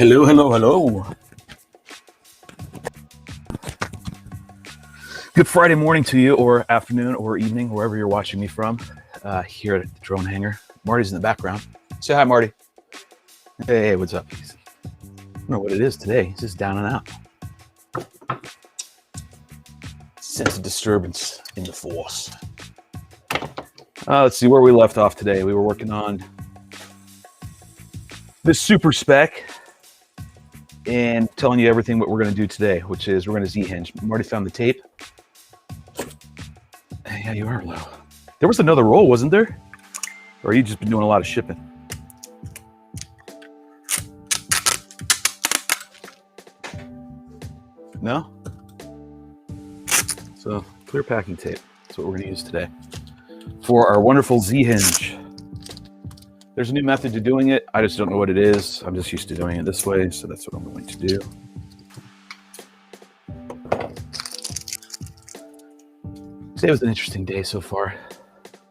Hello, hello, hello. Good Friday morning to you, or afternoon, or evening, wherever you're watching me from. Here at the drone hangar. Marty's in the background. Say hi, Marty. Hey, what's up? I don't know what it is today. It's just down and out. Sense of disturbance in the force. Let's see where we left off today. We were working on this super spec and telling you everything what we're going to do today, which is we're going to Z-hinge. Marty found the tape. Yeah, you are low. There was another roll, wasn't there? Or you just been doing a lot of shipping? No? So clear packing tape. That's what we're going to use today for our wonderful Z-hinge. There's a new method to doing it. I just don't know what it is. I'm just used to doing it this way, so that's what I'm going to do. Today was an interesting day so far.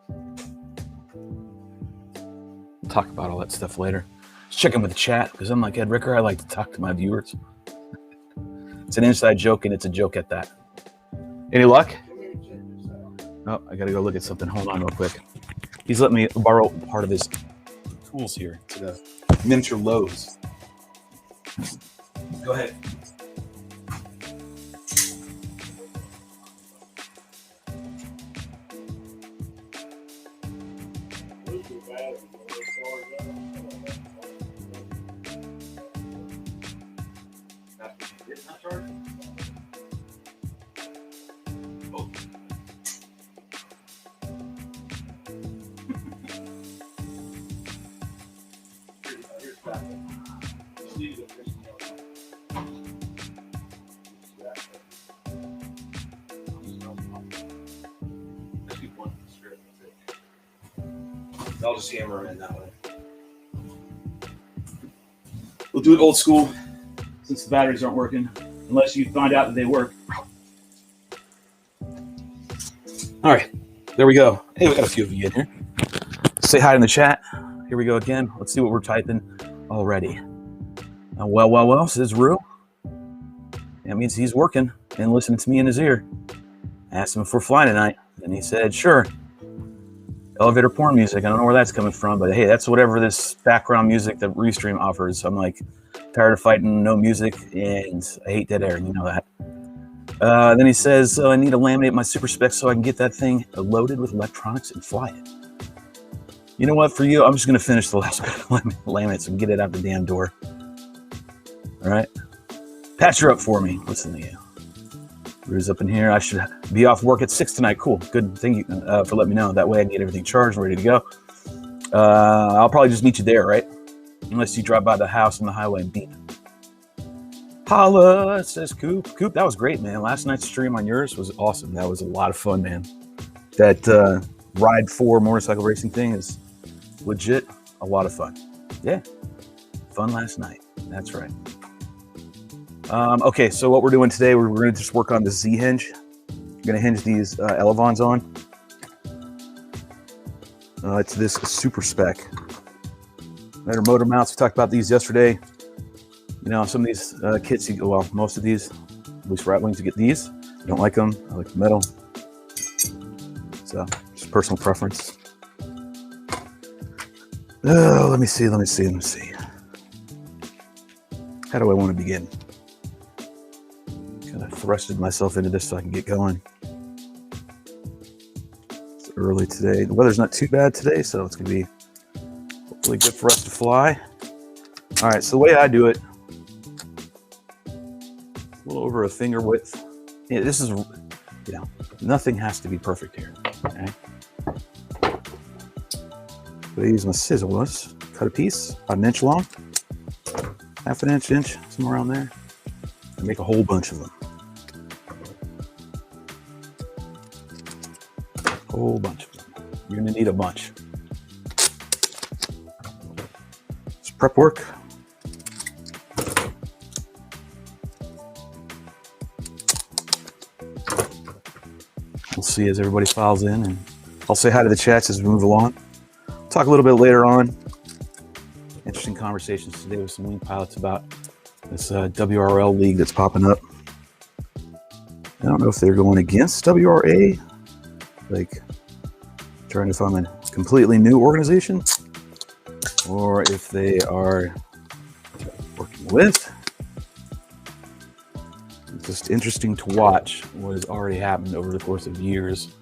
We'll talk about all that stuff later. Just check in with the chat, because I'm like Ed Ricker. I like to talk to my viewers. It's an inside joke, and it's a joke at that. Any luck? Oh, I got to go look at something. Hold on real quick. He's let me borrow part of his tools here to the miniature Lowe's. Go ahead. I'll just hammer them in that way. We'll do it old school since the batteries aren't working, unless you find out that they work. All right, there we go. Hey, we got a few of you in here. Say hi in the chat. Here we go again. Let's see what we're typing already. Well, says Rue. That means he's working and listening to me in his ear. I asked him if we're flying tonight, and he said, sure. Elevator porn music. I don't know where that's coming from, but hey, that's whatever this background music that Restream offers. I'm like tired of fighting no music, and I hate dead air, and you know that. Then he says, I need to laminate my super spec so I can get that thing loaded with electronics and fly it. You know what? For you, I'm just going to finish the last laminates and get it out the damn door. All right? Patch her up for me. Listen to you. Rue's up in here. I should be off work at 6 tonight. Cool. Good. Thank you for letting me know. That way I can get everything charged and ready to go. I'll probably just meet you there, right? Unless you drive by the house on the highway and beep. Holla, says Coop. Coop, that was great, man. Last night's stream on yours was awesome. That was a lot of fun, man. That Ride 4 motorcycle racing thing is legit a lot of fun. Yeah. Fun last night. That's right. Okay, so what we're doing today, we're going to just work on the Z-hinge. I'm going to hinge these elevons on. It's this super spec. Better motor mounts. We talked about these yesterday. You know, some of these kits, well, most of these, at least RiteWing, to get these. I don't like them. I like the metal. So, just personal preference. Oh, let me see. How do I want to begin? Kind of thrusted myself into this so I can get going. It's early today. The weather's not too bad today, so it's going to be hopefully good for us to fly. All right, so the way I do it, a little over a finger width. Yeah, this is, you know, nothing has to be perfect here. Okay. But I use my scissor was cut a piece about an inch long, half an inch, somewhere around there. And make a whole bunch of them. Whole bunch of them. You're gonna need a bunch. It's prep work. We'll see as everybody files in, and I'll say hi to the chats as we move along. Talk a little bit later on. Interesting conversations today with some wing pilots about This WRL league that's popping up. I don't know if they're going against WRA, like trying to find a completely new organization, or if they are working with. It's just interesting to watch what has already happened over the course of years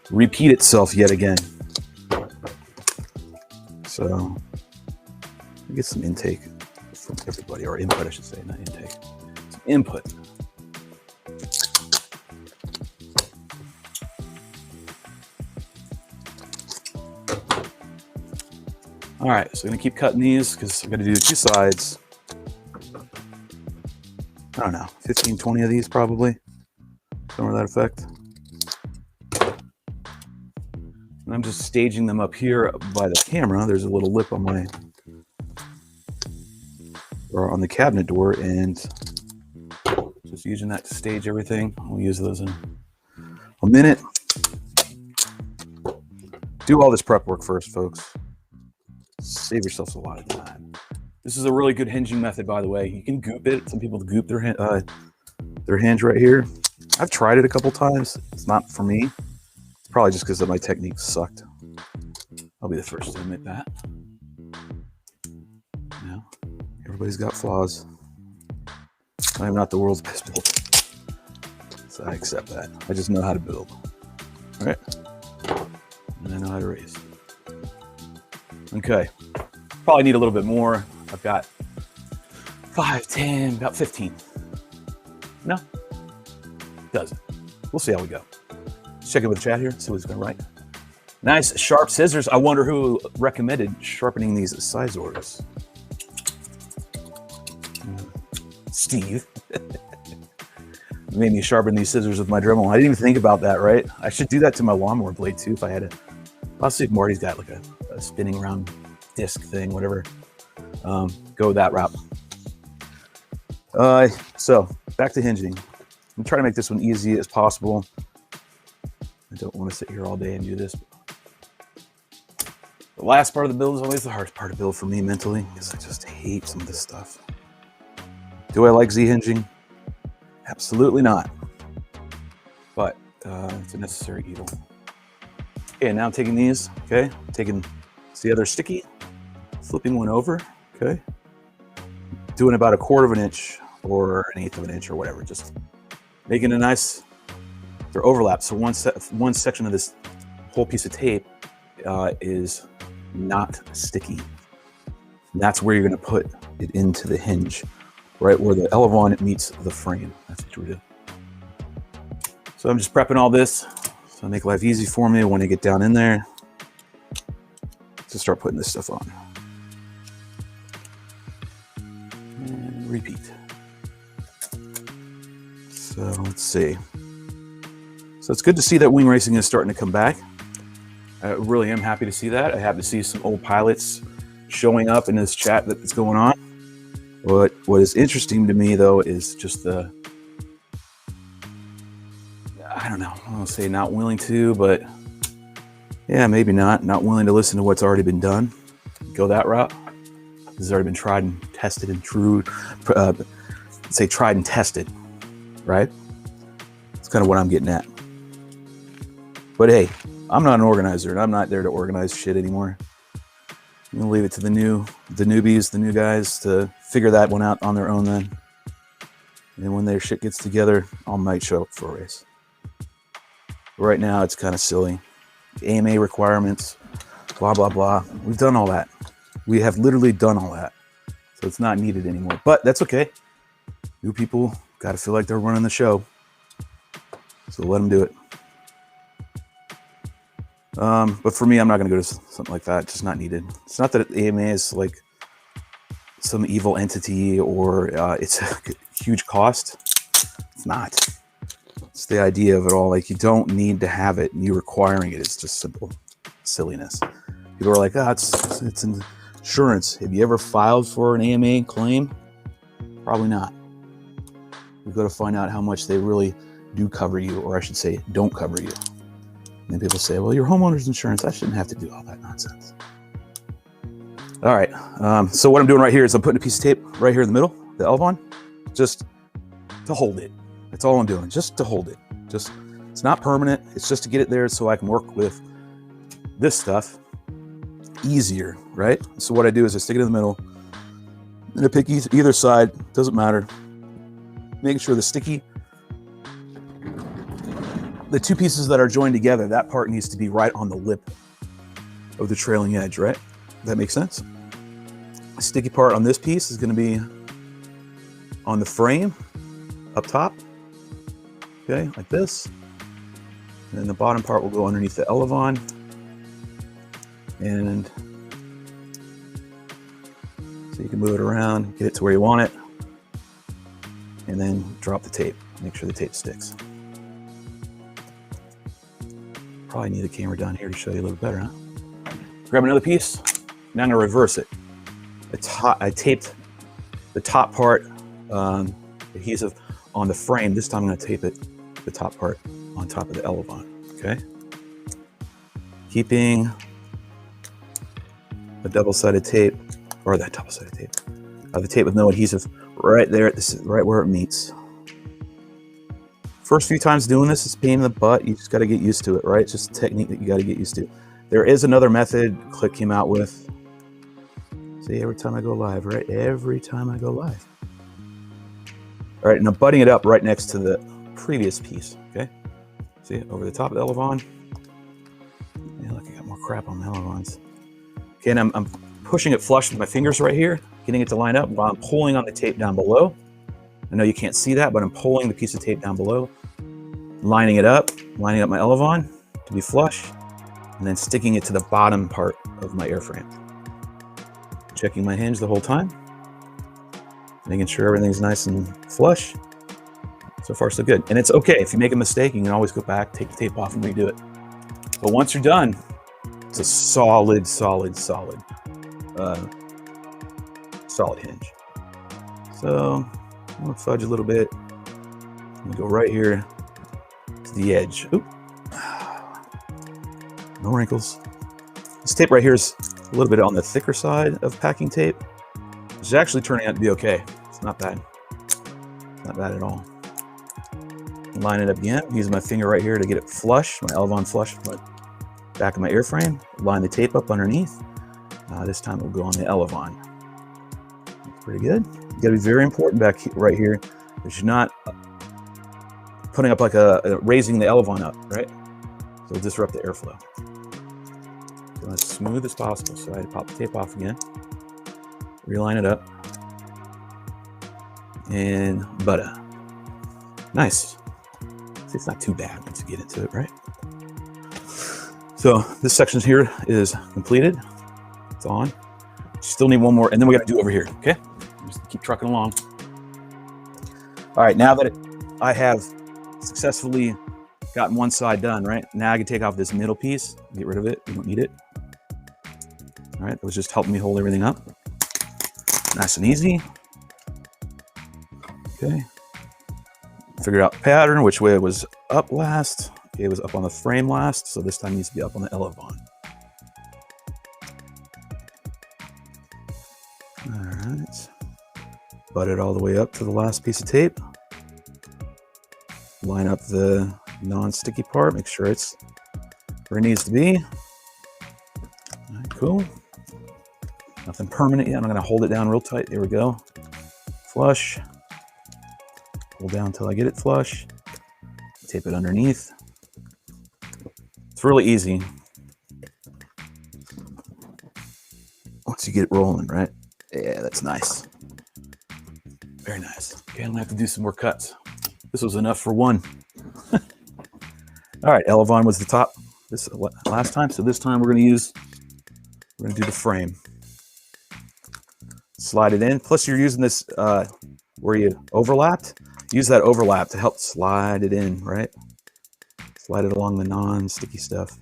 repeat itself yet again. So get some intake from everybody, or input, I should say, not intake. Some input. All right, so I'm gonna keep cutting these because I'm gonna do 2 sides. I don't know, 15, 20 of these probably, somewhere to that effect. And I'm just staging them up here by the camera. There's a little lip on my, or on the cabinet door, and just using that to stage everything. We'll use those in a minute. Do all this prep work first, folks. Save yourselves a lot of time. This is a really good hinging method, by the way. You can goop it. Some people goop their hinge right here. I've tried it a couple times. It's not for me. It's probably just because my technique sucked. I'll be the first to admit that. You know, everybody's got flaws. I am not the world's best builder, so I accept that. I just know how to build. All right, and I know how to raise. Okay, probably need a little bit more. I've got 5, 10, about 15. No, doesn't. We'll see how we go. Let's check in with the chat here, see what's going right. Nice sharp scissors. I wonder who recommended sharpening these sizors. Steve. Made me sharpen these scissors with my Dremel. I didn't even think about that, right? I should do that to my lawnmower blade too if I had it. I'll see if Marty's got like a spinning around disc thing, whatever. Go that route. So back to hinging. I'm trying to make this one easy as possible. I don't want to sit here all day and do this. The last part of the build is always the hardest part to build for me mentally, because I just hate some of this stuff. Do I like Z-hinging? Absolutely not. But it's a necessary evil. Okay, now I'm taking these, okay? It's the other sticky, flipping one over, okay? Doing about 1/4 inch or 1/8 inch or whatever, just making a nice, they're overlapped. So one section of this whole piece of tape is not sticky. And that's where you're gonna put it into the hinge, right where the elevon meets the frame. That's what we do. So I'm just prepping all this. So make life easy for me when I get down in there to start putting this stuff on. And repeat. So let's see. So it's good to see that wing racing is starting to come back. I really am happy to see that. I have to see some old pilots showing up in this chat that's going on. What is interesting to me though is just the, I don't know, I don't want to say not willing to, but yeah, maybe not willing to listen to what's already been done. Go that route. This has already been tried and tested and true. Say tried and tested, right? That's kind of what I'm getting at. But hey, I'm not an organizer, and I'm not there to organize shit anymore. I'm gonna leave it to the newbies, the new guys to figure that one out on their own then. And when their shit gets together, I might show up for a race. But right now, it's kind of silly. AMA requirements, blah, blah, blah. We've done all that. We have literally done all that. So it's not needed anymore, but that's okay. New people got to feel like they're running the show. So let them do it. But for me, I'm not going to go to something like that. It's just not needed. It's not that AMA is like some evil entity or it's a huge cost. It's not. It's the idea of it all. Like, you don't need to have it, and you requiring it is just simple silliness. People are like, it's insurance. Have you ever filed for an AMA claim? Probably not. You've got to find out how much they really do cover you, or I should say, don't cover you. And then people say, well, your homeowner's insurance, I shouldn't have to do all that nonsense. All right, so what I'm doing right here is I'm putting a piece of tape right here in the middle, the Elevon, just to hold it. That's all I'm doing, just to hold it. Just, it's not permanent. It's just to get it there so I can work with this stuff easier, right? So what I do is I stick it in the middle, and I pick either side, doesn't matter. Making sure the two pieces that are joined together, that part needs to be right on the lip of the trailing edge, right? That makes sense? The sticky part on this piece is going to be on the frame up top, okay, like this. And then the bottom part will go underneath the Elevon. And so you can move it around, get it to where you want it, and then drop the tape. Make sure the tape sticks. Probably need the camera down here to show you a little better, huh? Grab another piece. Now I'm gonna reverse it. I taped the top part adhesive on the frame. This time I'm gonna tape it, the top part, on top of the Elevon, okay? Keeping the double-sided tape, or that double-sided tape, the tape with no adhesive right there. This is right where it meets. First few times doing this is a pain in the butt. You just got to get used to it, right? It's just a technique that you got to get used to. There is another method Click came out with. See, every time I go live, right? Every time I go live. All right, and I'm butting it up right next to the previous piece, okay? See, over the top of the Elevon. Yeah, look, I got more crap on the Elevons. Okay, and I'm pushing it flush with my fingers right here, getting it to line up while I'm pulling on the tape down below. I know you can't see that, but I'm pulling the piece of tape down below, lining up my Elevon to be flush, and then sticking it to the bottom part of my airframe. Checking my hinge the whole time, making sure everything's nice and flush. So far, so good. And it's okay. If you make a mistake, you can always go back, take the tape off, and redo it. But once you're done, it's a solid hinge. So I'm gonna fudge a little bit. I'm gonna go right here to the edge. Oop. No wrinkles. This tape right here is a little bit on the thicker side of packing tape, which is actually turning out to be okay. It's not bad. Not bad at all. Line it up again, using my finger right here to get it flush, my Elevon flush with the back of my airframe. Line the tape up underneath. This time it'll go on the Elevon. That's pretty good. You gotta be very important back right here, that you're not putting up like raising the Elevon up, right? So it'll disrupt the airflow. So as smooth as possible. So I had to pop the tape off again, reline it up, and butter. Nice. See, it's not too bad once you get into it, right? So this section here is completed. It's on. Still need one more, and then we got to do over here, okay? Just keep trucking along. All right, now that I have successfully gotten one side done, right? Now I can take off this middle piece, get rid of it. You don't need it. All right, it was just helping me hold everything up. Nice and easy. Okay. Figure out the pattern, which way it was up last. Okay, it was up on the frame last, so this time it needs to be up on the Elevon. All right. Butt it all the way up to the last piece of tape. Line up the non-sticky part, make sure it's where it needs to be. All right, cool. Nothing permanent yet. I'm going to hold it down real tight. There we go. Flush. Pull down until I get it flush. Tape it underneath. It's really easy once you get it rolling, right? Yeah, that's nice. Very nice. Okay, I'm gonna have to do some more cuts. This was enough for one. All right, Elevon was the top this last time, so this time we're gonna do the frame. Slide it in. Plus, you're using this where you overlapped. Use that overlap to help slide it in, right? Slide it along the non-sticky stuff.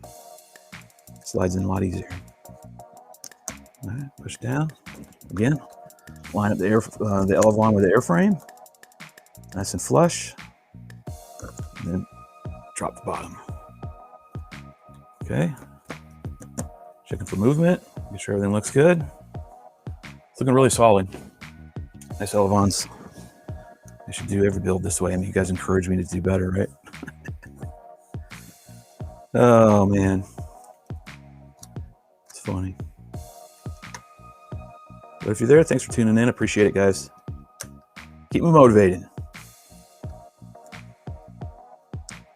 Slides in a lot easier. All right, push down. Again, line up the Elevon with the airframe. Nice and flush. And then drop the bottom. Okay. Checking for movement. Make sure everything looks good. It's looking really solid. Nice elevons. I should do every build this way. I mean, you guys encourage me to do better, right? Oh, man. It's funny. But if you're there, thanks for tuning in. Appreciate it, guys. Keep me motivated.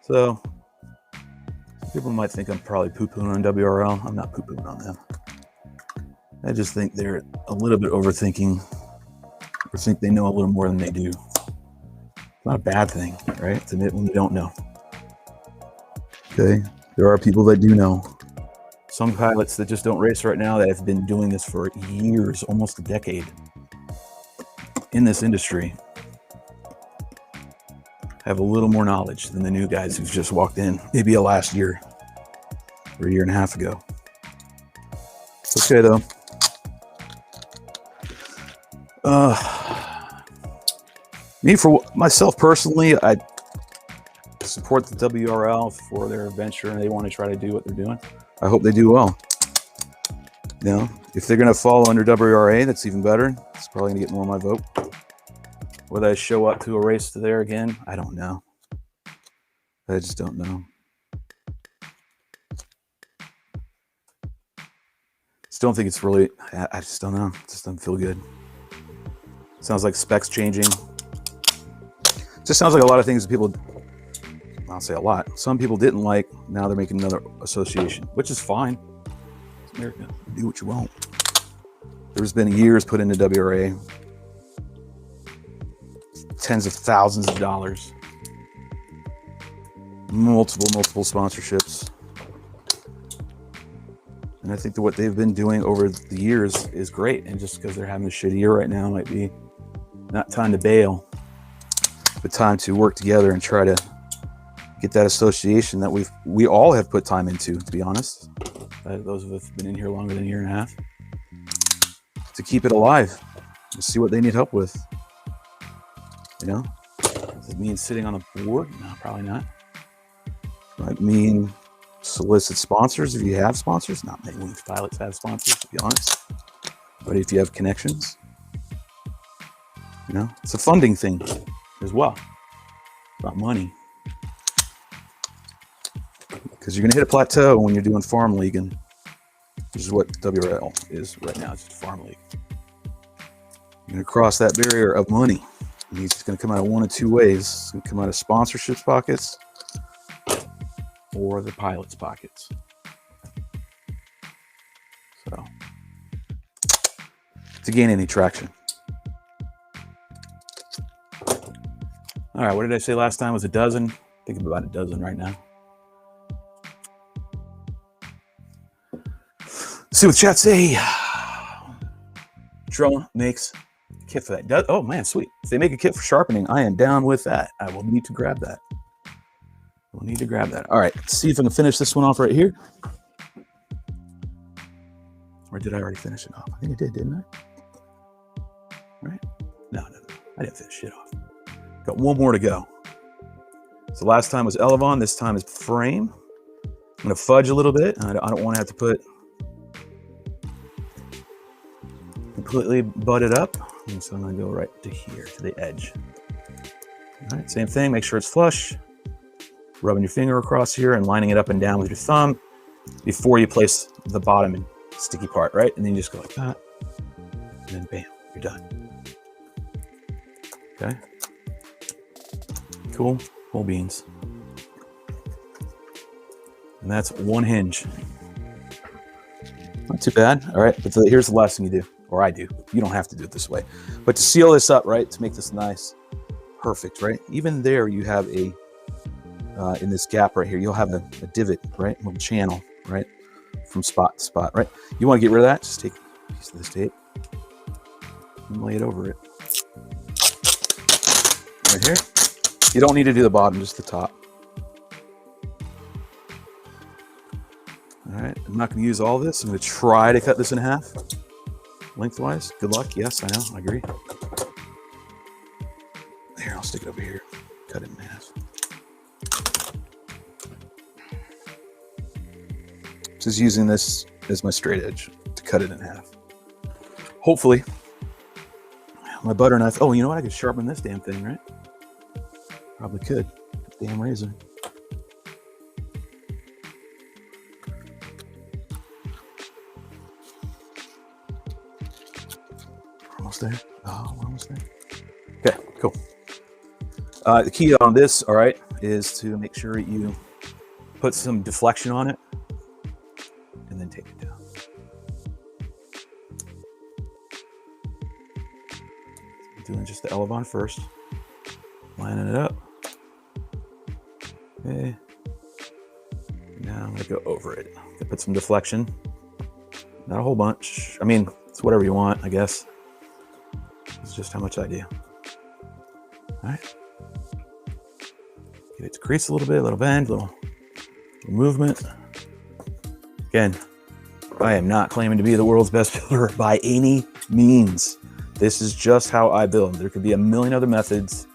So, people might think I'm probably poo-pooing on WRL. I'm not poo-pooing on them. I just think they're a little bit overthinking, or think they know a little more than they do. It's not a bad thing, right? To admit when you don't know. Okay, there are people that do know. Some pilots that just don't race right now that have been doing this for years, almost a decade in this industry, have a little more knowledge than the new guys who've just walked in maybe a last year or a year and a half ago. It's okay though. Me, for myself personally, I support the WRL for their adventure and they want to try to do what they're doing. I hope they do well. You know, if they're going to follow under WRA, that's even better. It's probably going to get more of my vote. Whether I show up to a race there again, I don't know. I just don't know. Just don't think it's really, I just don't know. It just doesn't feel good. Sounds like specs changing. Just sounds like a lot of things that people, I'll say a lot, some people didn't like. Now they're making another association, which is fine. It's America. Do what you want. There's been years put into WRA, tens of thousands of dollars, multiple sponsorships. And I think that what they've been doing over the years is great. And just because they're having a shitty year right now might be not time to bail, but time to work together and try to get that association that we all have put time into, to be honest. Those of us who've been in here longer than a year and a half, to keep it alive and see what they need help with. You know, does it mean sitting on a board? No, probably not. Might mean solicit sponsors if you have sponsors. Not many wings pilots have sponsors, to be honest. But if you have connections, you know, it's a funding thing as well. It's about money. Because you're going to hit a plateau when you're doing farm league, and this is what WRL is right now. It's just farm league. You're going to cross that barrier of money. And it's going to come out of one of two ways. It's going to come out of sponsorships pockets or the pilot's pockets. So, to gain any traction. All right, what did I say last time? Was a dozen? I think about a dozen right now. Let's see what chat say. Drone makes a kit for that. Oh man, sweet. If they make a kit for sharpening, I am down with that. I will need to grab that. We'll need to grab that. All right, let's see if I can finish this one off right here. Or did I already finish it off? I think I did, didn't I? Right? No. I didn't finish it off. Got one more to go. So last time was Elevon. This time is frame. I'm going to fudge a little bit. I don't want to have to put completely butt it up. And so I'm going to go right to here, to the edge. All right, same thing. Make sure it's flush. Rubbing your finger across here and lining it up and down with your thumb before you place the bottom and sticky part, right? And then you just go like that. And then bam, you're done. Okay. Cool. Whole beans. And that's one hinge. Not too bad. All right. But here's the last thing you do, or I do. You don't have to do it this way. But to seal this up, right, to make this nice, perfect, right? Even there you have a, in this gap right here, you'll have a divot, right? A little channel, right? From spot to spot, right? You want to get rid of that? Just take a piece of this tape and lay it over it. Right here. You don't need to do the bottom, just the top. All right, I'm not going to use all this. I'm going to try to cut this in half lengthwise. Good luck. Yes, I know. I agree. Here, I'll stick it over here. Cut it in half. Just using this as my straight edge to cut it in half. Hopefully, my butter knife. Oh, you know what? I could sharpen this damn thing, right? Probably could. Damn razor. Almost there. Oh, we're almost there. Okay, cool. The key on this, all right, is to make sure you put some deflection on it and then take it down. Doing just the elevon first, lining it up. Okay. Now I'm gonna go over it. I put some deflection, not a whole bunch. I mean, it's whatever you want, I guess. It's just how much I do. All right. Get it to crease a little bit, a little bend, little movement. Again, I am not claiming to be the world's best builder by any means. This is just how I build. There could be a million other methods.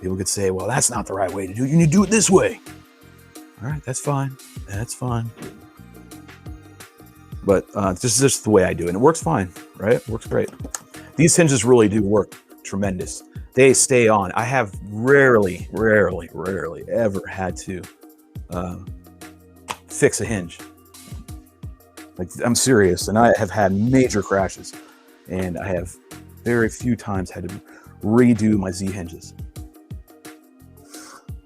People could say, well, that's not the right way to do it. You need to do it this way. All right, that's fine. That's fine. But this is just the way I do it. And it works fine, right? It works great. These hinges really do work tremendous. They stay on. I have rarely ever had to fix a hinge. Like, I'm serious. And I have had major crashes. And I have very few times had to redo my Z hinges.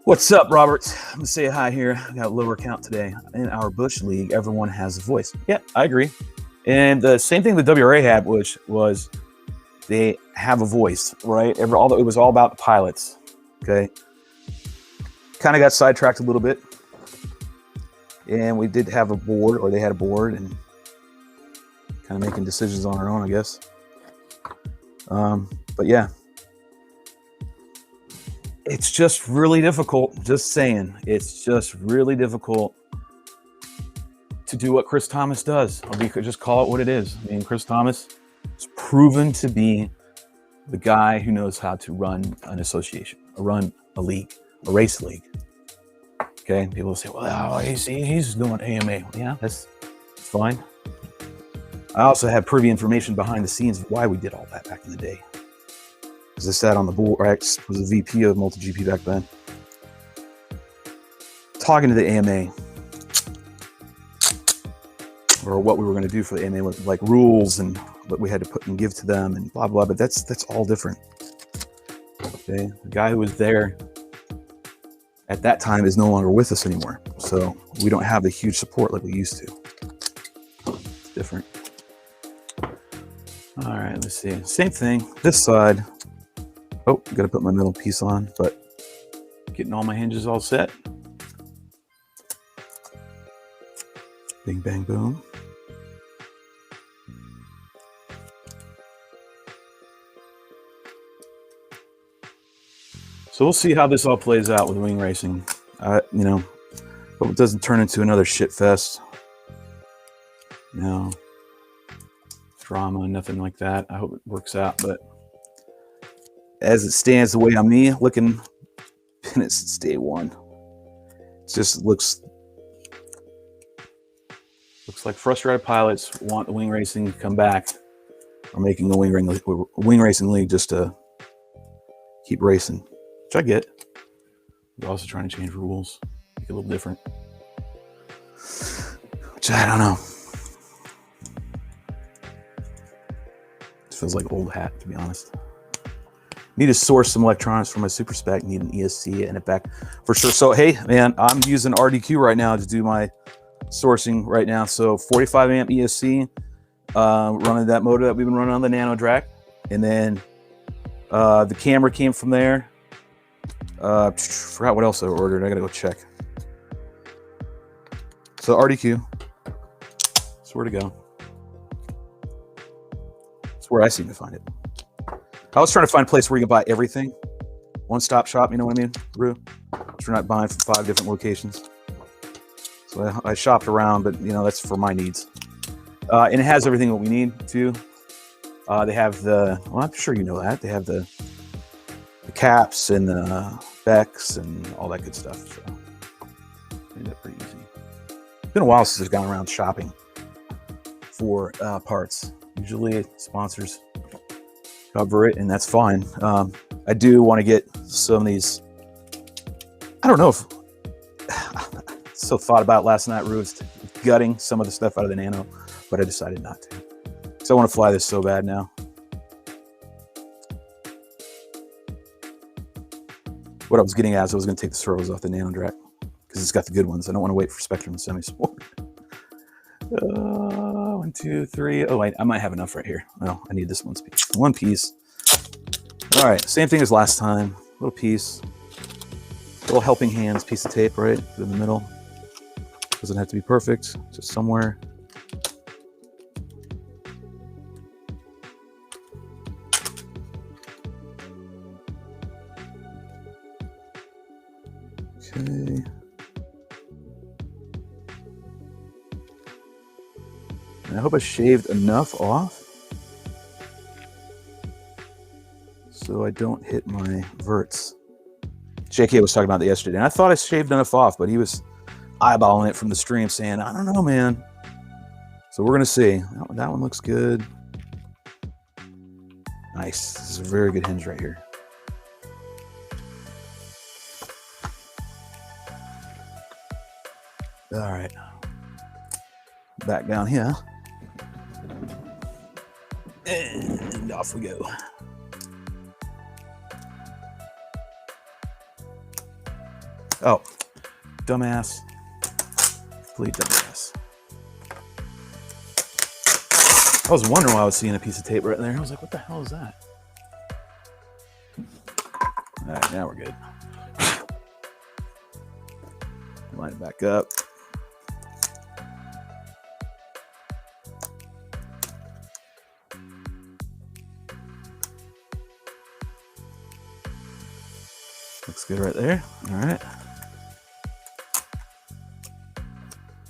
What's up, Robert? I'm gonna say hi here. I got a lower count today. In our Bush League, everyone has a voice. Yeah, I agree. And the same thing the WRA had, which was they have a voice, right? It was all about the pilots, okay? Kind of got sidetracked a little bit. And we did have a board, or they had a board, and kind of making decisions on our own, I guess. But yeah. It's just really difficult, just saying. It's just really difficult to do what Chris Thomas does. We could just call it what it is. I mean, Chris Thomas is proven to be the guy who knows how to run an association, run a league, a race league. Okay, people say, well, he's doing AMA. Well, yeah, that's fine. I also have privy information behind the scenes of why we did all that back in the day. Because I sat on the board, I was a VP of MultiGP back then. Talking to the AMA, or what we were going to do for the AMA, with like rules and what we had to put and give to them and blah, blah, but that's all different. Okay, the guy who was there at that time is no longer with us anymore. So we don't have the huge support like we used to. It's different. All right, let's see. Same thing, this side. Oh, got to put my middle piece on, but getting all my hinges all set. Bing, bang, boom. So we'll see how this all plays out with wing racing. You know, hope it doesn't turn into another shit fest. No drama, nothing like that. I hope it works out, but as it stands, the way I'm looking, and it's day one. It just looks like frustrated pilots want the wing racing to come back, or making a wing racing league just to keep racing, which I get. We're also trying to change rules, make it a little different, which I don't know. It feels like old hat, to be honest. Need to source some electronics for my Super Spec. Need an ESC and it back for sure. So hey, man, I'm using RDQ right now to do my sourcing right now. So 45 amp ESC, running that motor that we've been running on the Nano Drak, and then the camera came from there. Forgot what else I ordered. I gotta go check. So RDQ, that's where to go. That's where I seem to find it. I was trying to find a place where you can buy everything. One-stop shop, you know what I mean, Rue? So you're not buying from 5 different locations. So I shopped around, but you know, that's for my needs. And it has everything that we need too. They have the, well, I'm sure you know that. They have the caps and the specs and all that good stuff. So made that pretty easy. It's been a while since I've gone around shopping for parts. Usually sponsors cover it, and that's fine. I do want to get some of these. I don't know if so thought about last night, Ruth, gutting some of the stuff out of the Nano, but I decided not to. So I want to fly this so bad now. What I was getting at is I was going to take the servos off the Nano Drak because it's got the good ones. I don't want to wait for Spectrum and Semi-Sport. 1, 2, 3. Oh, I might have enough right here. Oh, I need this one piece. All right, same thing as last time. Little piece. Little helping hands piece of tape, right? Put it in the middle. Doesn't have to be perfect, just somewhere. Okay. And I hope I shaved enough off so I don't hit my verts. JK was talking about that yesterday, and I thought I shaved enough off, but he was eyeballing it from the stream saying, I don't know, man. So we're going to see. That one looks good. Nice. This is a very good hinge right here. All right. Back down here. And off we go. Oh, dumbass. Complete dumbass. I was wondering why I was seeing a piece of tape right there. I was like, what the hell is that? All right, now we're good. Line it back up. Looks good right there. All right.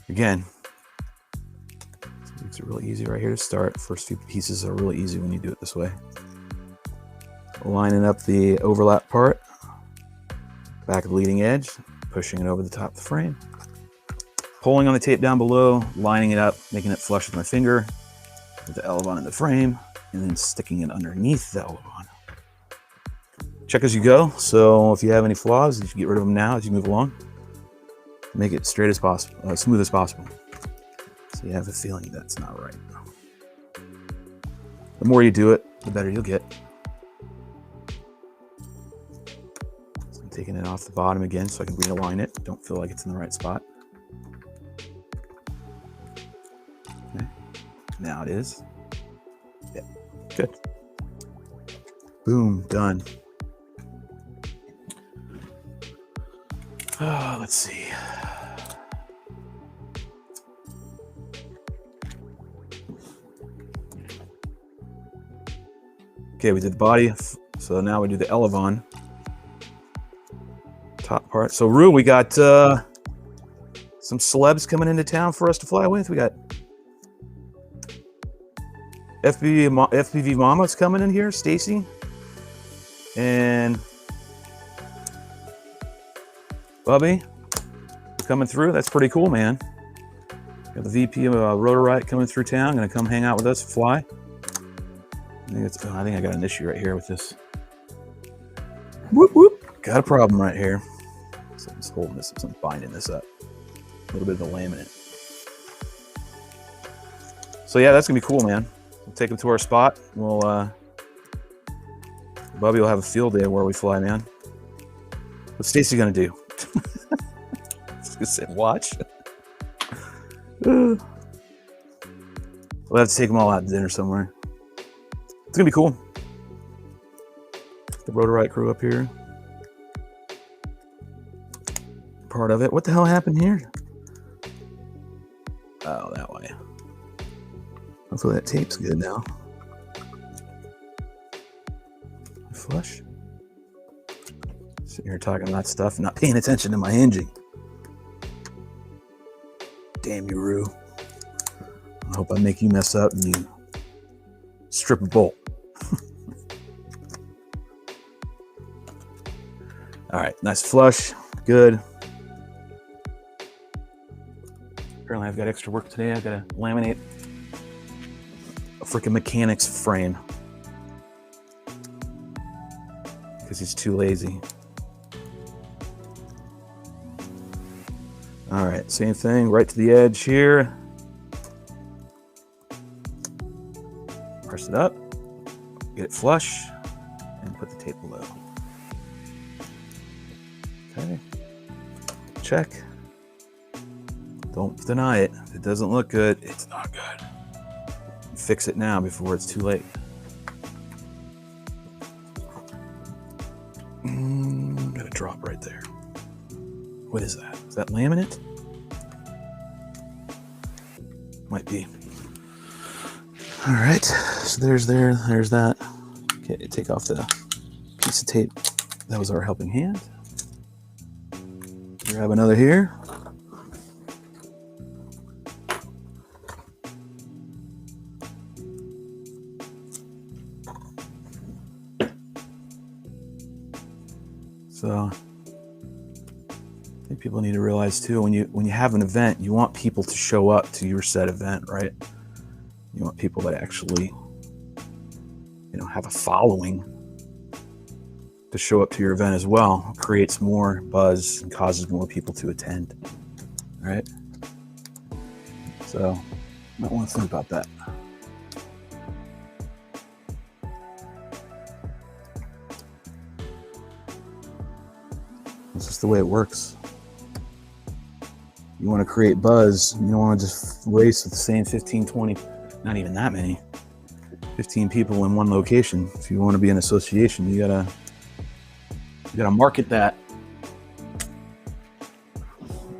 Again, it makes it really easy right here to start. First few pieces are really easy when you do it this way. Lining up the overlap part, back of the leading edge, pushing it over the top of the frame. Pulling on the tape down below, lining it up, making it flush with my finger, with the elevon in the frame, and then sticking it underneath the elevon. Check as you go. So if you have any flaws, you should get rid of them now as you move along. Make it straight as possible, smooth as possible. So you have a feeling that's not right. The more you do it, the better you'll get. So I'm taking it off the bottom again so I can realign it. Don't feel like it's in the right spot. Okay. Now it is. Yeah, good. Boom, done. Let's see. Okay, we did the body, so now we do the elevon top part. So, Rue, we got some celebs coming into town for us to fly with. We got FPV Mama's coming in here, Stacy, and Bubby coming through. That's pretty cool, man. Got the VP of RiteWing coming through town. Gonna come hang out with us, fly. I think I got an issue right here with this. Whoop whoop. Got a problem right here. Something's holding this. Something's binding this up. A little bit of the laminate. So yeah, that's gonna be cool, man. We'll take them to our spot. We'll Bubby will have a field day where we fly, man. What's Stacy gonna do? Just sit and watch. We'll have to take them all out to dinner somewhere. It's gonna be cool. The RiteWing crew up here. Part of it. What the hell happened here? Oh, that way. Hopefully that tape's good now. Flush. Sitting here talking about stuff and not paying attention to my hinging. Damn you, Rue. I hope I make you mess up and you strip a bolt. All right, nice flush. Good. Apparently I've got extra work today. I've got to laminate a freaking mechanics frame. because he's too lazy. All right, same thing, right to the edge here. Press it up, get it flush, and put the tape below. Okay, check. Don't deny it. If it doesn't look good, it's not good. Fix it now before it's too late. Got a drop right there. What is that? Is that laminate? Might be. All right, so there's that. Okay, take off the piece of tape. That was our helping hand. Grab another here. So I think people need to realize too, when you have an event, you want people to show up to your said event, right? You want people that actually, have a following to show up to your event as well. It creates more buzz and causes more people to attend, right? So you might want to think about that. It's just the way it works. You want to create buzz. You don't want to just race with the same 15, 20, not even that many, 15 people in one location. If you want to be an association, you gotta market that.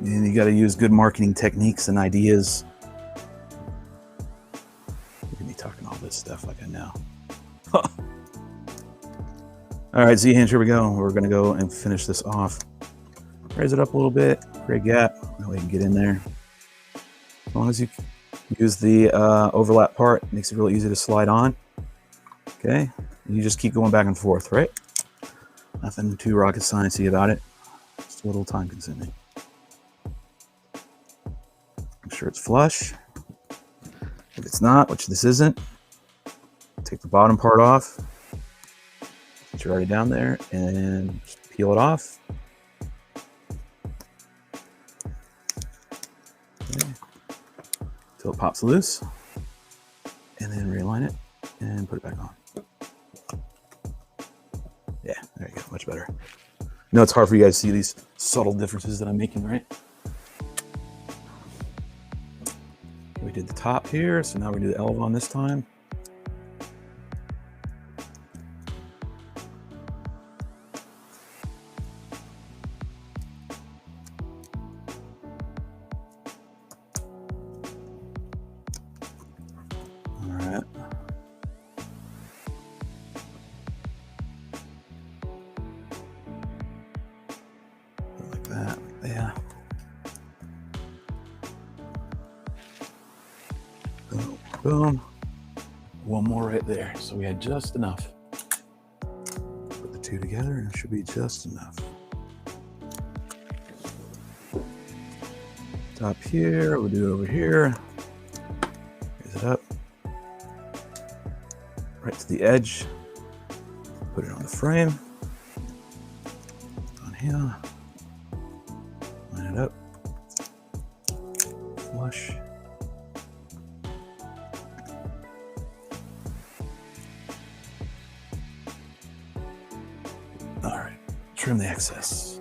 And you gotta use good marketing techniques and ideas. Look at me talking all this stuff like I know. All right, Z-hinge, here we go. We're gonna go and finish this off. Raise it up a little bit, create a gap, that way you can get in there. As long as you use the overlap part, it makes it really easy to slide on. Okay, and you just keep going back and forth, right? Nothing too rocket sciencey about it. Just a little time consuming. Make sure it's flush. If it's not, which this isn't, take the bottom part off. Since you're already down there, and just peel it off. Okay. Until it pops loose, and then realign it and put it back on. Yeah, there you go, much better. I know it's hard for you guys to see these subtle differences that I'm making, right? We did the top here, so now we do the elbow this time. Boom. One more right there. So we had just enough. Put the two together and it should be just enough. Top here, we'll do it over here. Raise it up. Right to the edge. Put it on the frame. On here. Line it up. Flush. All right, trim the excess.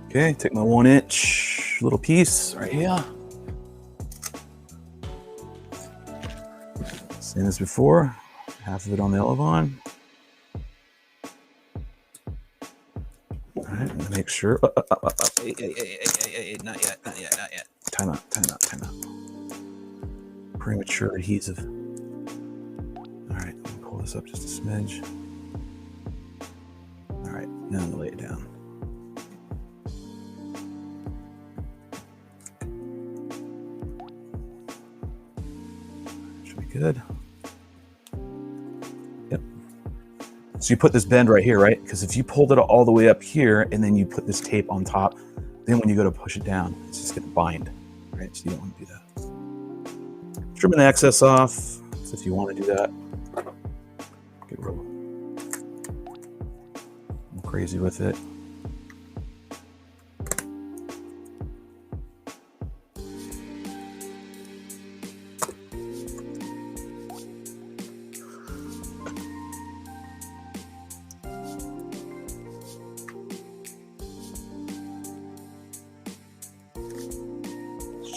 Okay, take my 1-inch little piece right here. Same as before, half of it on the elevon. All right, and make sure. Hey, not yet. Time out. Premature adhesive. All right, let me pull this up just a smidge. All right, now I'm gonna lay it down. Should be good. Yep. So you put this bend right here, right? Because if you pulled it all the way up here and then you put this tape on top, then when you go to push it down, it's just gonna bind, right? So you don't want to do that. Trimming the excess off, if you want to do that. Get real crazy with it.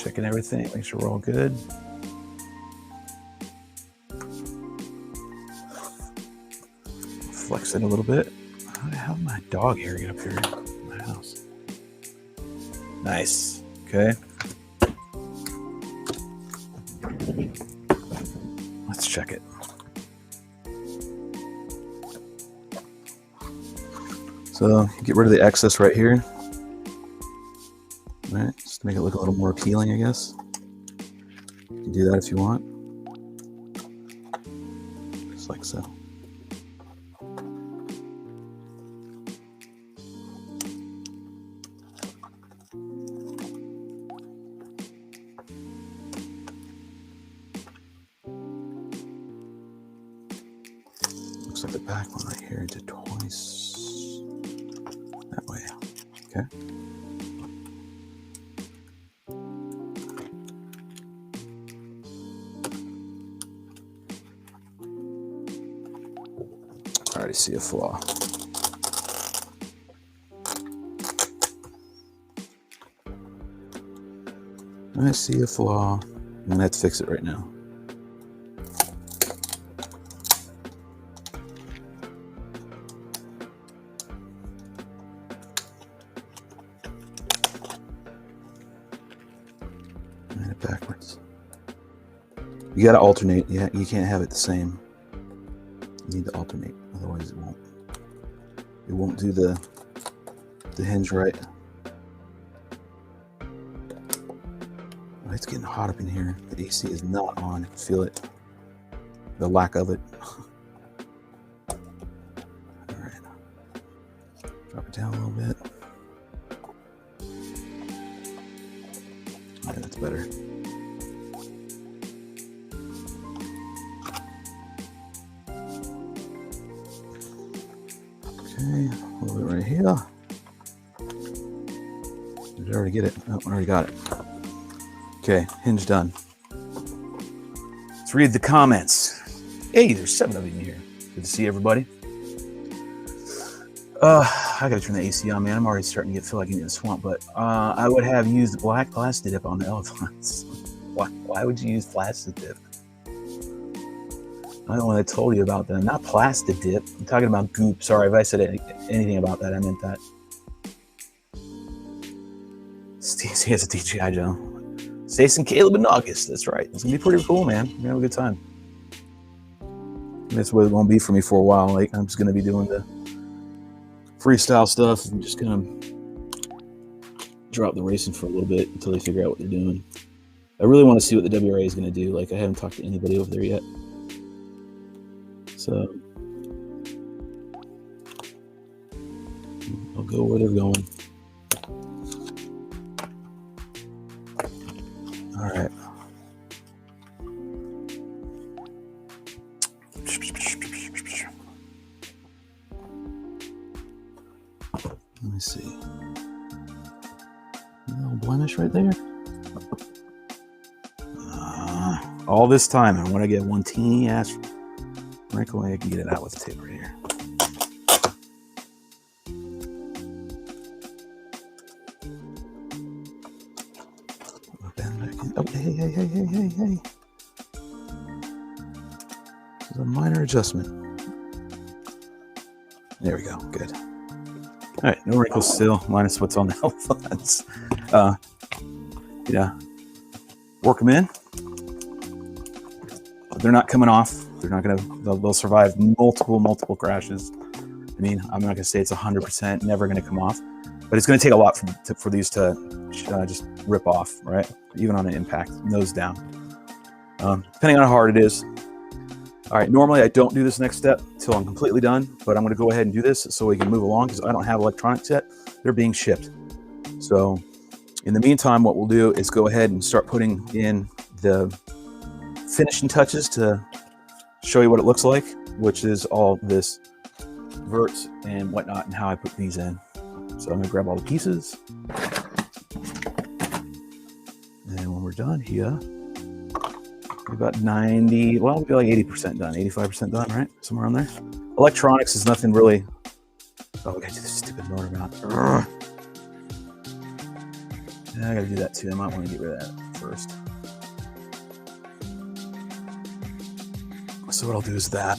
Checking everything, make sure we're all good. Flex it a little bit. How did my dog hair get up here in my house? Nice. Okay. Let's check it. So get rid of the excess right here. All right, just to make it look a little more appealing, I guess. You can do that if you want. Just like so. Looks like the back one right here did twice that way. Okay. I already see a flaw. I see a flaw. I'm gonna have to fix it right now. Backwards. You got to alternate. Yeah, you can't have it the same. You need to alternate, otherwise it won't do the hinge right. Oh, it's getting hot up in here. The AC is not on. I can feel it. The lack of it. All right. Drop it down a little bit. Yeah, that's better. Okay, a little bit right here. Did I already get it? Oh, I already got it. Okay, hinge done. Let's read the comments. Hey, there's 7 of you in here. Good to see everybody. I gotta turn the AC on, man. I'm already starting to feel like I'm in a swamp, but I would have used black plastic dip on the elephants. Why would you use plastic dip? I don't know what I told you about that. Not plastic dip. I'm talking about goop. Sorry if I said anything about that. I meant that. Stacy has a DJI, Joe. Stacy and Caleb in August. That's right. It's gonna be pretty cool, man. We're gonna have a good time. That's what it won't be for me for a while. Like, I'm just gonna be doing the freestyle stuff and just kind of drop the racing for a little bit until they figure out what they're doing. I really want to see what the WRA is going to do. Like, I haven't talked to anybody over there yet. So I'll go where they're going. All right. Let me see. A little blemish right there. All this time, and when I get one teeny ass wrinkle, I can get it out with the tape right here. Bend back in. Oh, hey. This is a minor adjustment. There we go. Good. All right, no wrinkles still, minus what's on the elephants. Yeah, work them in. They're not coming off. They're not gonna. They'll survive multiple crashes. I mean, I'm not gonna say it's 100% never gonna come off, but it's gonna take a lot for these to just rip off, right? Even on an impact, nose down. Depending on how hard it is. All right, normally I don't do this next step till I'm completely done, but I'm gonna go ahead and do this so we can move along because I don't have electronics yet. They're being shipped. So in the meantime, what we'll do is go ahead and start putting in the finishing touches to show you what it looks like, which is all this verts and whatnot and how I put these in. So I'm gonna grab all the pieces. And when we're done here, we're about 90, well, we'll be like 80% done, 85% done, right? Somewhere on there. Electronics is nothing really. Oh, we gotta do this stupid motor mount. Yeah, I gotta do that too. I might want to get rid of that first. So what I'll do is that.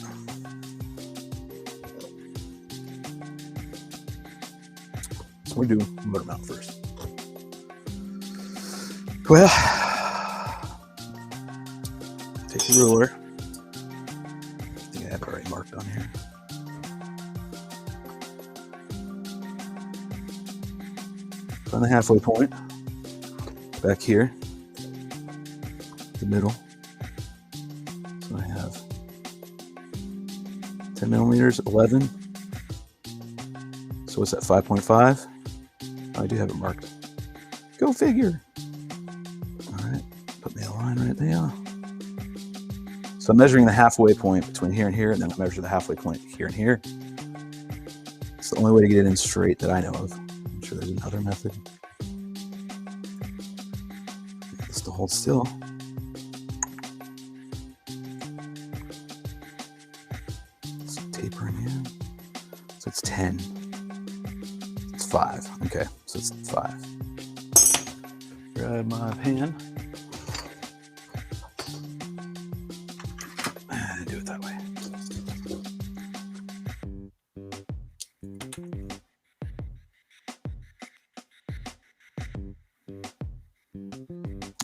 So we're doing motor mount first. Well, take the ruler. I think I have it already marked on here. On the halfway point, back here, the middle. So I have 10 millimeters, 11. So what's that, 5.5? I do have it marked. Go figure. All right, put me a line right there. So I'm measuring the halfway point between here and here, and then I measure the halfway point here and here. It's the only way to get it in straight that I know of. I'm sure there's another method. Just to hold still. Some tapering in. So it's 10. It's 5. Okay, so it's 5. Grab my pen. And do it that way.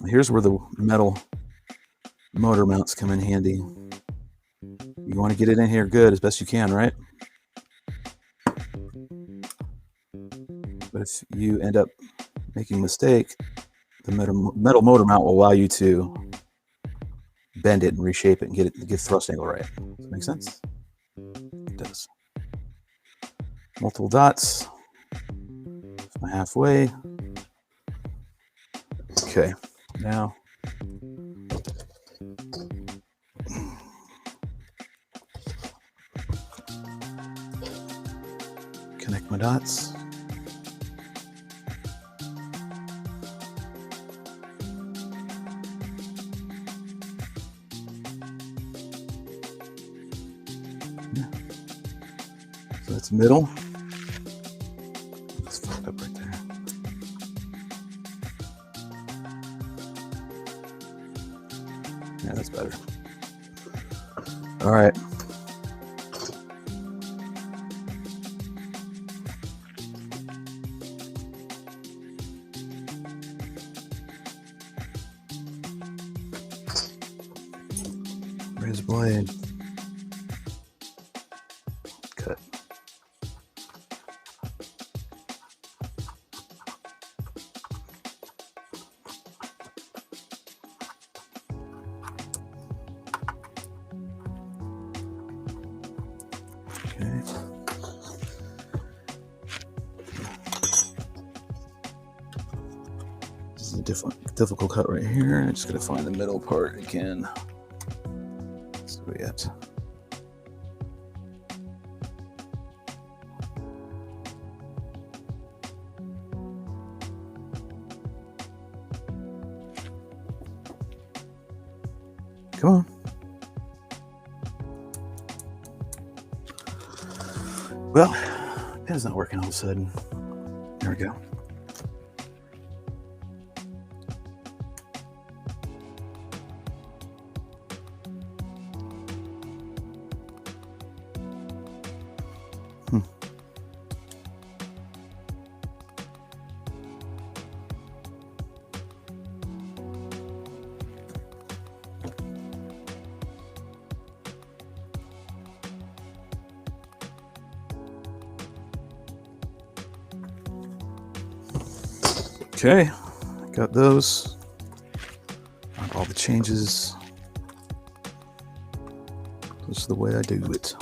Here's where the metal motor mounts come in handy. You want to get it in here good as best you can, right? But if you end up making a mistake, the metal motor mount will allow you to bend it and reshape it and get the thrust angle right. Does that make sense? It does. Multiple dots. Halfway. Okay. Now, connect my dots. Yeah. So that's middle. Let's fuck up right there. Yeah, that's better. All right. Razor blade. Cut. Okay. This is a difficult cut right here. I'm just gonna find the middle part again. So we got come on. Well, pen's not working all of a sudden. There we go. Okay, got those. All the changes. This is the way I do it.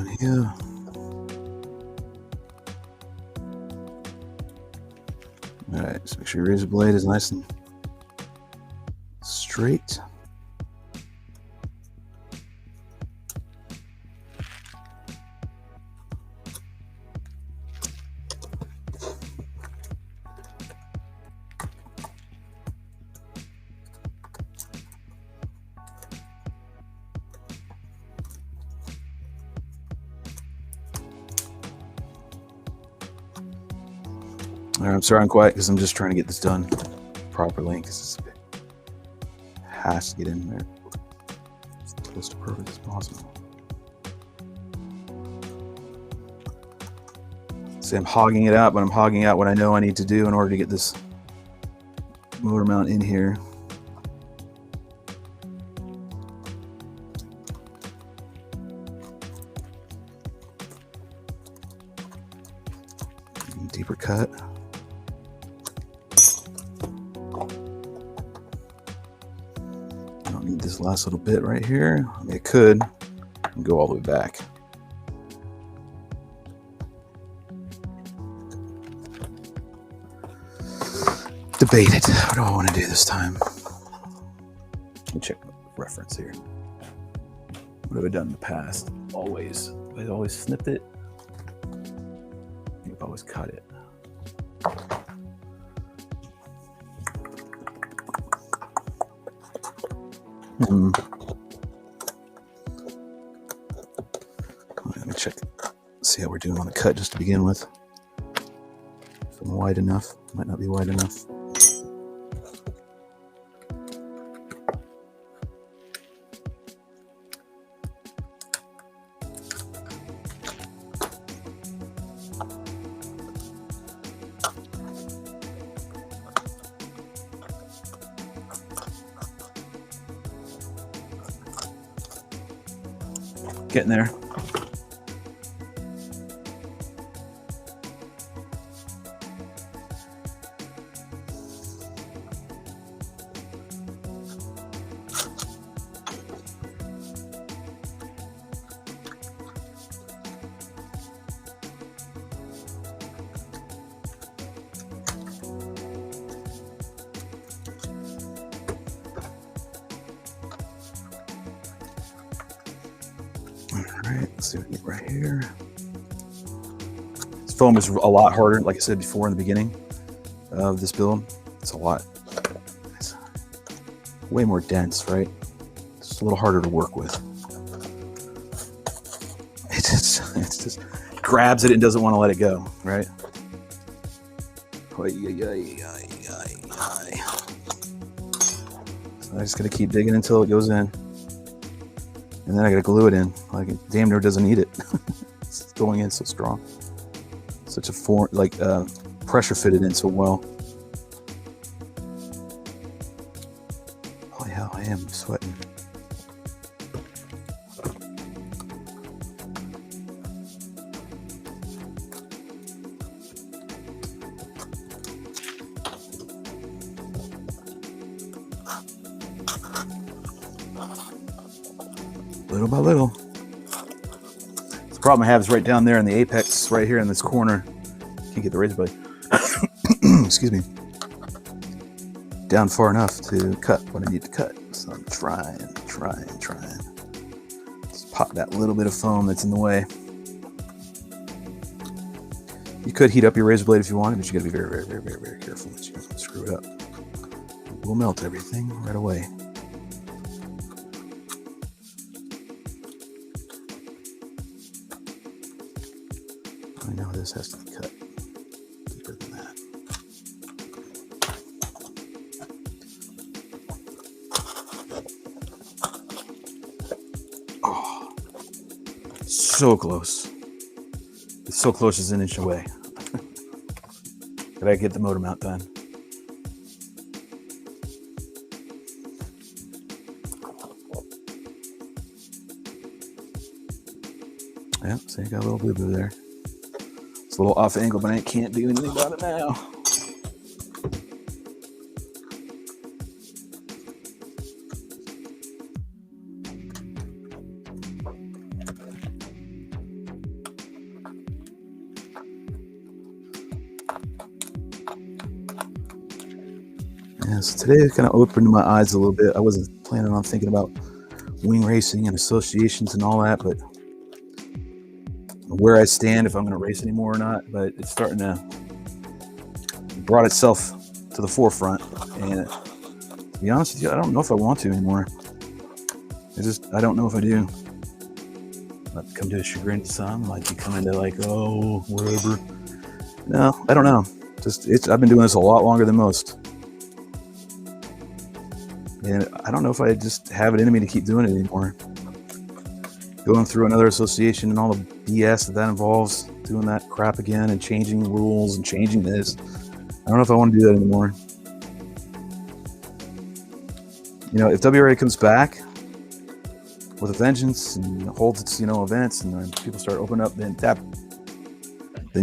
down here. All right, so make sure your razor blade is nice and straight. All right, I'm sorry I'm quiet because I'm just trying to get this done properly because it has to get in there as close to perfect as possible. See, I'm hogging it out, but I'm hogging out what I know I need to do in order to get this motor mount in here. Deeper cut. I don't need this last little bit right here. I mean, it could go all the way back. Debate it. What do I want to do this time? Let me check the reference here. What have I done in the past? Always. I've always snipped it. I've always cut it. Let me check. See how we're doing on the cut just to begin with. If I'm wide enough, might not be wide enough. Getting there. Alright, let's see what we get right here. This foam is a lot harder, like I said before in the beginning of this build. It's way more dense, right? It's a little harder to work with. It just grabs it and doesn't want to let it go, right? So I just gotta keep digging until it goes in. And then I gotta glue it in. Like it damn near doesn't need it. It's going in so strong. Such a pressure fitted in so well. Holy hell, I am sweating. Little by little. The problem I have is right down there in the apex, right here in this corner. Can't get the razor blade. Excuse me. Down far enough to cut what I need to cut. So I'm trying. Just pop that little bit of foam that's in the way. You could heat up your razor blade if you wanted, but you gotta be very, very, very, very, very careful that you don't screw it up. It will melt everything right away. I know this has to be cut deeper than that. Oh, so close. It's so close it's an inch away. Did I get the motor mount done? Yep, so you got a little boo-boo there. It's a little off angle, but I can't do anything about it now. Yeah, so today kind of opened my eyes a little bit. I wasn't planning on thinking about wing racing and associations and all that, but where I stand, if I'm going to race anymore or not. But it's starting to brought itself to the forefront. And to be honest with you, I don't know if I want to anymore. I don't know if I do. Not to come to a chagrin to some, like you come into like, oh, whatever. No, I don't know. I've been doing this a lot longer than most. And I don't know if I just have it in me to keep doing it anymore. Going through another association and all the BS that involves, doing that crap again and changing rules and changing this. I don't know if I want to do that anymore. You know, if WRA comes back with a vengeance and holds its, events and then people start opening up, then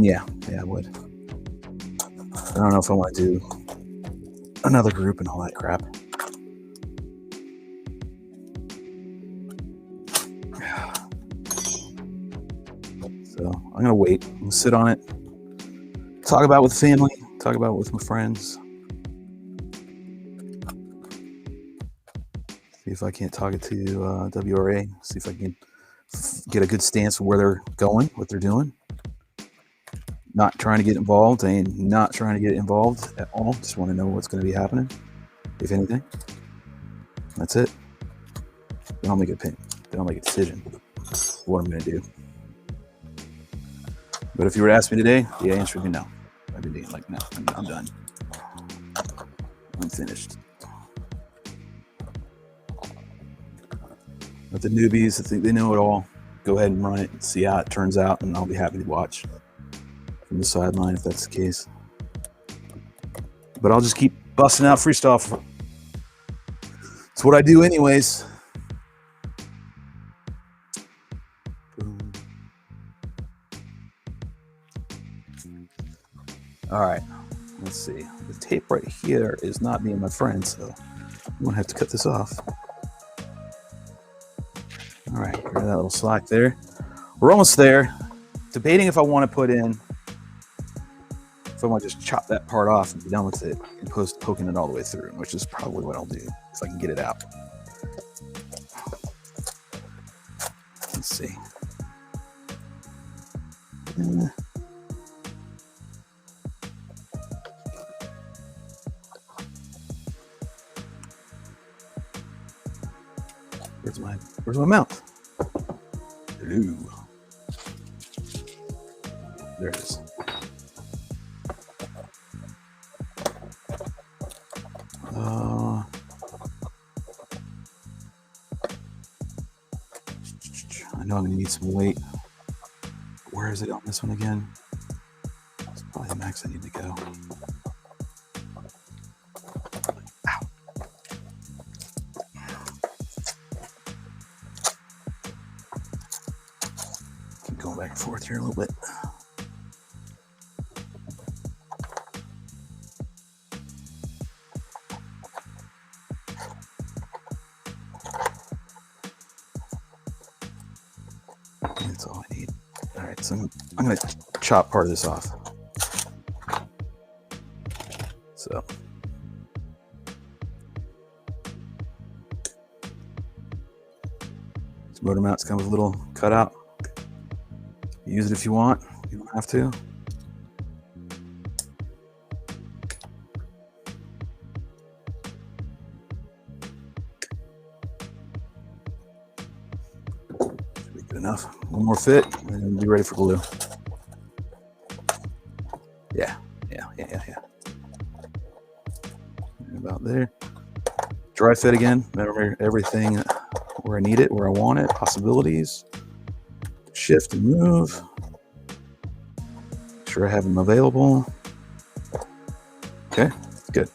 yeah, I would. I don't know if I want to do another group and all that crap. So I'm going to wait. I'm going to sit on it. Talk about it with family. Talk about it with my friends. See if I can't talk it to WRA. See if I can get a good stance of where they're going, what they're doing. Not trying to get involved and not trying to get involved at all. Just want to know what's going to be happening, if anything. That's it. Then I'll make an opinion. Then I'll make a decision what I'm going to do. But if you were to ask me today, the answer would be no. I'd be like, no, I'm done. I'm finished. But the newbies that think they know it all, go ahead and run it and see how it turns out, and I'll be happy to watch from the sideline if that's the case. But I'll just keep busting out freestyle. It's what I do anyways. All right, let's see. The tape right here is not being my friend, so I'm gonna have to cut this off. All right, got that little slack there. We're almost there. Debating if I want to put in, if I want to just chop that part off and be done with it and poking it all the way through, which is probably what I'll do if I can get it out. Let's see. Where's my mouth? Hello. There it is. I know I'm gonna need some weight. Where is it on this one again? That's probably the max I need to go. Ow. Keep going back and forth here a little bit. That's all I need. All right, so I'm going to chop part of this off. So. This motor mount's come with a little cutout. Use it if you want. You don't have to. Should be good enough. One more fit, and then be ready for glue. Yeah. About there. Dry fit again. Remember everything where I need it, where I want it. Possibilities. Shift and move. Make sure I have them available. Okay, good.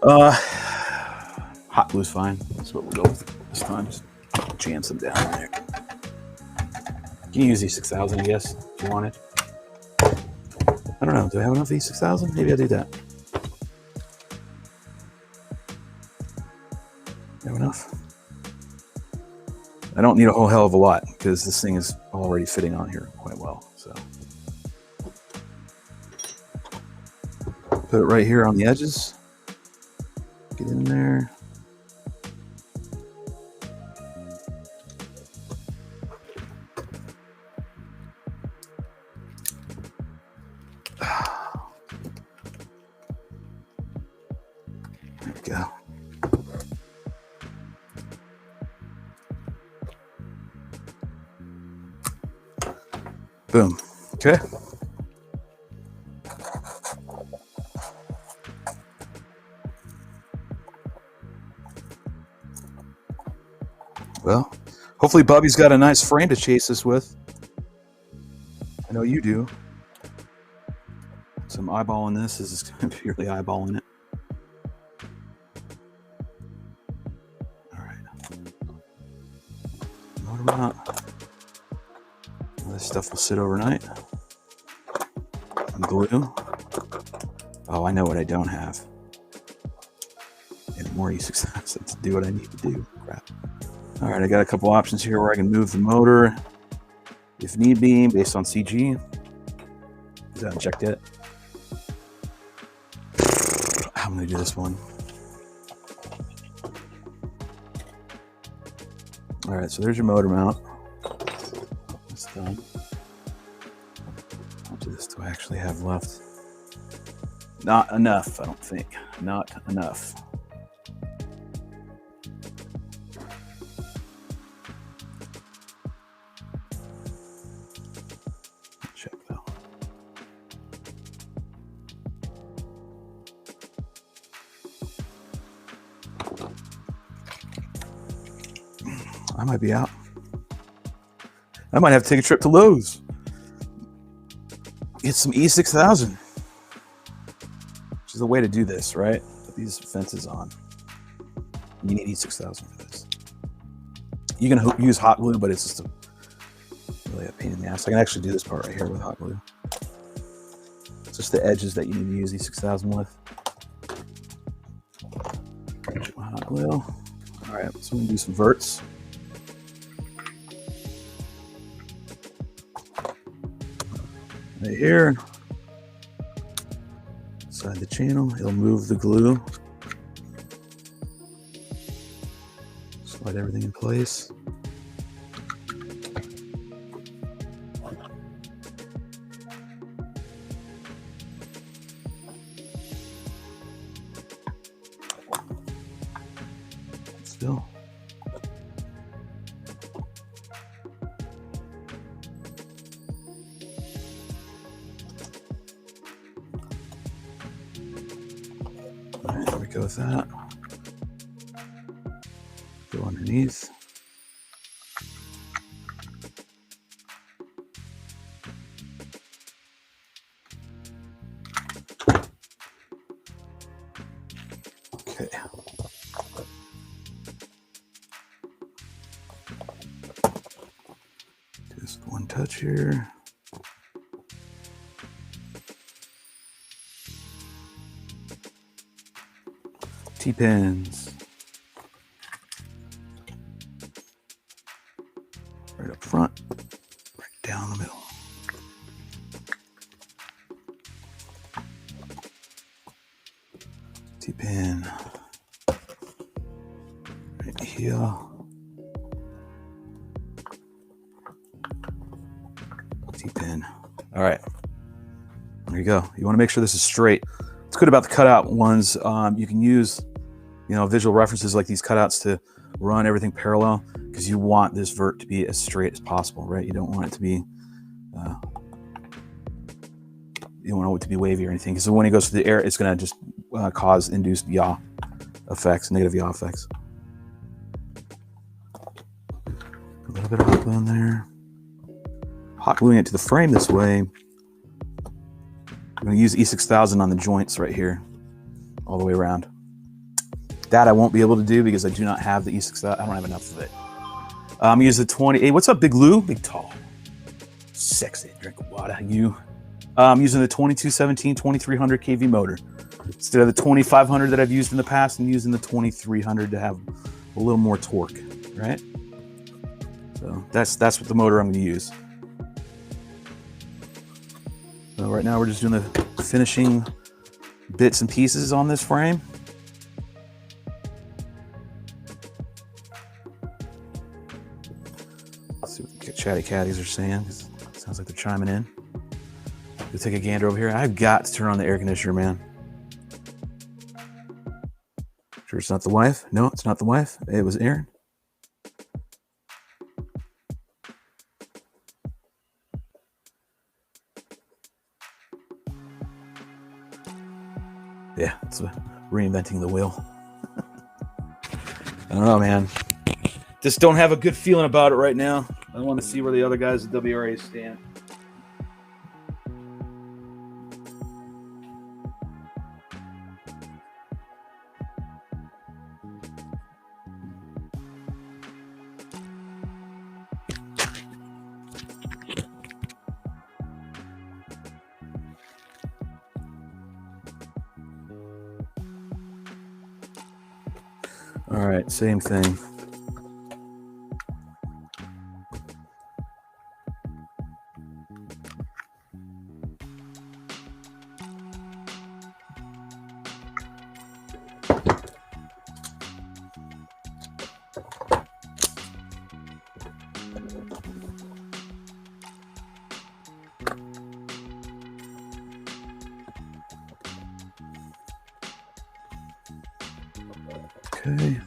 Hot glue's fine. That's what we'll go with this time. Just jam some down in there. You can use E6000, I guess, if you wanted. I don't know. Do I have enough E6000? Maybe I do that. Have enough? I don't need a whole hell of a lot because this thing is already fitting on here quite well. So Put it right here on the edges. Get in there. There we go. Boom. Okay. Well, hopefully Bubby's got a nice frame to chase this with. I know you do. So I'm eyeballing this. This is going to be purely eyeballing it. All right. Motor mount. This stuff will sit overnight. And glue. Oh, I know what I don't have. And more E6000 to do what I need to do. Crap. All right, I got a couple options here where I can move the motor if need be based on CG. Because I haven't checked it. I'm going to do this one. All right, so there's your motor mount. That's done. How much of this do I actually have left? Not enough, I don't think. Not enough. Check though. I might be out. I might have to take a trip to Lowe's. Get some E6000. Which is the way to do this, right? Put these fences on. You need E6000 for this. You can use hot glue, but it's just really a pain in the ass. I can actually do this part right here with hot glue. It's just the edges that you need to use E6000 with. Get my hot glue. All right, so we're gonna do some verts. Right here, inside the channel, it'll move the glue. Slide everything in place. Still. Go with that. Go underneath. Okay. Just one touch here. T-pins. Right up front, right down the middle. T-pin. Right here. T-pin. All right. There you go. You want to make sure this is straight. What's good about the cutout ones, you can use visual references like these cutouts to run everything parallel, because you want this vert to be as straight as possible, right? You don't want it to be, you don't want it to be wavy or anything, because when it goes through the air, it's going to just cause induced yaw effects, negative yaw effects. A little bit of hot glue in there. Hot gluing it to the frame this way. I'm going to use E6000 on the joints right here, all the way around. That I won't be able to do because I do not have the E6000. I don't have enough of it. I'm using the 20. Hey, what's up, Big Lou? Big tall. Sexy. Drink of water. I'm using the 2217 2300 kV motor. Instead of the 2500 that I've used in the past, I'm using the 2300 to have a little more torque, right? So that's what the motor I'm going to use. So right now we're just doing the finishing bits and pieces on this frame. Let's see what the chatty catties are saying. Sounds like they're chiming in. We'll take a gander over here. I've got to turn on the air conditioner, man. Sure it's not the wife? No, it's not the wife. It was Aaron. Yeah, it's reinventing the wheel. I don't know, man. Just don't have a good feeling about it right now. I want to see where the other guys at WRA stand. All right, same thing. Okay.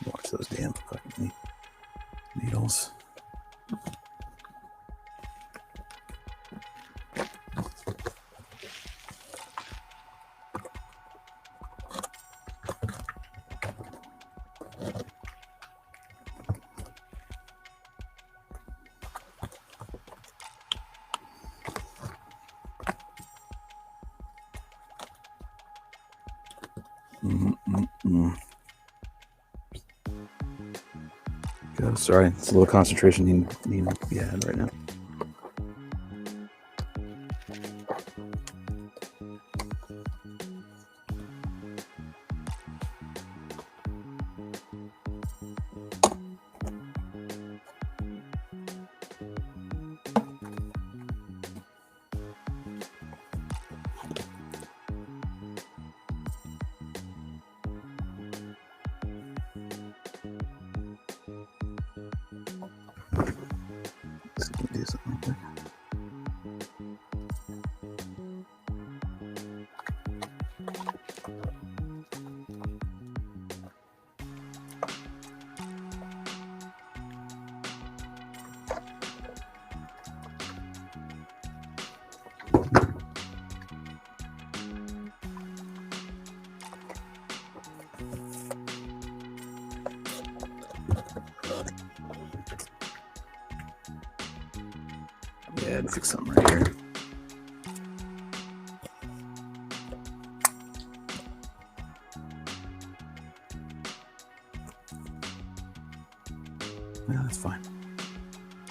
Watch those damn fucking needles. Go. Sorry, it's a little concentration need to be had right now. Do something real quick. Yeah, I'd fix something right here. Yeah, that's fine.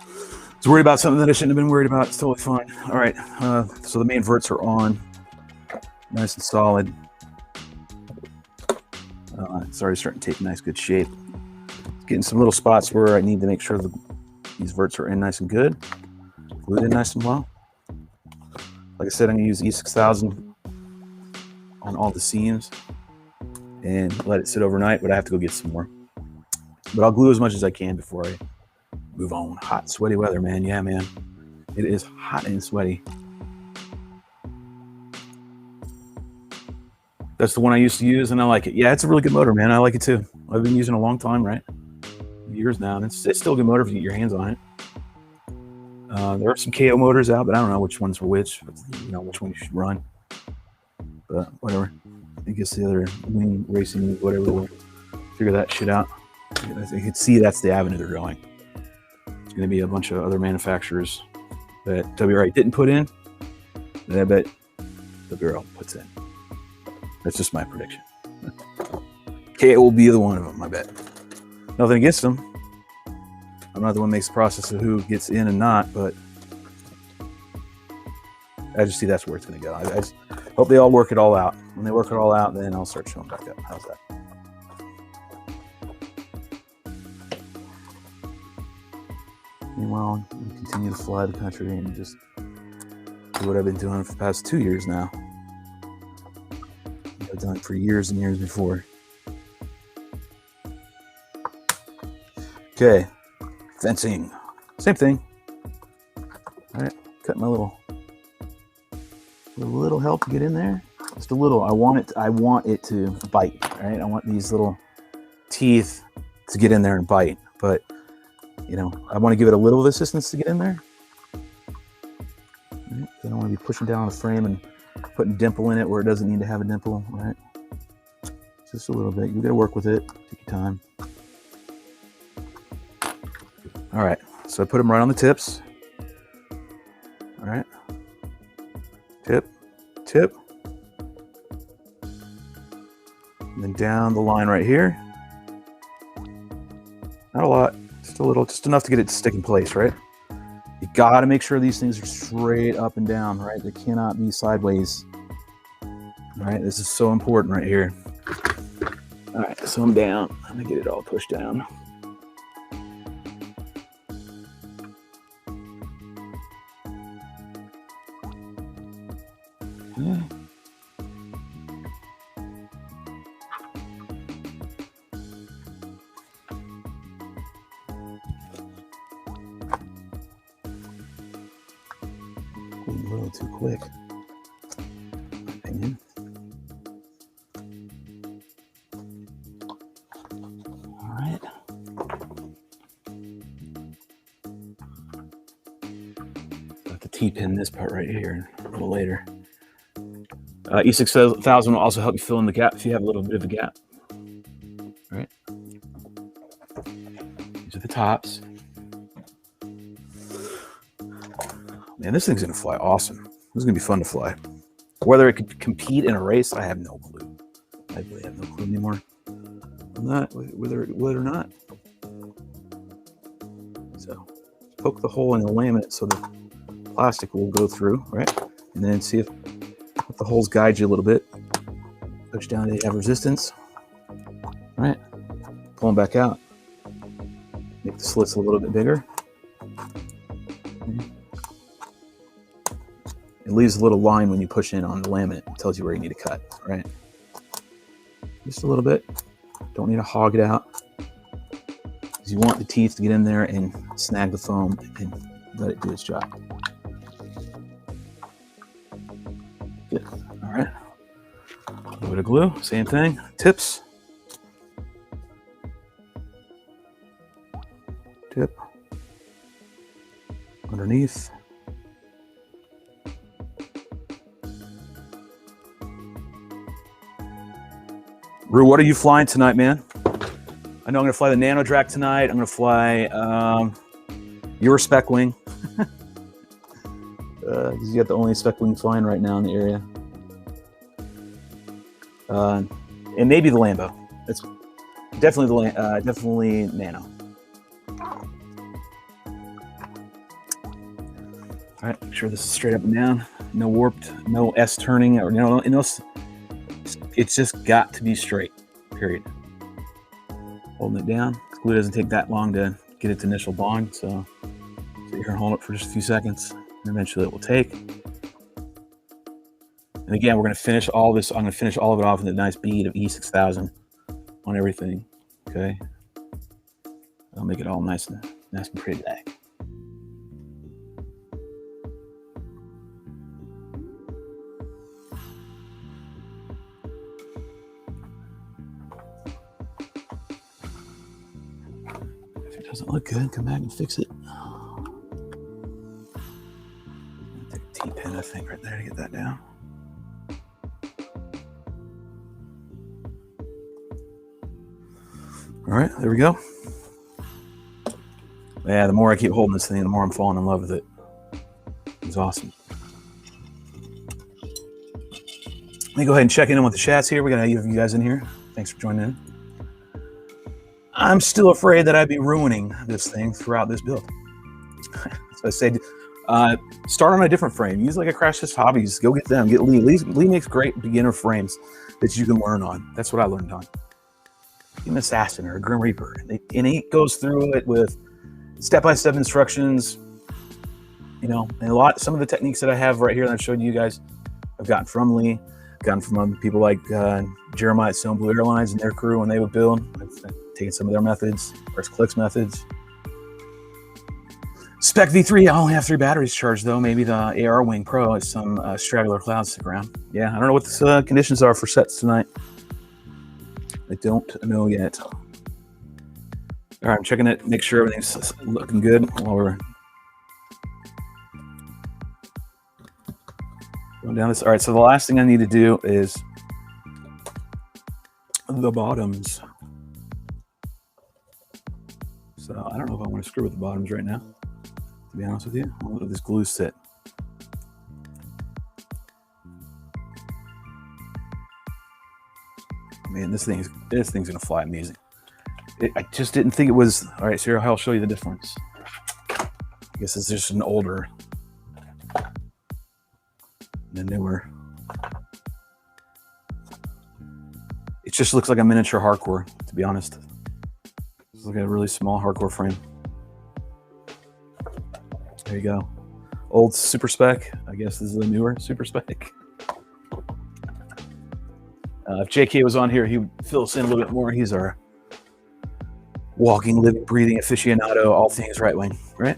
I was worried about something that I shouldn't have been worried about. It's totally fine. All right, so the main verts are on. Nice and solid. It's already starting to take nice, good shape. Getting some little spots where I need to make sure these verts are in nice and good. Glued in nice and well. Like I said, I'm going to use E6000 on all the seams and let it sit overnight, but I have to go get some more. But I'll glue as much as I can before I move on. Hot, sweaty weather, man. Yeah, man. It is hot and sweaty. That's the one I used to use, and I like it. Yeah, it's a really good motor, man. I like it too. I've been using it a long time, right? Years now, and it's still a good motor if you get your hands on it. There are some KO motors out, but I don't know which ones for which. You know, which one you should run. But whatever. I guess the other wing racing, whatever, will figure that shit out. You can see that's the avenue they're going. going to be a bunch of other manufacturers that WRite didn't put in that I bet WRL puts in. That's just my prediction. KO will be the one of them, I bet. Nothing against them. I'm not the one who makes the process of who gets in and not, but I just see that's where it's going to go. I just hope they all work it all out. When they work it all out, then I'll start showing back up. How's that? Meanwhile, we continue to fly the country and just do what I've been doing for the past 2 years now. I've done it for years and years before. Okay, fencing, same thing. All right, cut my little help to get in there. Just a little. I want it to bite. All right, I want these little teeth to get in there and bite. But you know, I want to give it a little assistance to get in there. Right? I don't want to be pushing down on the frame and putting a dimple in it where it doesn't need to have a dimple. All right, just a little bit. You got to work with it. Take your time. All right, so I put them right on the tips. All right, tip, tip, and then down the line right here. Not a lot, just a little, just enough to get it to stick in place, right? You gotta make sure these things are straight up and down, right? They cannot be sideways. All right, this is so important right here. All right, so I'm down. I'm gonna get it all pushed down. Yeah. A little too quick, in my opinion. All right. Got the T-pin this part right here a little later. E6000 will also help you fill in the gap if you have a little bit of a gap. All right. These are the tops. Man, this thing's gonna fly awesome. This is gonna be fun to fly. Whether it could compete in a race, I have no clue. I really have no clue anymore. I'm not whether it would or not. So poke the hole in the laminate so the plastic will go through, right? And then see if let the holes guide you a little bit. Push down to have resistance. All right, pull them back out. Make the slits a little bit bigger. It leaves a little line when you push in on the laminate. It tells you where you need to cut, right? Just a little bit. Don't need to hog it out. Because you want the teeth to get in there and snag the foam and let it do its job. Good. All right. A little bit of glue, same thing. Tips. Tip. Underneath. Rue, what are you flying tonight, man? I know I'm going to fly the Nano Drak tonight. I'm going to fly your Spec Wing. Because you got the only Spec Wing flying right now in the area. And maybe the Lambo. It's definitely definitely Nano. All right, make sure this is straight up and down. No warped, no S turning, or no. It's just got to be straight, period. Holding it down. Glue doesn't take that long to get its initial bond, so sit here and hold it for just a few seconds, and eventually it will take. And again, we're going to finish all this. I'm going to finish all of it off with a nice bead of E6000 on everything. Okay, I'll make it all nice and pretty black. Doesn't look good, come back and fix it. Take a T-pin, I think, right there to get that down. All right, there we go. Yeah, the more I keep holding this thing, the more I'm falling in love with it. It's awesome. Let me go ahead and check in with the chats here. We got you guys in here. Thanks for joining in. I'm still afraid that I'd be ruining this thing throughout this build. So I said, start on a different frame. Use like a Crash Test Hobbies. Go get them. Get Lee. Lee makes great beginner frames that you can learn on. That's what I learned on. Get an Assassin or a Grim Reaper. And he goes through it with step-by-step instructions. You know, and some of the techniques that I have right here that I've showed you guys, I've gotten from Lee, gotten from people like Jeremiah at Stone Blue Airlines and their crew when they would build. I've taken some of their methods, first clicks methods. Spec V3, I only have 3 batteries charged though. Maybe the RiteWing Pro has some straggler clouds stick around. Yeah, I don't know what the conditions are for sets tonight. I don't know yet. All right, I'm checking it, make sure everything's looking good while we're going down this. All right, so the last thing I need to do is the bottoms. So I don't know if I want to screw with the bottoms right now, to be honest with you. I'll let this glue sit. Man, this thing's gonna fly amazing. I just didn't think it was. All right, so here I'll show you the difference. I guess it's just an older and newer. It just looks like a miniature hardcore, to be honest. It's like a really small hardcore frame. There you go. Old Super Spec. I guess this is the newer Super Spec. If JK was on here, he would fill us in a little bit more. He's our walking, living, breathing aficionado, all things RiteWing, right?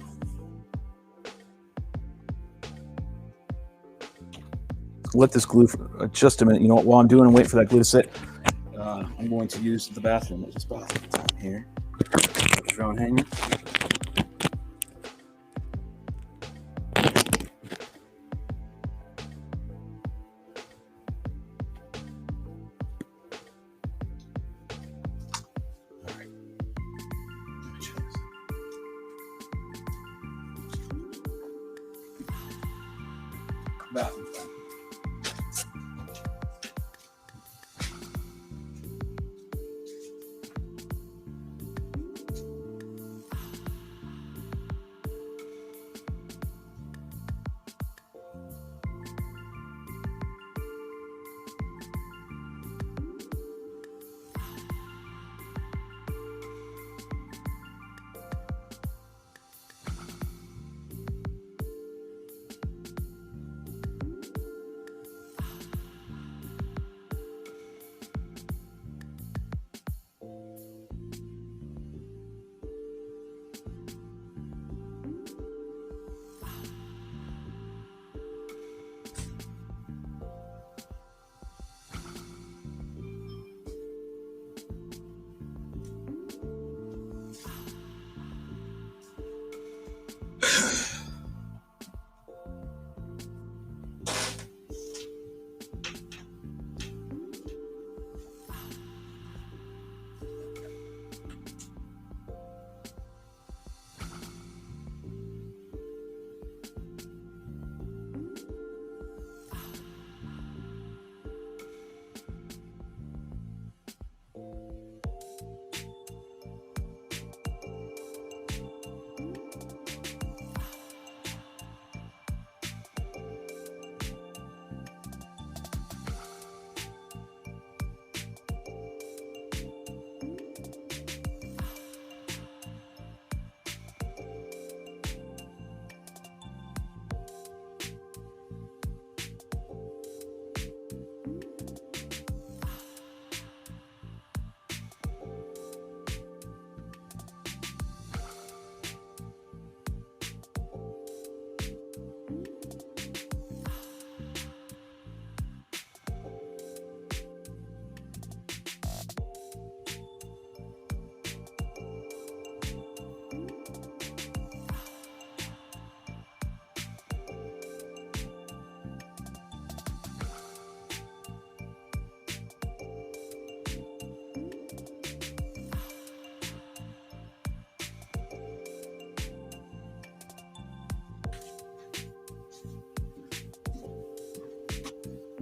Let this glue for just a minute. You know what? While I'm doing and wait for that glue to sit, I'm going to use the bathroom. There's this bathroom here. Drone hanger. Bathroom time.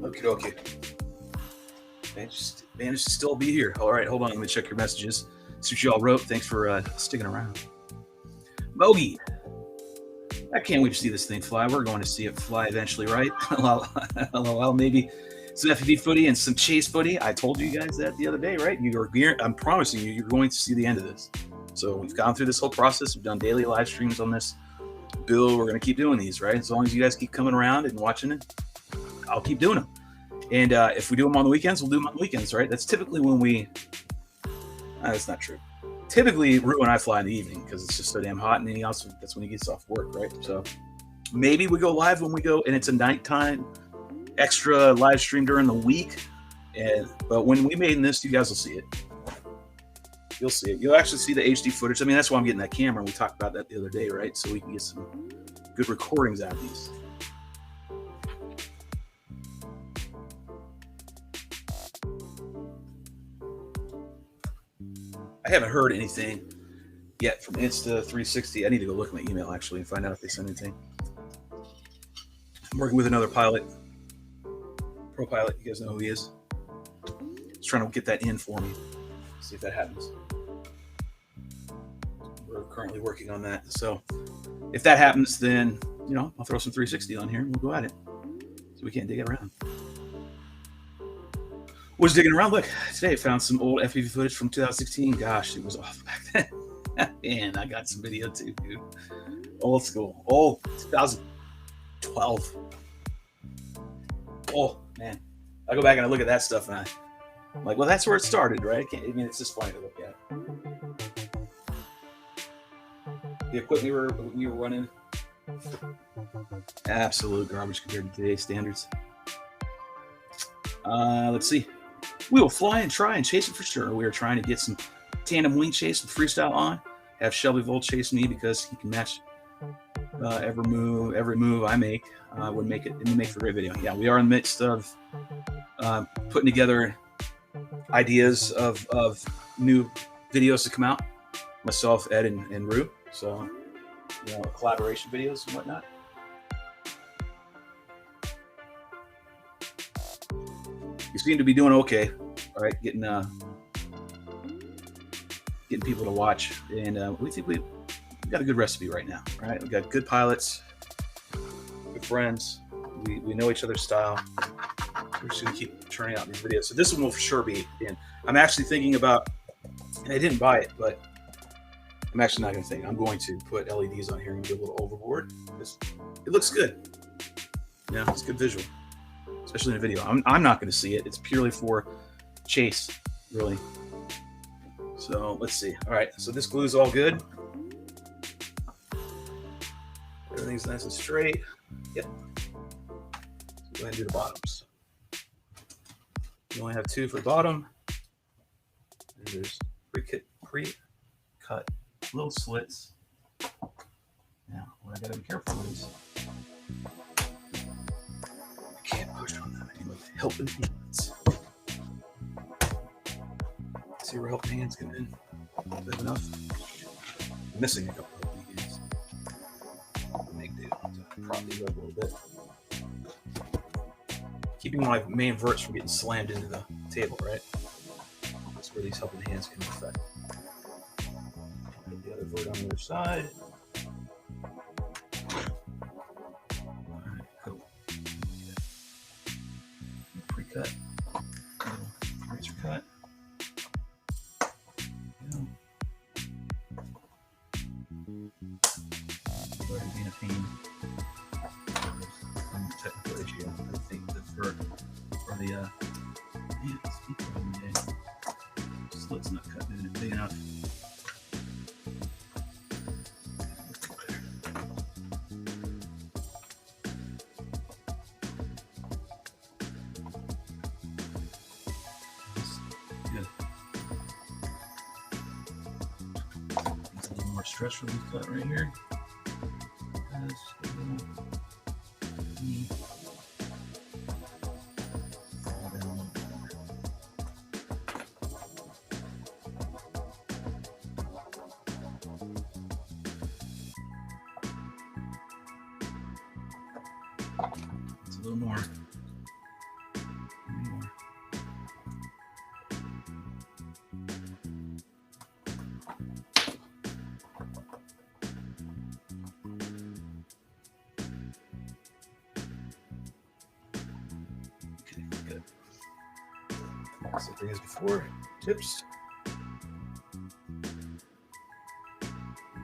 Okay. Managed to still be here. All right, hold on. Let me check your messages. See what y'all wrote. Thanks for sticking around. Mogi, I can't wait to see this thing fly. We're going to see it fly eventually, right? LOL, maybe some FPV footy and some chase footy. I told you guys that the other day, right? I'm promising you, you're going to see the end of this. So we've gone through this whole process. We've done daily live streams on this build. We're going to keep doing these, right? As long as you guys keep coming around and watching it, I'll keep doing them. And if we do them on the weekends, we'll do them on the weekends, right? That's typically when we... that's not true. Typically, Rue and I fly in the evening because it's just so damn hot, and then that's when he gets off work, right? So maybe we go live when we go, and it's a nighttime extra live stream during the week. But when we made this, you guys will see it. You'll see it. You'll actually see the HD footage. I mean, that's why I'm getting that camera. We talked about that the other day, right? So we can get some good recordings out of these. I haven't heard anything yet from Insta360. I need to go look at my email actually and find out if they sent anything. I'm working with another pilot, pro pilot. You guys know who he is. He's trying to get that in for me. See if that happens. We're currently working on that. So if that happens, then I'll throw some 360 on here and we'll go at it. So we can't dig it around. Was digging around. Look, today I found some old FPV footage from 2016. Gosh, it was off back then. And I got some video too, dude. Old school. Old 2012. Oh, man. I go back and I look at that stuff and I'm like, well, that's where it started, right? It's just funny to look at. The equipment we were running, absolute garbage compared to today's standards. Let's see. We will fly and try and chase it for sure. We are trying to get some tandem wing chase with freestyle on. Have Shelby Volt chase me because he can match every move I make. Would make for a great video. Yeah, we are in the midst of putting together ideas of new videos to come out. Myself, Ed, and Rue. So, collaboration videos and whatnot. You seem to be doing okay, all right, getting people to watch, and we think we've got a good recipe right now, right? We got good pilots, good friends. We know each other's style. We're just gonna keep churning out these videos. So this one will for sure be in. I'm actually thinking about, and I didn't buy it, but I'm actually not gonna think. I'm going to put LEDs on here and get a little overboard. It looks good. Yeah, it's good visual. Especially in a video. I'm not going to see it. It's purely for chase, really. So let's see. All right, so this glue's all good. Everything's nice and straight. Yep. So go ahead and do the bottoms. You only have 2 for the bottom. And there's pre-cut little slits. Now, I gotta be careful with these. Can't push on them anymore. Helping hands. See where helping hands come in. Good enough. I'm missing a couple of helping hands. Make do. Prop these up a little bit. Keeping my main verts from getting slammed into the table, right? That's where these helping hands can affect. And the other vert on the other side. Cut, razor cut. Go ahead and be in a pain. Some technical issue. I think that's for the slit's not cut in big enough. Stretch for this cut right here. It's a little more Same thing as before. Tips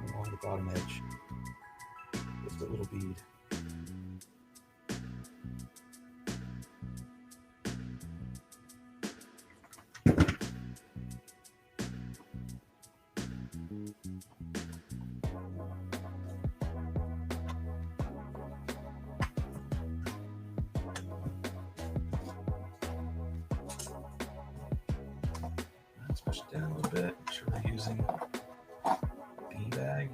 along the bottom edge. Just a little bead. Let's push it down a little bit. Make sure we're using a bean bag.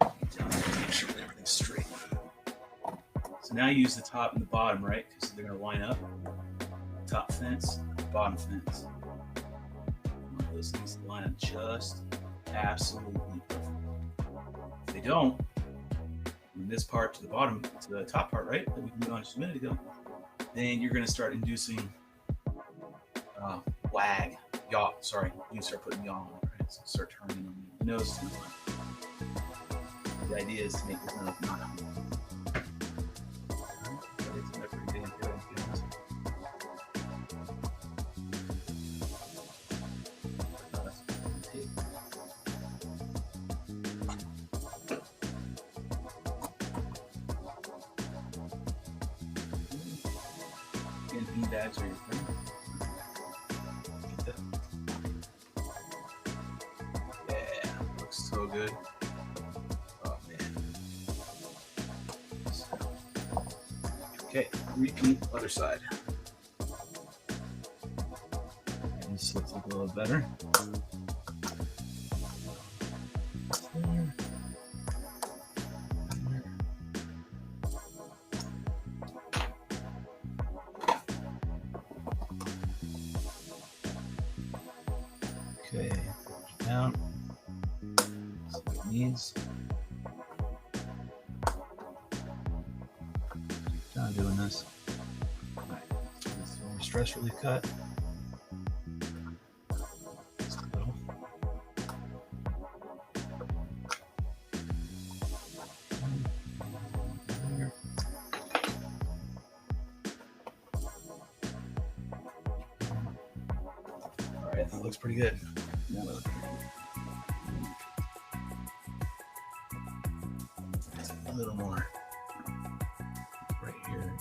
Make sure everything's straight. So now you use the top and the bottom, right? Because they're going to line up. Top fence, bottom fence. One of those things line up just absolutely perfect. If they don't, from this part to the bottom, to the top part, right, that we moved on just a minute ago, then you're going to start inducing wag, yaw. Sorry, you start putting yaw on it, right? So start turning on the nose to the left. The idea is to make this nose not hung. Bean bags are your friend. Yeah, looks so good. Oh man. Okay, repeat other side. And this looks like a little better. Okay, push it down. That's what it needs. Keep on doing this. Alright, this is more stress relief cut. Just a little. There. Alright, that looks pretty good. Now that looks pretty good. A little more right here.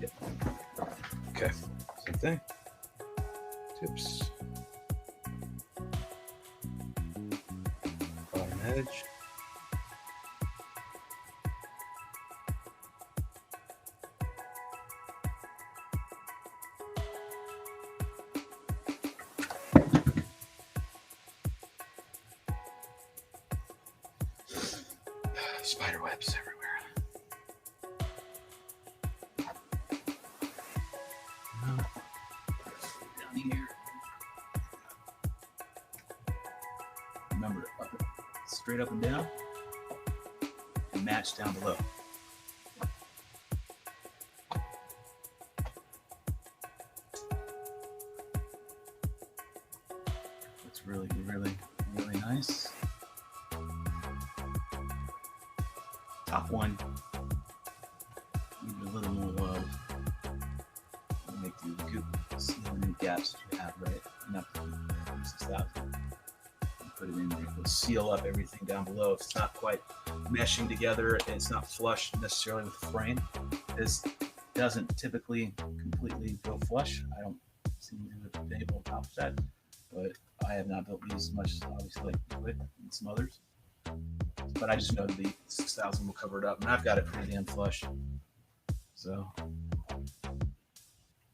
Yep. Okay, same thing. Tips. Bottom edge. Spider webs everywhere. Down here. Remember, straight up and down, and match down below. Looks really, really, really nice. Top one, need a little more love. Make the goop ceiling gaps that you have, right? Enough to keep 6,000. Put it in there. It'll seal up everything down below. If it's not quite meshing together and it's not flush necessarily with the frame, this doesn't typically completely go flush. I don't seem to have been able to accomplish that, but I have not built these as much as obviously like to it and some others. But I just know the 6,000 will cover it up, and I've got it pretty damn flush. So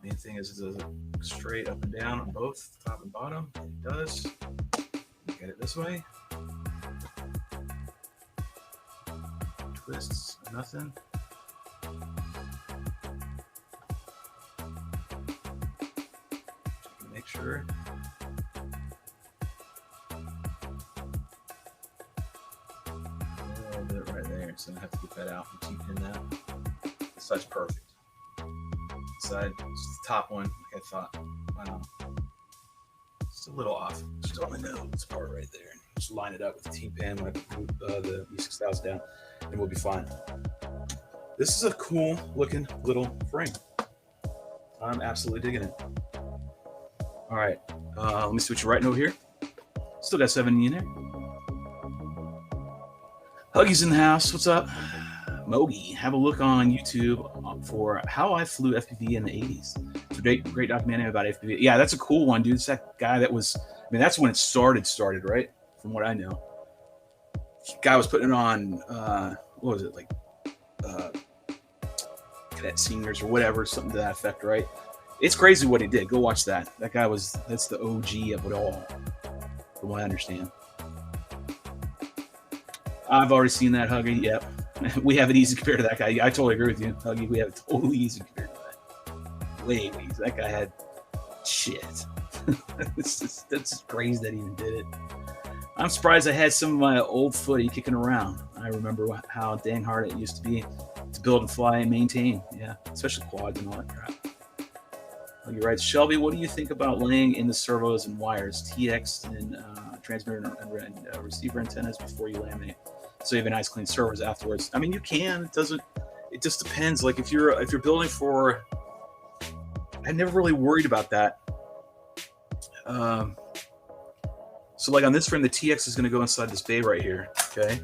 main thing is it's straight up and down on both top and bottom. It does. Look at it this way. Twists, nothing. Make sure. little bit right there, so I have to get that out and T-pin that. This side's perfect. This side, just the top one, like I thought. Wow. Just a little off. Just on the nose part right there. Just line it up with the T-pin when I put the E6000 down, and we'll be fine. This is a cool looking little frame. I'm absolutely digging it. All right, let me see what you're writing over here. Still got 70 in there. Huggy's in the house. What's up? Mogi, have a look on YouTube for how I flew FPV in the 80s. It's a great documentary about FPV. Yeah, that's a cool one, dude. It's that guy that was, I mean, that's when it started, right? From what I know. Guy was putting it on, what was it, like cadet seniors or whatever, something to that effect, right? It's crazy what he did. Go watch that. That guy that's the OG of it all, from what I understand. I've already seen that, Huggy. Yep. We have it easy compared to that guy. I totally agree with you, Huggy. We have it totally easy compared to that. Way easy. That guy had shit. That's crazy that he even did it. I'm surprised I had some of my old footy kicking around. I remember how dang hard it used to be to build and fly and maintain. Yeah, especially quads and all that crap. Huggy writes, Shelby, what do you think about laying in the servos and wires, TX and transmitter and receiver antennas before you laminate? So you have a nice clean servos afterwards. I mean, you can. It just depends. Like if you're building for, I never really worried about that. So like on this frame, the TX is going to go inside this bay right here. Okay,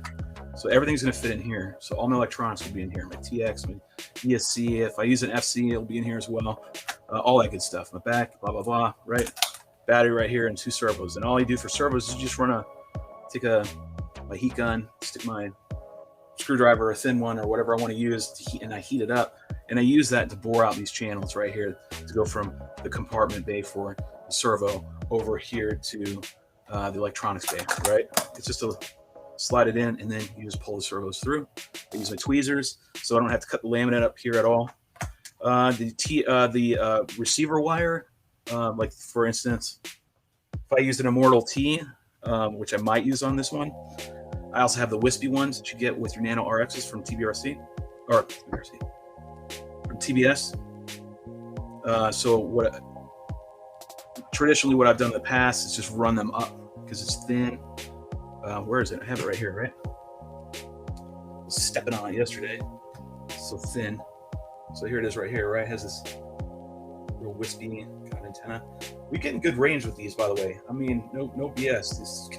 so everything's going to fit in here. So all my electronics will be in here. My TX, my ESC. If I use an FC, it'll be in here as well. All that good stuff. My back, blah blah blah. Right, battery right here and 2 servos. And all you do for servos is you just take my heat gun, stick my screwdriver, a thin one or whatever I want to use to heat, and I heat it up, and I use that to bore out these channels right here to go from the compartment bay for the servo over here to the electronics bay, right? It's just to slide it in, and then you just pull the servos through. I use my tweezers, so I don't have to cut the laminate up here at all. The receiver wire, like for instance, if I used an Immortal T, which I might use on this one, I also have the wispy ones that you get with your Nano RXs from TBRC, or from TBS. So traditionally what I've done in the past is just run them up because it's thin. Where is it? I have it right here, right? I was stepping on it yesterday. It's so thin. So here it is right here, right? It has this real wispy kind of antenna. We're getting good range with these, by the way. I mean, no BS. This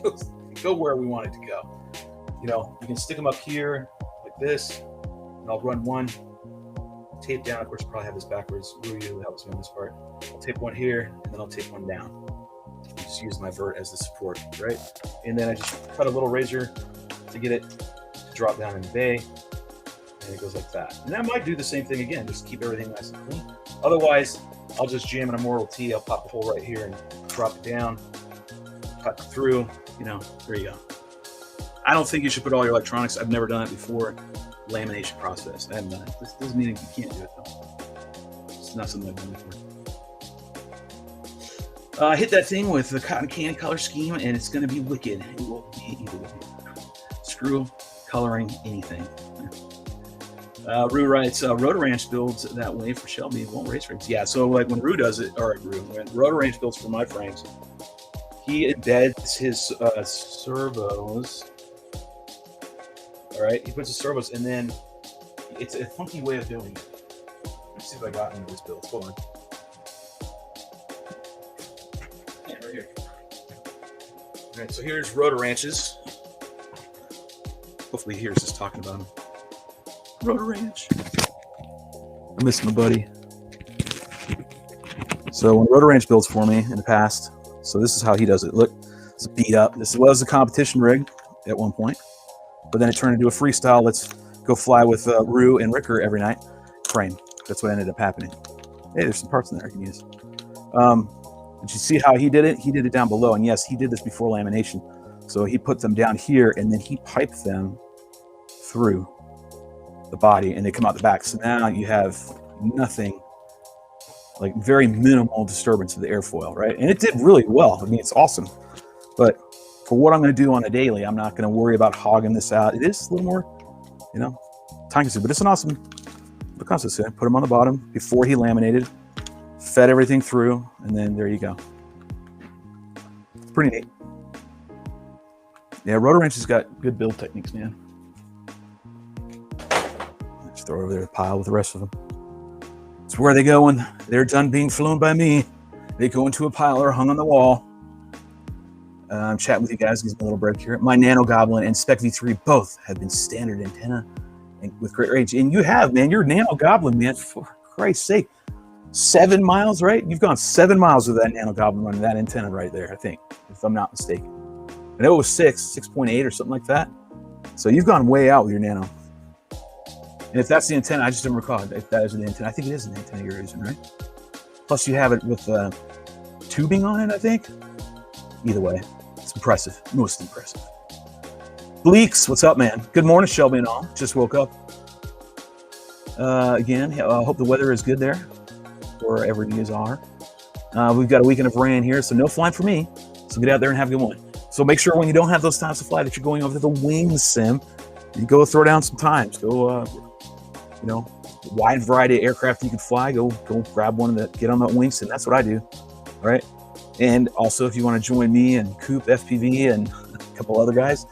go where we want it to go. You know, you can stick them up here like this, and I'll run one, tape down. Of course, I probably have this backwards. Rui helps me on this part. I'll tape one here, and then I'll tape one down. I just use my vert as the support, right? And then I just cut a little razor to get it to drop down in the bay, and it goes like that. And I might do the same thing again, just keep everything nice and clean. Otherwise, I'll just jam an Immortal T. I'll pop a hole right here and drop it down, cut through. You know, there you go. I don't think you should put all your electronics. I've never done it before. Lamination process. I haven't done it. This doesn't mean you can't do it though. It's not something I've done before. Hit that thing with the cotton candy color scheme, and it's going to be wicked. It will be wicked. Screw coloring anything. Rue writes, Rotor Ranch builds that way for Shelby. It won't race frames. Yeah, so like when Rue does it, or when Rotor Ranch builds for my frames, he embeds his servos. All right, he puts his servos, and then it's a funky way of doing it. Let's see if I got into this build. Hold on. Yeah, right here. All right, so here's Rotor Ranches. Hopefully, he hears us talking about him. Rotor Ranch. I miss my buddy. So when Rotor Ranch builds for me in the past, so this is how he does it. Look, it's beat up. This was a competition rig at one point, but then it turned into a freestyle. Let's go fly with Rue and Ricker every night. Frame. That's what ended up happening. Hey, there's some parts in there I can use. Did you see how he did it? He did it down below, and yes, he did this before lamination. So he put them down here, and then he piped them through the body, and they come out the back. So now you have nothing, like very minimal disturbance of the airfoil, right? And it did really well. I mean, it's awesome. But for what I'm going to do on a daily, I'm not going to worry about hogging this out. It is a little more, time consuming, but it's an awesome process. Put them on the bottom before he laminated, fed everything through, and then there you go. It's pretty neat. Yeah, Rotor Wrench has got good build techniques, man. Just throw it over there, pile with the rest of them. It's where they go when they're done being flown by me. They go into a pile or hung on the wall. I'm chatting with you guys, gives me a little break here. My Nano Goblin and Spec V3 both have been standard antenna and with great range. And you have, man, your Nano Goblin, man, for Christ's sake, 7 miles, right? You've gone 7 miles with that Nano Goblin running that antenna right there, I think, if I'm not mistaken. I know it was 6.8 or something like that. So you've gone way out with your Nano. And if that's the antenna, I just didn't recall if that is the antenna. I think it is an antenna you're using, right? Plus you have it with tubing on it, I think. Either way, it's impressive, most impressive. Bleaks, what's up, man? Good morning, Shelby and all. Just woke up. Again, I hope the weather is good there, wherever you are. We've got a weekend of rain here, so no flying for me. So get out there and have a good one. So make sure when you don't have those times to fly that you're going over to the wing sim. You go throw down some times. Go, wide variety of aircraft you can fly. Go grab one that get on that wing sim. That's what I do, all right? And also, if you want to join me and Coop, FPV, and a couple other guys,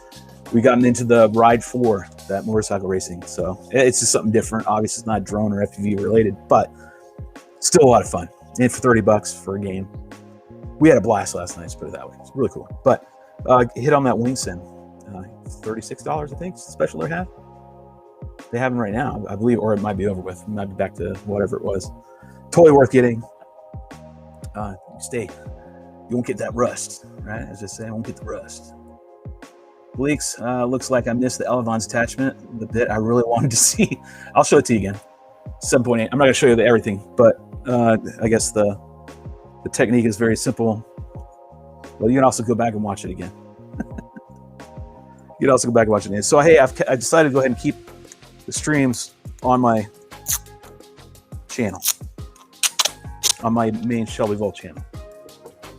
we gotten into the Ride 4, that motorcycle racing. So it's just something different. Obviously, it's not drone or FPV related, but still a lot of fun. And for $30 for a game. We had a blast last night, let's put it that way. It's really cool. But hit on that wing sim. $36, I think, is the special they have. They have them right now, I believe, or it might be over with. It might be back to whatever it was. Totally worth getting. You won't get that rust, right? As I say, I won't get the rust. Bleaks, looks like I missed the Elevon's attachment, the bit I really wanted to see. I'll show it to you again. 7.8. I'm not going to show you everything, but I guess the technique is very simple. Well, you can also go back and watch it again. You can also go back and watch it again. So, hey, I decided to go ahead and keep the streams on my channel, on my main Shelby Volt channel.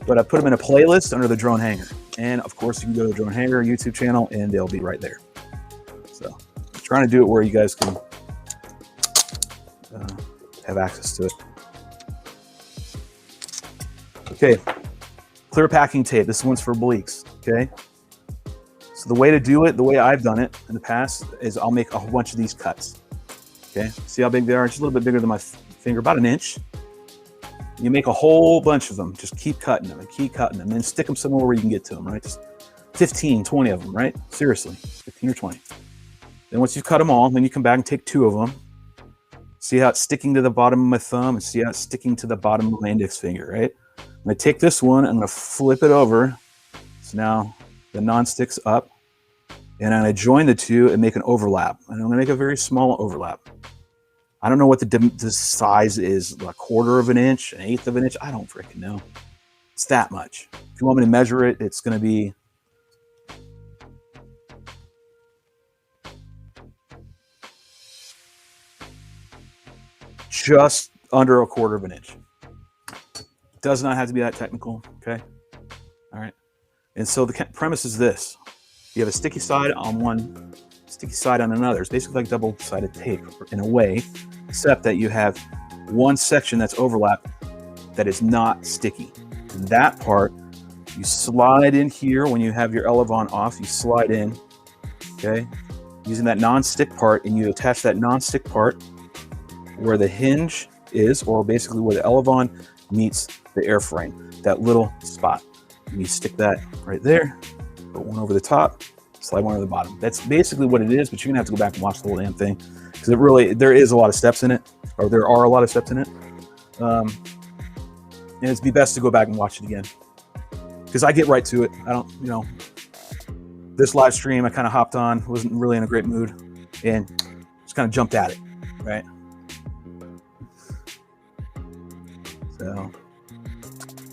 But I put them in a playlist under the Drone Hangar. And of course, you can go to the Drone Hangar YouTube channel and they'll be right there. So I'm trying to do it where you guys can have access to it. Okay, clear packing tape. This one's for Bleaks, okay? So the way to do it, the way I've done it in the past, is I'll make a whole bunch of these cuts, okay? See how big they are? Just a little bit bigger than my finger, about an inch. You make a whole bunch of them. Just keep cutting them and keep cutting them. And then stick them somewhere where you can get to them, right? Just 15, 20 of them, right? Seriously, 15 or 20. Then once you've cut them all, then you come back and take 2 of them. See how it's sticking to the bottom of my thumb and see how it's sticking to the bottom of my index finger, right? I'm going to take this one, I'm going to flip it over. So now the non-stick's up. And I'm going to join the 2 and make an overlap. And I'm going to make a very small overlap. I don't know what the size is, a 1/4 of an inch, 1/8 of an inch. I don't freaking know. It's that much. If you want me to measure it, it's going to be just under 1/4 of an inch. Does not have to be that technical, okay? All right. And so the premise is this. You have a sticky side on one, sticky side on another. It's basically like double-sided tape in a way, except that you have one section that's overlapped that is not sticky. And that part, you slide in here when you have your Elevon off, you slide in, okay? Using that non-stick part, and you attach that non-stick part where the hinge is, or basically where the Elevon meets the airframe, that little spot. And you stick that right there, put one over the top, slide one over the bottom. That's basically what it is, but you're gonna have to go back and watch the whole damn thing, because there is a lot of steps in it, or there are a lot of steps in it. And it'd be best to go back and watch it again, because I get right to it. I don't, this live stream, I kind of hopped on, wasn't really in a great mood, and just kind of jumped at it, right? So,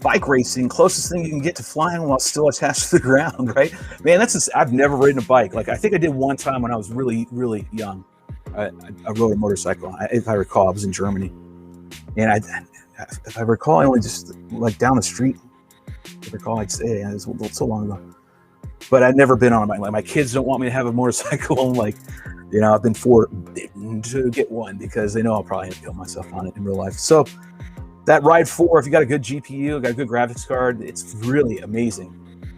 bike racing, closest thing you can get to flying while still attached to the ground, right? Man, I've never ridden a bike. Like, I think I did one time when I was really, really young. I rode a motorcycle. If I recall, I was in Germany. And if I recall, I only just, like, down the street. If I recall, I'd say, it was so long ago. but I've never been on my, like, my kids don't want me to have a motorcycle. Like, you know, I've been forbidden to get one because they know I'll probably kill myself on it in real life. So that Ride 4, if you got a good GPU, got a good graphics card, it's really amazing.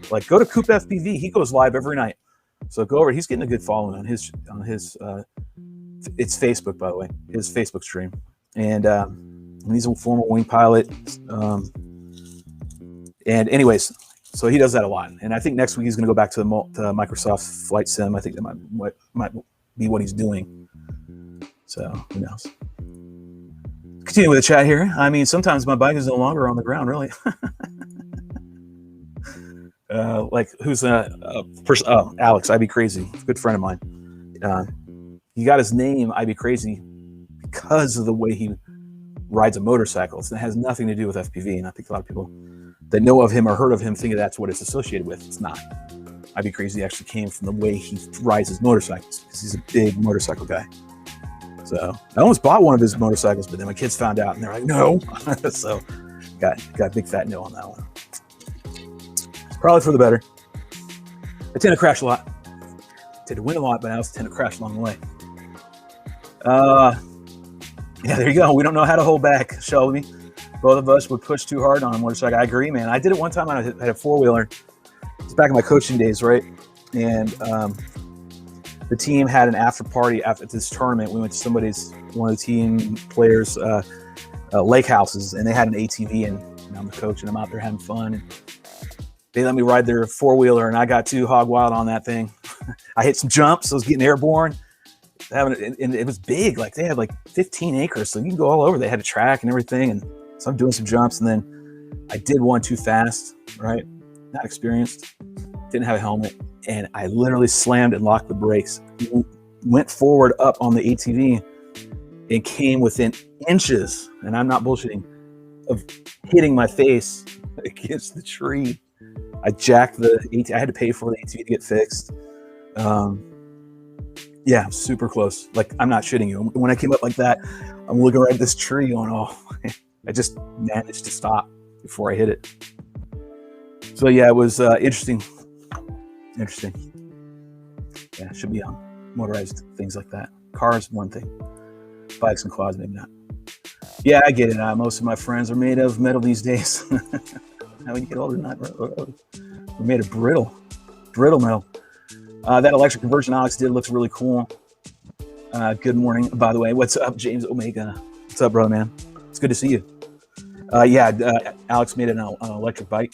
Like, go to Coop FPV. He goes live every night. So go over. He's getting a good following on his it's Facebook, by the way, his Facebook stream. And he's a former wing pilot. And anyways, so he does that a lot. And I think next week he's going to go back to Microsoft Flight Sim. I think that might be what he's doing. So who knows? Continue with the chat here. I mean, sometimes my bike is no longer on the ground, really. Like, who's Alex, I'd be crazy. Good friend of mine. He got his name, I'd be crazy, because of the way he rides a motorcycle. It has nothing to do with FPV. And I think a lot of people that know of him or heard of him think that's what it's associated with. It's not. I'd be crazy actually came from the way he rides his motorcycles, because he's a big motorcycle guy. So I almost bought one of his motorcycles, but then my kids found out and they're like, no. So got a big fat no on that one. Probably for the better. I tend to crash a lot. I tend to win a lot, but I also tend to crash along the way. Yeah, there you go. We don't know how to hold back, Shelby. Both of us would push too hard on a motorcycle. I agree, man. I did it one time. I had a four-wheeler. It's back in my coaching days, right? And the team had an after party after this tournament. We went to one of the team players' lake houses, and they had an ATV, and I'm the coach, and I'm out there having fun. And they let me ride their four-wheeler, and I got too hog wild on that thing. I hit some jumps. I was getting airborne. And it was big. Like, they had like 15 acres, so you can go all over. They had a track and everything, and so I'm doing some jumps, and then I did one too fast, right? Not experienced. Didn't have a helmet, and I literally slammed and locked the brakes. Went forward up on the ATV and came within inches, and I'm not bullshitting, of hitting my face against the tree. I jacked the ATV. I had to pay for the ATV to get fixed. Yeah, super close. Like, I'm not shitting you. When I came up like that, I'm looking right at this tree going, oh, I just managed to stop before I hit it. So yeah, it was interesting. Interesting. Yeah, it should be on motorized things like that. Cars, one thing. Bikes and quads, maybe not. Yeah, I get it. Most of my friends are made of metal these days. Now when you get older, we're made of brittle metal. That electric conversion Alex did looks really cool. Good morning, by the way. What's up, James Omega? What's up, brother, man? It's good to see you. Alex made an electric bike.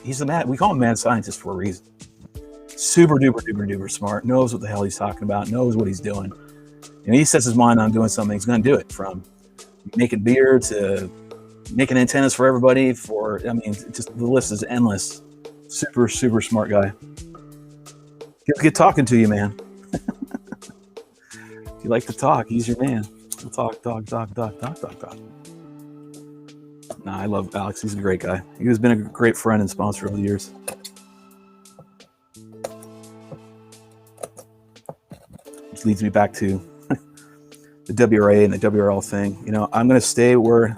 He's the man. We call him mad scientist for a reason. Super duper smart. Knows what the hell he's talking about. Knows what he's doing. And he sets his mind on doing something, he's going to do it. From making beer to making antennas for everybody. Just the list is endless. Super smart guy. Get talking to you, man. If you like to talk, he's your man. We'll talk. Nah, I love Alex. He's a great guy. He has been a great friend and sponsor over the years. Which leads me back to the WRA and the WRL thing. You know, I'm going to stay where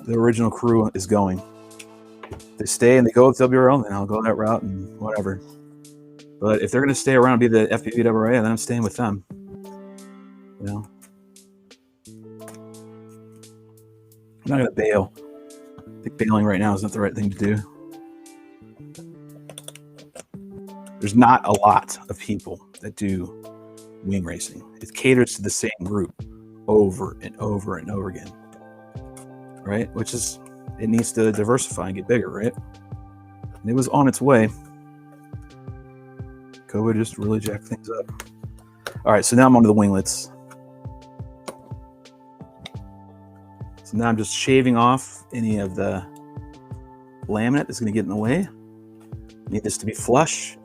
the original crew is going. If they stay and they go with WRL, then I'll go that route and whatever. But if they're going to stay around and be the FPV WRA, then I'm staying with them. You know? I'm not going to bail. I think bailing right now is not the right thing to do. There's not a lot of people that do wing racing. It caters to the same group over and over and over again. Right? Which is, it needs to diversify and get bigger, right? And it was on its way. COVID just really jacked things up. All right, so now I'm onto the winglets. So now I'm just shaving off any of the laminate that's going to get in the way. I need this to be flush.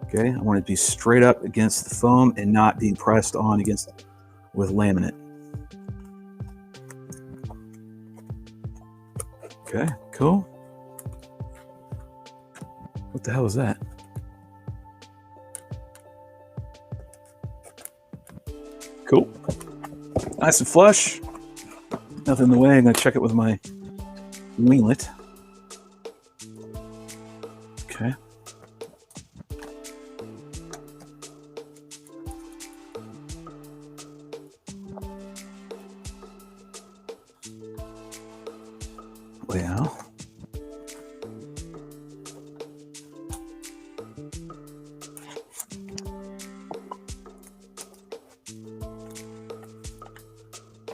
Okay, I want it to be straight up against the foam and not being pressed on against with laminate. Okay, cool. What the hell is that? Cool. Nice and flush. Nothing in the way. I'm going to check it with my winglet. Okay. Well.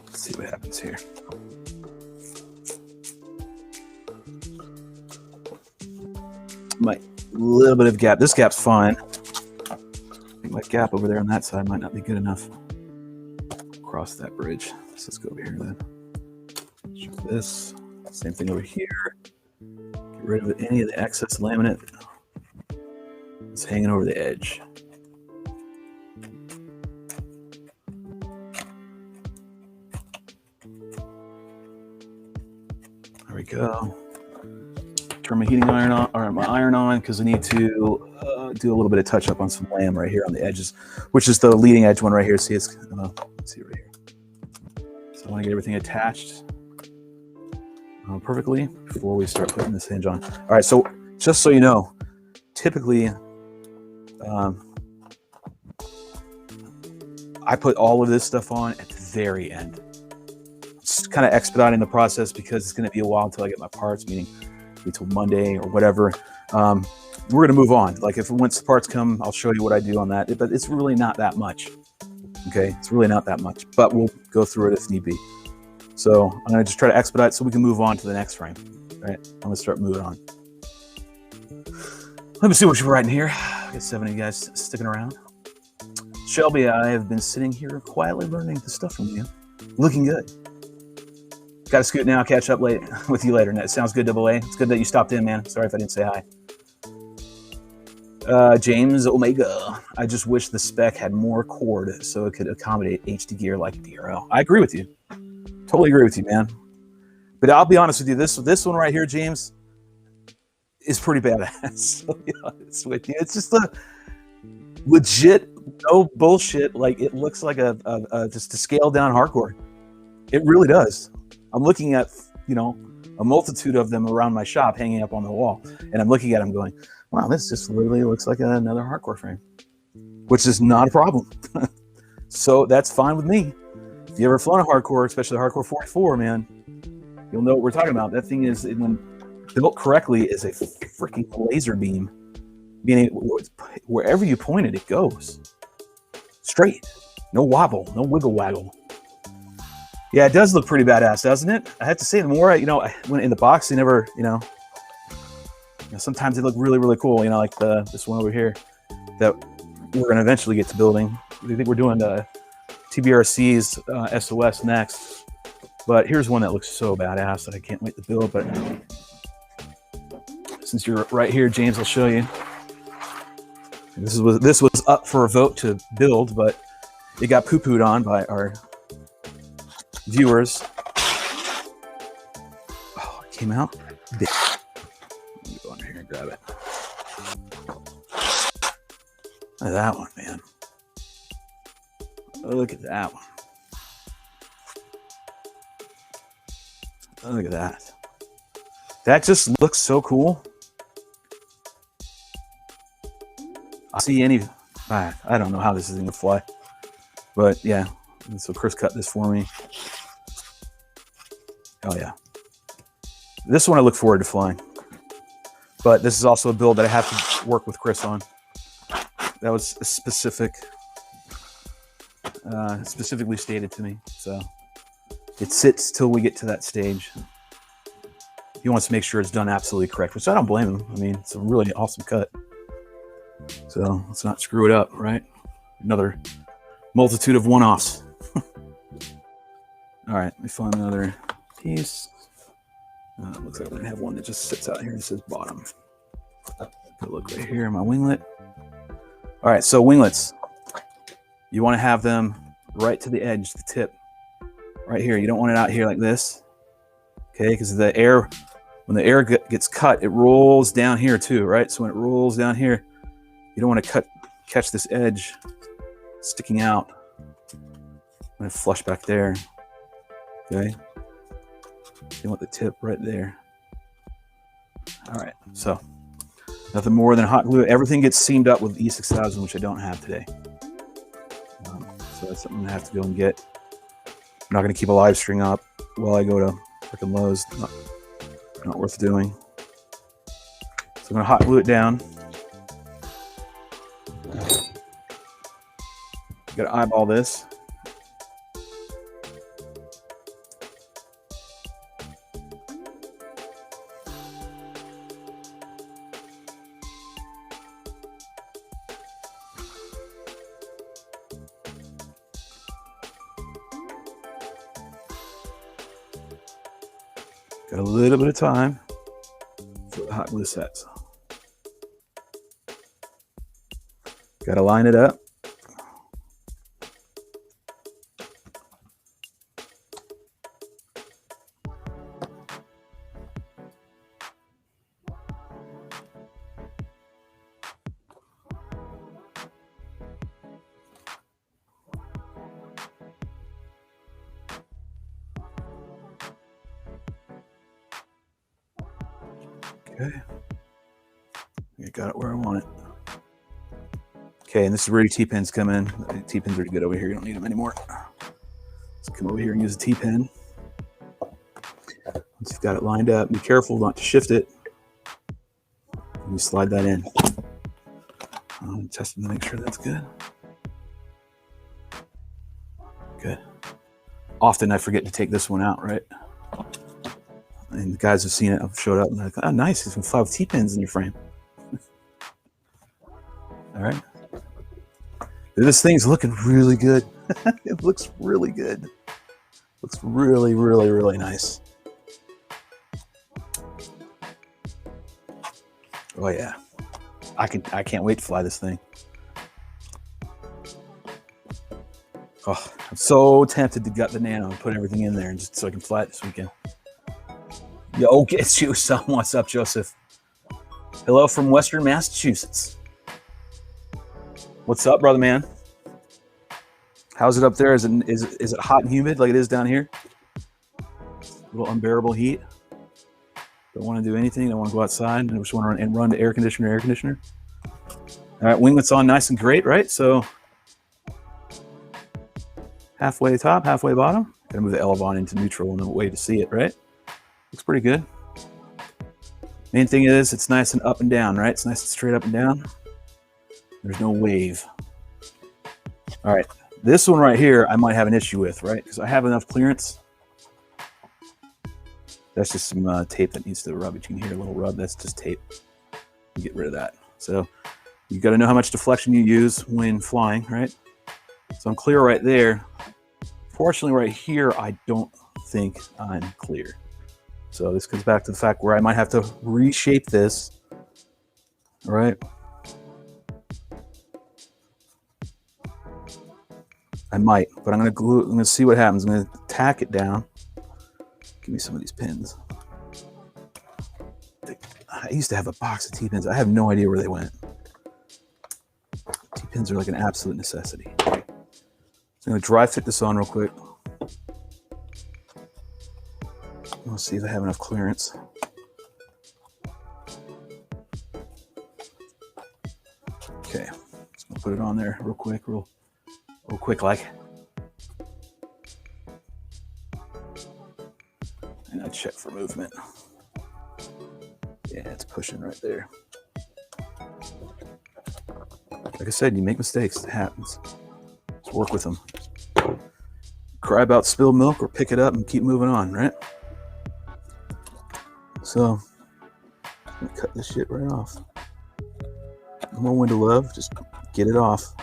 Let's see what happens here. Might little bit of gap. This gap's fine. I think my gap over there on that side might not be good enough. Cross that bridge. So let's go over here then. Check this. Same thing over here. Get rid of any of the excess laminate. It's hanging over the edge. There we go. Turn my heating iron on, or my iron on, because I need to do a little bit of touch up on some lamb right here on the edges, which is the leading edge one right here. See, it's let's see right here. So I want to get everything attached perfectly before we start putting this hinge on. All right, so just so you know, typically I put all of this stuff on at the very end. It's kind of expediting the process because it's going to be a while until I get my parts, meaning until Monday or whatever. We're going to move on. Like once the parts come, I'll show you what I do on that, but it's really not that much. Okay, it's really not that much, but we'll go through it if need be. So I'm going to just try to expedite so we can move on to the next frame. All right, I'm going to start moving on. Let me see what you're writing here. I got 7 of you guys sticking around. Shelby, I have been sitting here quietly learning the stuff from you. Looking good. Got to scoot now. Catch up late with you later. That sounds good, Double A. It's good that you stopped in, man. Sorry if I didn't say hi. James Omega. I just wish the Spec had more cord so it could accommodate HD gear like DRL. I agree with you. Totally agree with you, man. But I'll be honest with you. This one right here, James, is pretty badass. I'll be honest with you. It's just a legit, no bullshit. Like it looks like just a scaled down hardcore. It really does. I'm looking at, a multitude of them around my shop hanging up on the wall. And I'm looking at them going, wow, this just literally looks like another hardcore frame, which is not a problem. So that's fine with me. If you ever flown a hardcore, especially the Hardcore 44, man, you'll know what we're talking about. That thing is, when built correctly, is a freaking laser beam. Meaning, wherever you point it, it goes straight. No wobble, no wiggle waggle. Yeah, it does look pretty badass, doesn't it? I have to say, the more I went in the box, they never, sometimes they look really, really cool. Like this one over here that we're going to eventually get to building. I think we're doing the TBRC's SOS next. But here's one that looks so badass that I can't wait to build. But since you're right here, James, I'll show you. This was up for a vote to build, but it got poo-pooed on by our viewers. Oh, it came out. Let me go under here and grab it. Look at that one, man. Look at that one. Look at that. That just looks so cool. I see any. I don't know how this is going to fly, but yeah. And so Chris cut this for me. Oh yeah. This one I look forward to flying, but this is also a build that I have to work with Chris on. That was specifically stated to me, so it sits till we get to that stage. He wants to make sure it's done absolutely correct, which I don't blame him. I mean, it's a really awesome cut, so let's not screw it up, right? Another multitude of one-offs. All right, let me find another piece. Looks like I'm gonna have one that just sits out here and says bottom. Look right here, my winglet. All right, so winglets, you want to have them right to the edge, the tip, right here. You don't want it out here like this, okay? Because the air, when the air gets cut, it rolls down here too, right? So when it rolls down here, you don't want to catch this edge sticking out. I'm gonna flush back there, okay? You want the tip right there. All right, so Nothing more than hot glue. Everything gets seamed up with E6000, which I don't have today. So that's something I have to go and get. I'm not going to keep a live string up while I go to freaking Lowe's. Not worth doing. So I'm going to hot glue it down. Got to eyeball this. Got a little bit of time for the hot glue sets. Got to line it up. Okay, I got it where I want it. Okay, and this is where your T-pins come in. The T-pins are good over here. You don't need them anymore. Let's come over here and use a T-pin. Once you've got it lined up, be careful not to shift it. And you slide that in. I'm testing to make sure that's good. Good. Often I forget to take this one out, right? And the guys have seen it. I've showed up and they're like, oh, nice. There's some 5 T-pins in your frame. All right. This thing's looking really good. It looks really good. Looks really, really, really nice. Oh yeah. I can't wait to fly this thing. Oh, I'm so tempted to gut the Nano and put everything in there and just so I can fly it this weekend. Yo, get you some. What's up, Joseph? Hello from Western Massachusetts. What's up, brother man? How's it up there? Is it hot and humid like it is down here? A little unbearable heat. Don't want to do anything. Don't want to go outside. I just want to run to air conditioner. All right, winglets on nice and great, right? So halfway top, halfway bottom. Gotta move the elevon into neutral and a way to see it, right? Looks pretty good. Main thing is it's nice and up and down, right? It's nice and straight up and down. There's no wave. All right, this one right here, I might have an issue with, right? Because I have enough clearance. That's just some tape that needs to rub. You can hear a little rub. That's just tape. You get rid of that. So you got to know how much deflection you use when flying, right? So I'm clear right there. Fortunately, right here, I don't think I'm clear. So this comes back to the fact where I might have to reshape this, all right? I might, but I'm gonna see what happens. I'm gonna tack it down. Give me some of these pins. I used to have a box of T-pins. I have no idea where they went. T-pins are like an absolute necessity. So I'm gonna dry fit this on real quick. Let's see if I have enough clearance. Okay, just gonna put it on there real quick, real quick like. And I check for movement. Yeah, it's pushing right there. Like I said, you make mistakes, it happens. Let's work with them. Cry about spilled milk or pick it up and keep moving on, right? So, I'm gonna cut this shit right off. No more window love, just get it off.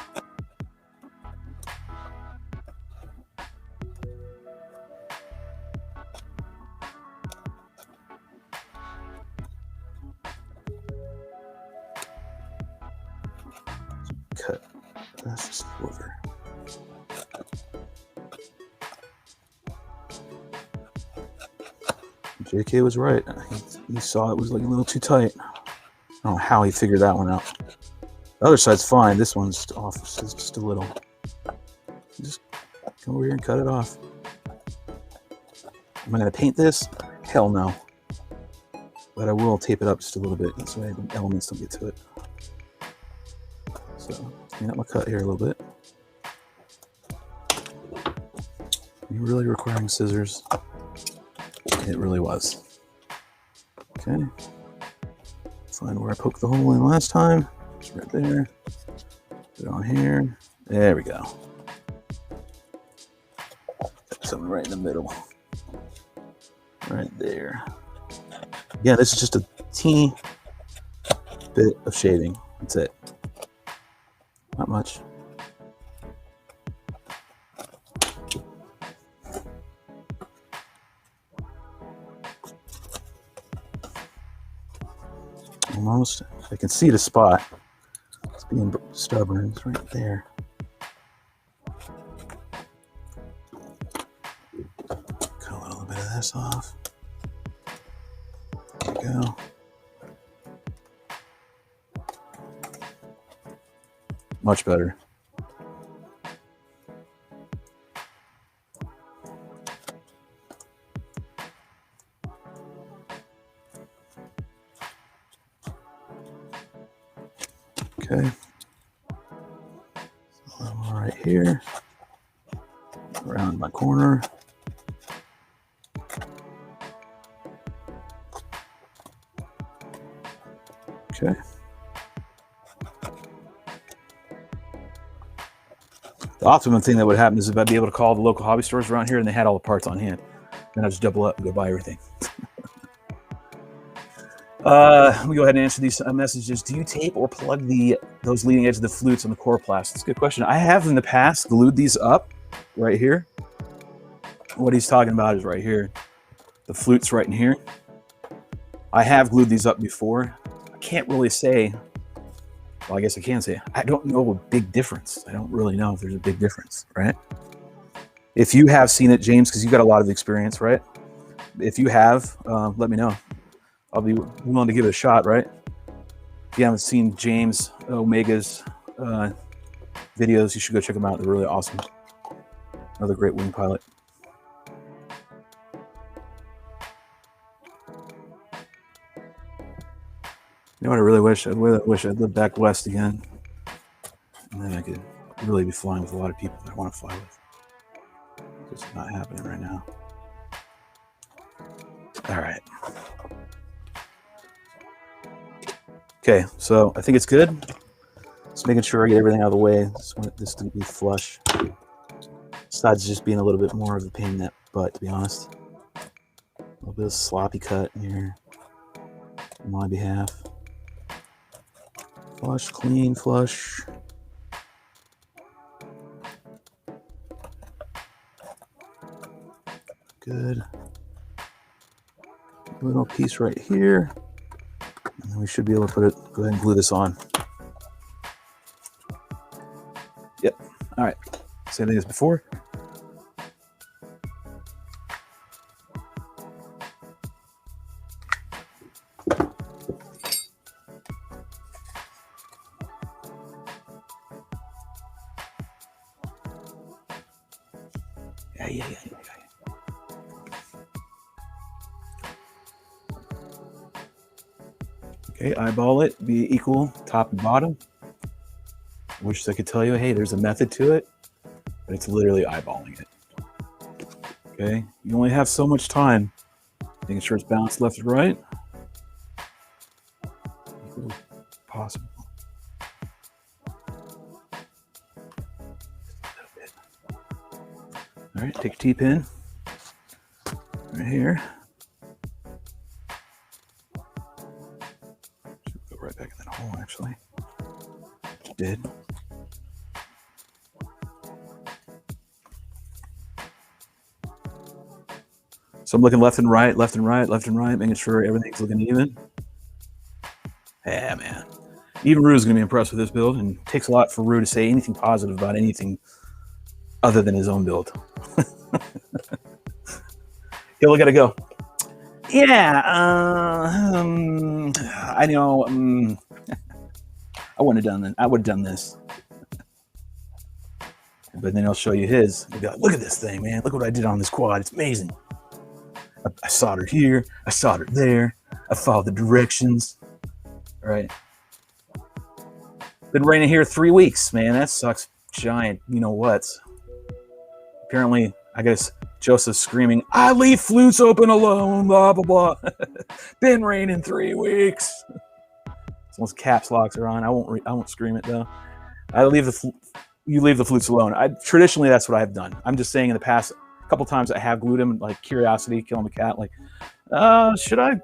Cut. That's just over. JK was right. He saw it was like a little too tight. I don't know how he figured that one out. The other side's fine. This one's just off. It's just a little. Just come over here and cut it off. Am I going to paint this? Hell no. but I will tape it up just a little bit so the elements don't get to it. So clean up my cut here a little bit. You're really requiring scissors. It really was. Okay. Find where I poked the hole in last time. It's right there. Put it on here. There we go. Something right in the middle. Right there. Yeah, this is just a teeny bit of shaving. That's it. Not much. Almost. I can see the spot. It's being stubborn. It's right there. Cut a little bit of this off. There we go. Much better. Okay. So I'm right here. Around my corner. Okay. The optimum thing that would happen is if I'd be able to call the local hobby stores around here and they had all the parts on hand. Then I'd just double up and go buy everything. Let me go ahead and answer these messages. Do you tape or plug those leading edge of the flutes on the coroplast? That's a good question. I have in the past glued these up right here. What he's talking about is right here. The flute's right in here. I have glued these up before. I can't really say, well, I guess I can say, I don't know a big difference. I don't really know if there's a big difference, right? If you have seen it, James, because you've got a lot of experience, right? If you have, let me know. I'll be willing to give it a shot, right? If you haven't seen James Omega's videos, you should go check them out. They're really awesome. Another great wing pilot. You know what I really wish? I wish I'd lived back west again. And then I could really be flying with a lot of people that I want to fly with. It's not happening right now. All right. Okay, so I think it's good. Just making sure I get everything out of the way. Just want this to be flush. Besides just being a little bit more of a pain in that butt, to be honest. A little bit of sloppy cut here on my behalf. Flush, clean, flush. Good. Little piece right here. And then we should be able to put it, go ahead and glue this on. Yep. All right. Same thing as before. Yeah. Okay, eyeball it, be equal top and bottom. Wish I could tell you, hey, there's a method to it, but it's literally eyeballing it. Okay, you only have so much time. Making sure it's balanced left and right. Equal as possible. All right, take your T-pin right here. Should go right back in that hole, actually. Did. So I'm looking left and right, making sure everything's looking even. Yeah, man. Even Rue's going to be impressed with this build, and it takes a lot for Rue to say anything positive about anything other than his own build. He'll look at it go, yeah, I know, I wouldn't have done that. I would have done this. But then he'll show you his. He'll be like, look at this thing, man. Look what I did on this quad. It's amazing. I soldered here. I soldered there. I follow the directions. All right. Been raining here 3 weeks, man. That sucks giant. You know what? Apparently, I guess Joseph's screaming, I leave flutes open alone, blah, blah, blah. Been raining 3 weeks. Those caps locks are on. I won't scream it though. You leave the flutes alone. Traditionally, that's what I've done. I'm just saying in the past couple times I have glued them, like curiosity, killing the cat. Like, should I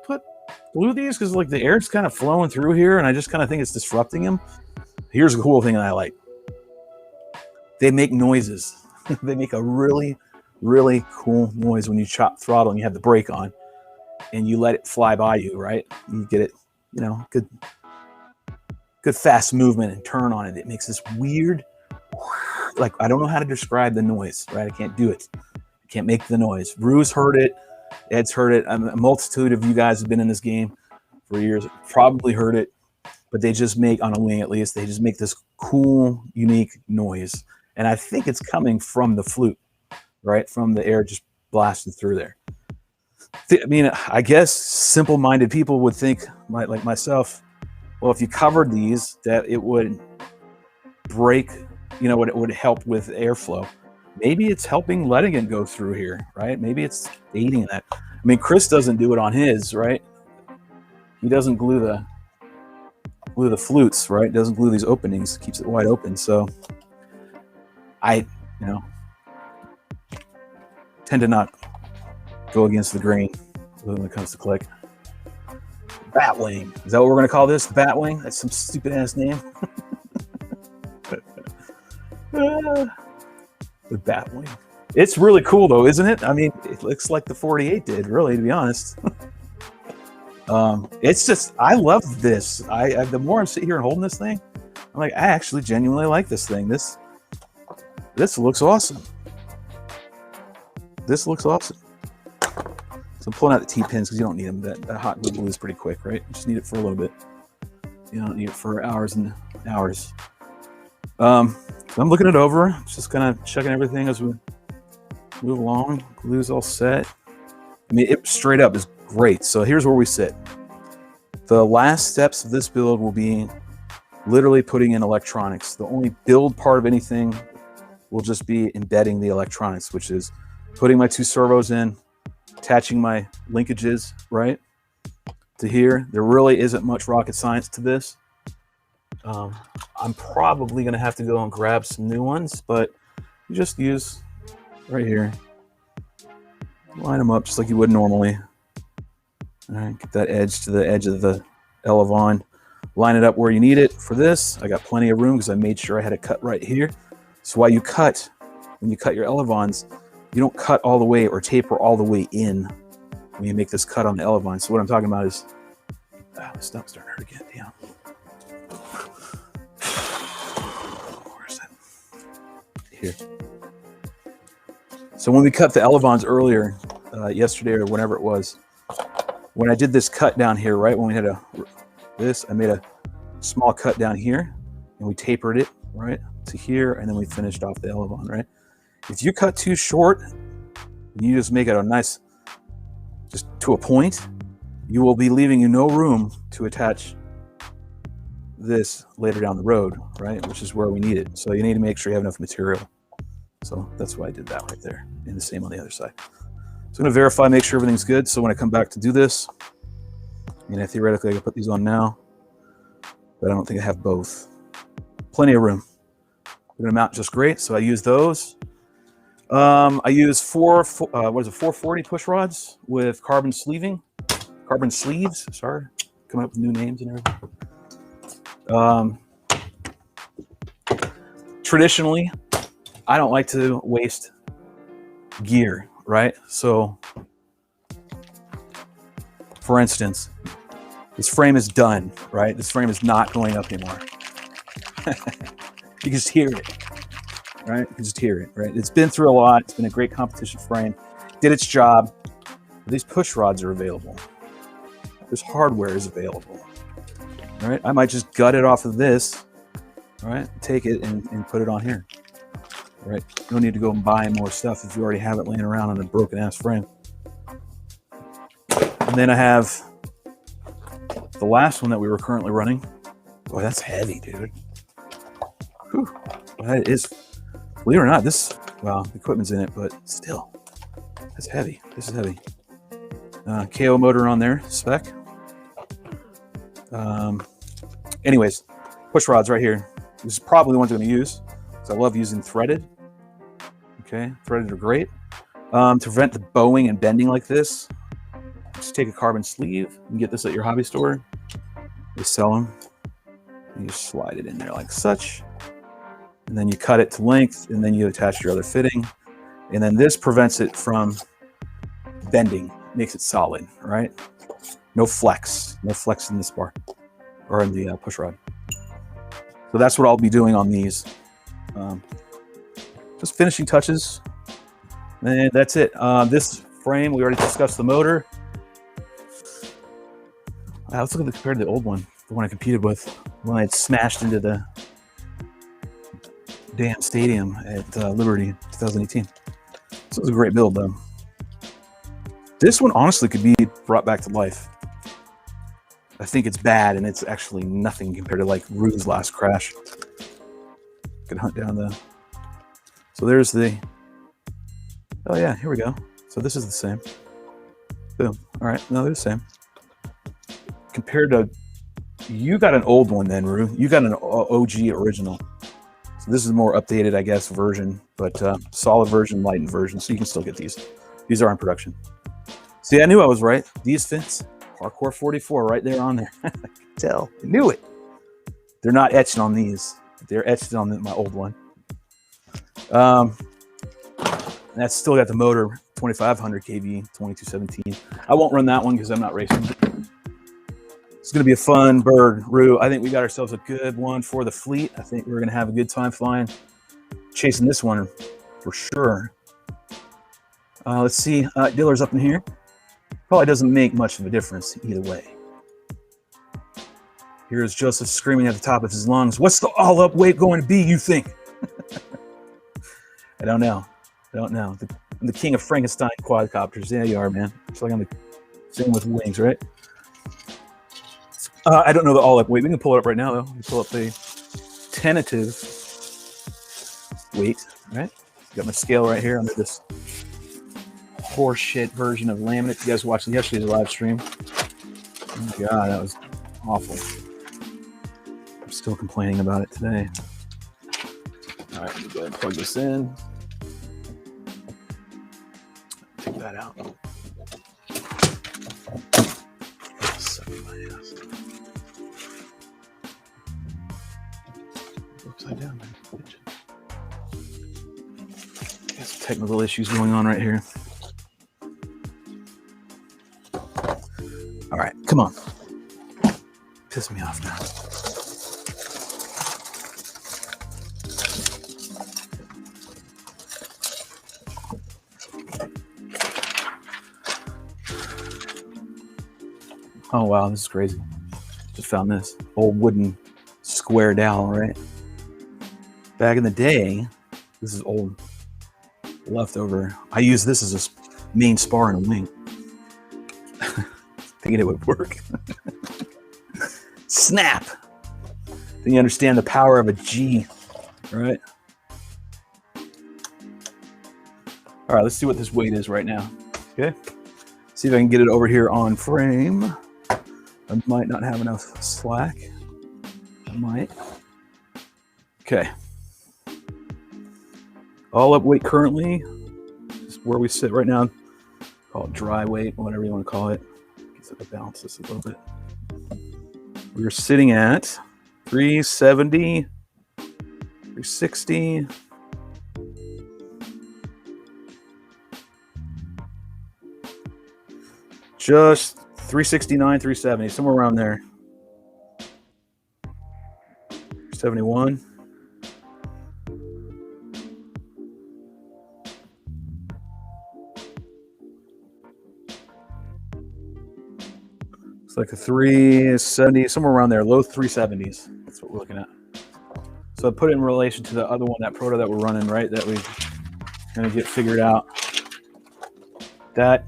glue these? Because like the air's kind of flowing through here and I just kind of think it's disrupting him. Here's a cool thing that I like. They make noises. They make a really, really cool noise when you chop throttle and you have the brake on and you let it fly by you, right? You get it, good fast movement and turn on it. It makes this weird, like, I don't know how to describe the noise, right? I can't do it. I can't make the noise. Rue's heard it. Ed's heard it. A multitude of you guys have been in this game for years, probably heard it, but they just make, on a wing at least, they just make this cool, unique noise. And I think it's coming from the flute, right? From the air just blasting through there. I mean, I guess simple-minded people would think, like myself, well, if you covered these, that it would break, it would help with airflow. Maybe it's helping letting it go through here, right? Maybe it's aiding that. I mean, Chris doesn't do it on his, right? He doesn't glue the flutes, right? Doesn't glue these openings, keeps it wide open. So I, tend to not go against the grain when it comes to click. Batwing. Is that what we're going to call this? Batwing? That's some stupid ass name. The Batwing. It's really cool though, isn't it? I mean, it looks like the 48 did, really, to be honest. It's just, I love this. The more I'm sitting here and holding this thing, I'm like, I actually genuinely like this thing. This looks awesome. This looks awesome. So I'm pulling out the T-pins because you don't need them. That hot glue is pretty quick, right? You just need it for a little bit. You don't need it for hours and hours. So I'm looking it over. Just kind of checking everything as we move along. Glue's all set. I mean, it straight up is great. So here's where we sit. The last steps of this build will be literally putting in electronics. The only build part of anything will just be embedding the electronics, which is putting my 2 servos in, attaching my linkages, right, to here. There really isn't much rocket science to this. I'm probably going to have to go and grab some new ones, but you just use right here. Line them up just like you would normally. All right, get that edge to the edge of the elevon. Line it up where you need it. For this, I got plenty of room because I made sure I had it cut right here. So while when you cut your elevons, you don't cut all the way or taper all the way in when you make this cut on the elevon. So what I'm talking about is, my stomach's starting to hurt again. Damn. Where's that? Here. So when we cut the elevons earlier, yesterday or whenever it was, when I did this cut down here, right, when we had I made a small cut down here and we tapered it, right, to here, and then we finished off the elevon, right? If you cut too short, and you just make it a nice, just to a point, you will be leaving you no room to attach this later down the road, right? Which is where we need it. So you need to make sure you have enough material. So that's why I did that right there, and the same on the other side. So I'm gonna verify, make sure everything's good. So when I come back to do this, theoretically I can put these on now, but I don't think I have both. Plenty of room. They're gonna mount just great. So I use those. I use 440 push rods with carbon sleeves. Sorry, coming up with new names and everything. Traditionally, I don't like to waste gear, right? So, for instance, this frame is done, right? This frame is not going up anymore. You can just hear it. Right? You can just hear it, right? It's been through a lot. It's been a great competition frame. Did its job. These push rods are available. This hardware is available, right? I might just gut it off of this, right? Take it and put it on here, right? You don't need to go and buy more stuff if you already have it laying around on a broken ass frame. And then I have the last one that we were currently running. Boy, that's heavy, dude. Whew. That is, believe it or not, this, well, the equipment's in it, but still, that's heavy. This is heavy. KO motor on there, Spec. Anyways, push rods right here. This is probably the ones I'm going to use because I love using threaded. Okay, threaded are great. To prevent the bowing and bending like this, just take a carbon sleeve. You can get this at your hobby store. They sell them. You just slide it in there like such. And then you cut it to length, and then you attach your other fitting. And then this prevents it from bending, makes it solid, right? No flex in this bar or in the push rod. So that's what I'll be doing on these. Just finishing touches. And that's it. This frame, we already discussed the motor. Let's look at the compared to the old one, the one I competed with, when I had smashed into the damn stadium at Liberty 2018. This was a great build, though. This one honestly could be brought back to life. I think it's bad, and it's actually nothing compared to like Rue's last crash. Could hunt down the. So there's the. Oh yeah, here we go. So this is the same. Boom. All right, no, they're the same. Compared to, you got an old one then, Rue. You got an OG original. So this is a more updated, I guess, version, but solid version, lightened version. So you can still get these. These are in production. See, I knew I was right. These fits, Parkour 44, right there on there. I could tell. I knew it. They're not etched on these. They're etched on my old one. That's still got the motor, 2500 kV, 2217. I won't run that one because I'm not racing. It's going to be a fun bird, Rue. I think we got ourselves a good one for the fleet. I think we're going to have a good time flying, chasing this one for sure. Let's see. Diller's up in here. Probably doesn't make much of a difference either way. Here's Joseph screaming at the top of his lungs. What's the all-up weight going to be, you think? I don't know. I don't know. I'm the king of Frankenstein quadcopters. Yeah, you are, man. It's like I'm the same with wings, right? I don't know the all-up weight. We can pull it up right now, though. We pull up the tentative weight, right? Got my scale right here under this horseshit version of laminate. You guys watched yesterday's live stream. Oh my God, that was awful. I'm still complaining about it today. All right, let me go ahead and plug this in. Take that out. Suck my ass. Upside down, man. Got some technical issues going on right here. All right, come on. Piss me off now. Oh wow, this is crazy. Just found this old wooden square dowel, right? Back in the day, this is old leftover. I used this as a main spar in a wing. Thinking it would work. Snap! Then you understand the power of a G, right? All right, let's see what this weight is right now. Okay, see if I can get it over here on frame. I might not have enough slack. I might. Okay. All up weight currently is where we sit right now. Call it dry weight, whatever you want to call it. Gets it to balance this a little bit. We're sitting at 370, 360. Just 369, 370, somewhere around there. 71. It's like a 370, somewhere around there, low 370s. That's what we're looking at. So I put it in relation to the other one, that proto that we're running, right? That we're going to get figured out. That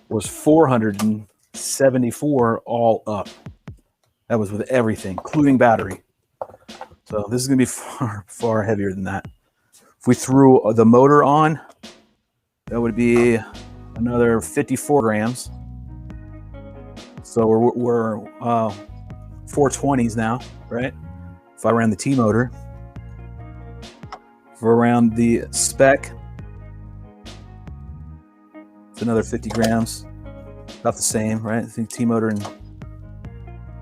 was 460 $74 all up. That was with everything, including battery. So this is going to be far, far heavier than that. If we threw the motor on, that would be another 54 grams. So we're 420s now, right? If I ran the T motor. If we're around the Spec, it's another 50 grams. About the same, right? I think T motor and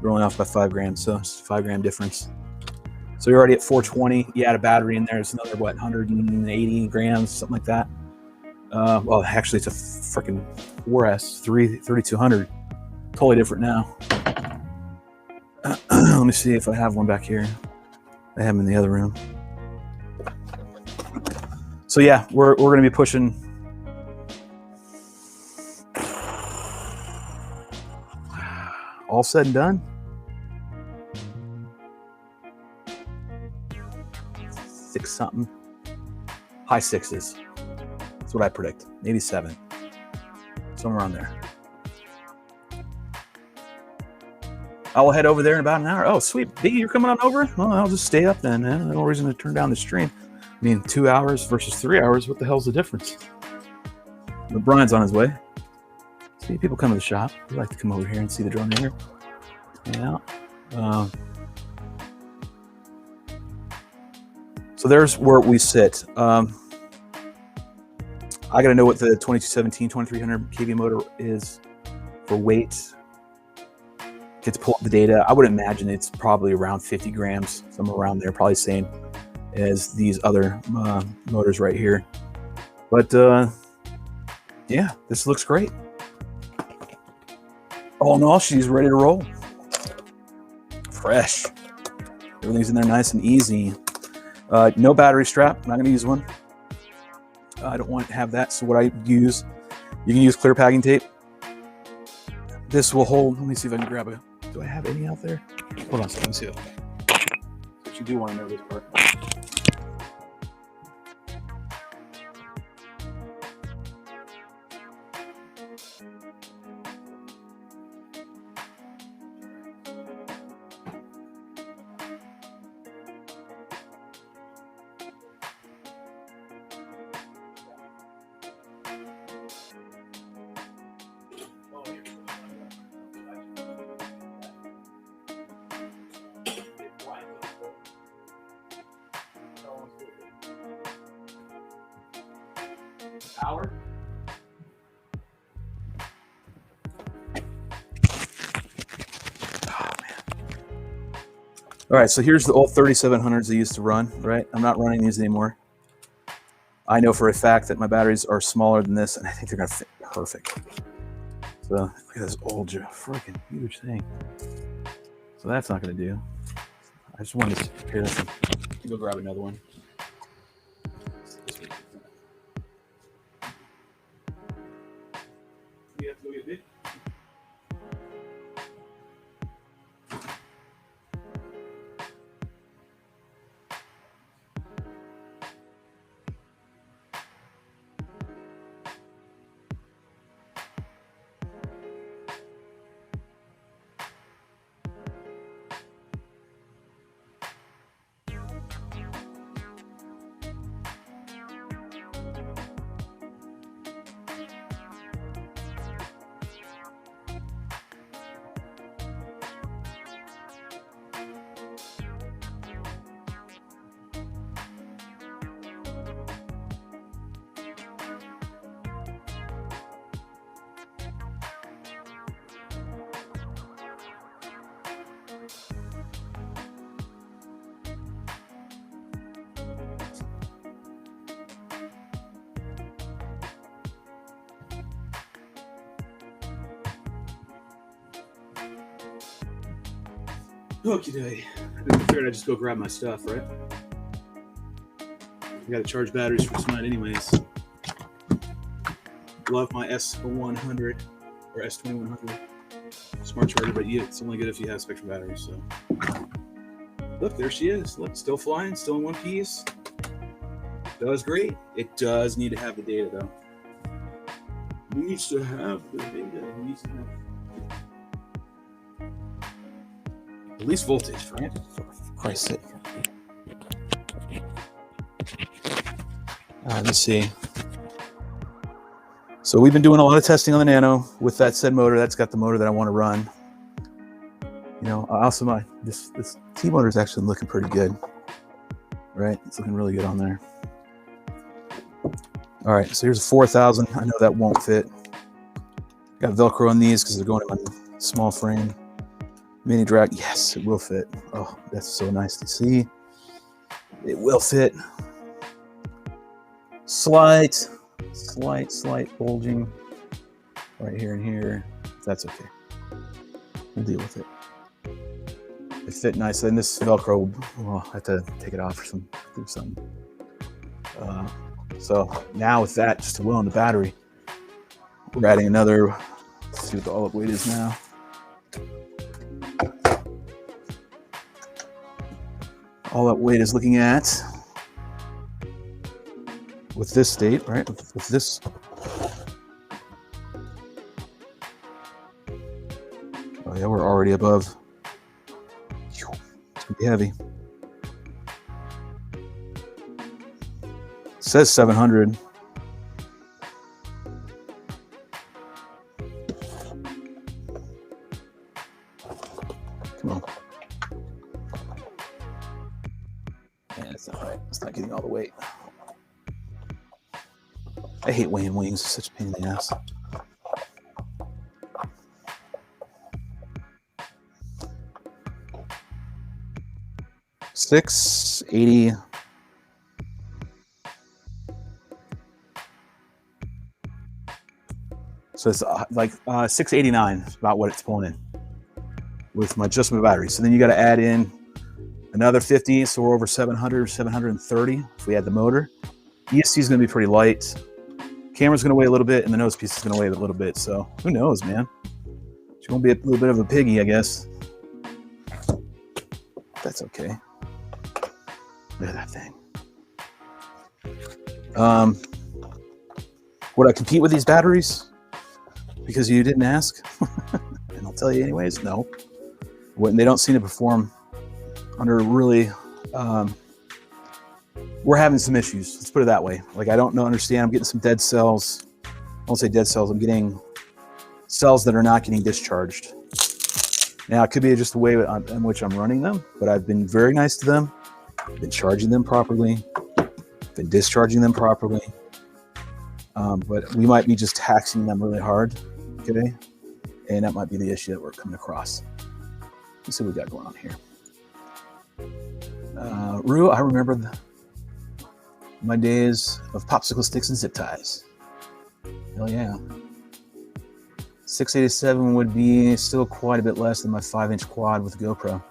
we're only off by 5 grams, so it's a 5 gram difference. So you're already at 420. You add a battery in there, it's another, what, 180 grams, something like that. Well, actually, it's a freaking 4S, 3200. Totally different now. Let me see if I have one back here. I have them in the other room. So yeah, we're going to be pushing. All said and done, 6 something, high 6s. That's what I predict. Maybe 7, somewhere around there. I will head over there in about an hour. Oh, sweet. Biggie, you're coming on over? Well, I'll just stay up then. No reason to turn down the stream. I mean, 2 hours versus 3 hours. What the hell's the difference? But Brian's on his way. See, people come to the shop. They like to come over here and see the drone here. Yeah. So there's where we sit. I got to know what the 2217, 2300 kV motor is for weight. Get to pull up the data. I would imagine it's probably around 50 grams, somewhere around there, probably same as these other motors right here. But yeah, this looks great. All in all, she's ready to roll. Fresh. Everything's in there nice and easy. No battery strap. I'm not going to use one. I don't want to have that. So what I use, you can use clear packing tape. This will hold. Let me see if I can grab a. Do I have any out there? Hold on a second. Let me see it. But you do want to know this part. Power. Oh, man. All right, so here's the old 3700s I used to run, right? I'm not running these anymore. I know for a fact that my batteries are smaller than this, and I think they're going to fit perfect. So look at this old freaking huge thing. So that's not going to do. I just wanted to compare this. Go grab another one. Okay, I figured I'd just go grab my stuff, right? I gotta charge batteries for tonight anyways. Love my S100 or S2100 smart charger, but yeah, it's only good if you have Spectrum batteries, so. Look, there she is. Look, still flying, still in one piece. Does great. It does need to have the data though. Needs to have the data. Needs to have At least voltage, right? For Christ's sake. Let's see. So we've been doing a lot of testing on the Nano with that said motor. That's got the motor that I want to run. You know, also this T motor is actually looking pretty good, right? It's looking really good on there. All right, so here's a 4000. I know that won't fit. Got Velcro on these because they're going in my small frame. Mini Drak, yes, it will fit. Oh, that's so nice to see. It will fit. Slight bulging right here and here. That's okay. We'll deal with it. It fit nicely. And this Velcro, well, I have to take it off or do something. So now with that, just to load on the battery, we're adding another. Let's see what the all-up weight is now. All-up weight is looking at, with this state, right? With this. Oh yeah, we're already above. It's gonna be heavy. It says 700. Come on. Yeah, it's not right. It's not getting all the weight. I hate weighing wings. It's such a pain in the ass. $680. So it's like $689 is about what it's pulling in with just my battery. So then you got to add in another 50, so we're over 700, 730 if we add the motor. ESC is going to be pretty light. Camera's going to weigh a little bit, and the nose piece is going to weigh a little bit. So who knows, man? She's going to be a little bit of a piggy, I guess. That's okay. Look at that thing. Would I compete with these batteries? Because you didn't ask? And I'll tell you anyways, no. When they don't seem to perform under really, we're having some issues. Let's put it that way. Like, I don't understand. I'm getting some dead cells. I won't say dead cells. I'm getting cells that are not getting discharged. Now, it could be just the way in which I'm running them, but I've been very nice to them. I've been charging them properly. Been discharging them properly. But we might be just taxing them really hard, okay? And that might be the issue that we're coming across. Let's see what we got going on here. Rue, I remember my days of popsicle sticks and zip ties. Hell yeah. 687 would be still quite a bit less than my 5-inch quad with GoPro.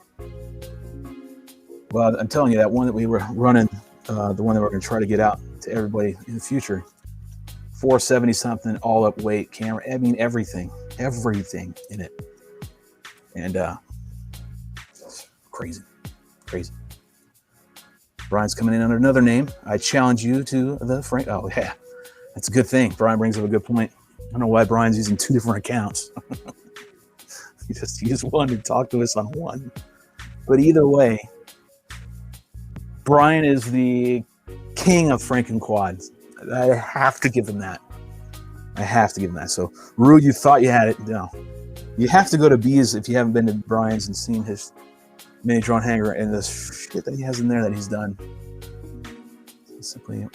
Well, I'm telling you, that one that we were running, the one that we're going to try to get out to everybody in the future, 470 something, all up weight, camera. I mean, everything in it. And crazy. Brian's coming in under another name. I challenge you to the Frank. Oh yeah, that's a good thing. Brian brings up a good point. I don't know why Brian's using 2 different accounts. He just used one to talk to us on one. But either way, Brian is the king of Franken quads. I have to give him that. So, Rue, you thought you had it. No. You have to go to B's if you haven't been to Brian's and seen his mini drone hanger and the shit that he has in there that he's done. It's simply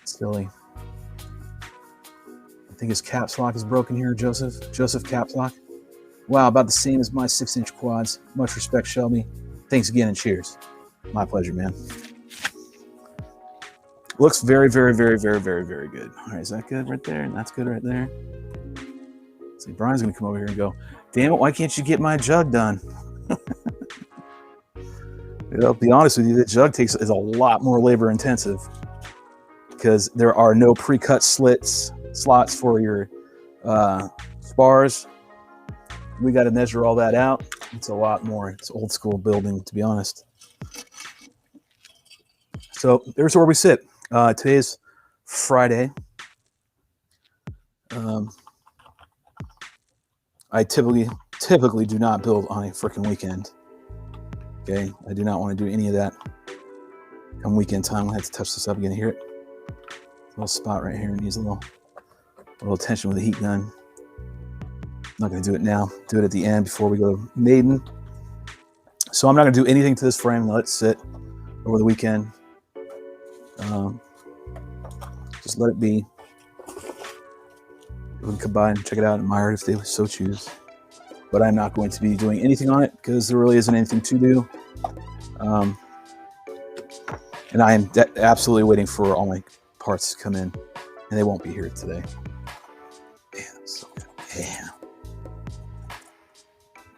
silly. I think his caps lock is broken here, Joseph. Joseph caps lock. Wow, about the same as my 6-inch quads. Much respect, Shelby. Thanks again and cheers. My pleasure, man. Looks very, very, very, very, very, very good. All right, is that good right there? And that's good right there. See, Brian's going to come over here and go, damn it, why can't you get my jug done? I'll be honest with you, the jug is a lot more labor intensive because there are no pre-cut slots for your spars. We got to measure all that out. It's a lot more. It's old school building, to be honest. So there's where we sit. Today's Friday. I typically do not build on a freaking weekend. Okay, I do not want to do any of that. Come weekend time, I'll have to touch this up again. Hear it? Little spot right here needs a little attention with the heat gun. I'm not going to do it now. Do it at the end before we go maiden. So I'm not going to do anything to this frame. Let it sit over the weekend. Just let it be. We can come by and check it out and admire it if they so choose. But I'm not going to be doing anything on it because there really isn't anything to do. And I am absolutely waiting for all my parts to come in, and they won't be here today. Man, so good.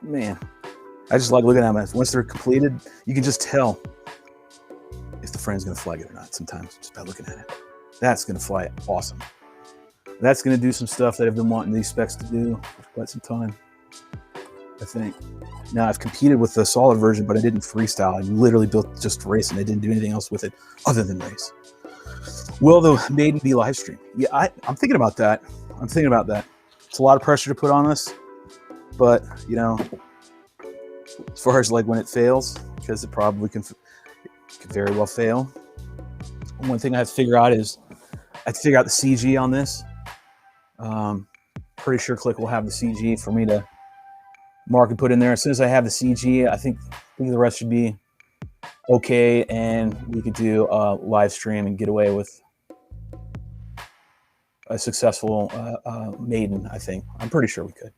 Man, I just like looking at them. Once they're completed, you can just tell if the frame's going to flag it or not sometimes just by looking at it. That's going to fly awesome. That's going to do some stuff that I've been wanting these specs to do for quite some time, I think. Now, I've competed with the solid version, but I didn't freestyle. I literally built just race, and I didn't do anything else with it other than race. Will the maiden be live stream? Yeah, I'm thinking about that. It's a lot of pressure to put on us, but, you know, as far as like when it fails, because it probably can very well fail. One thing I have to figure out is I have to figure out the CG on this. Pretty sure Click will have the CG for me to mark and put in there. As soon as I have the CG, I think the rest should be okay, and we could do a live stream and get away with a successful maiden. I think I'm pretty sure we could,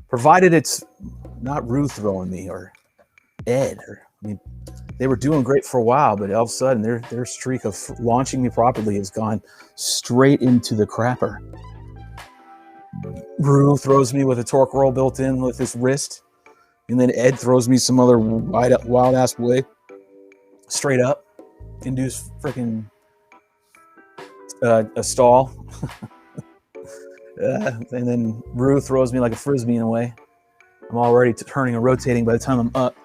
provided it's not Rue throwing me or Ed. I mean, they were doing great for a while, but all of a sudden their streak of launching me properly has gone straight into the crapper. Rue throws me with a torque roll built in with his wrist, and then Ed throws me some other wild ass way straight up, induce freaking a stall. And then Rue throws me like a frisbee in a way. I'm already turning and rotating by the time I'm up.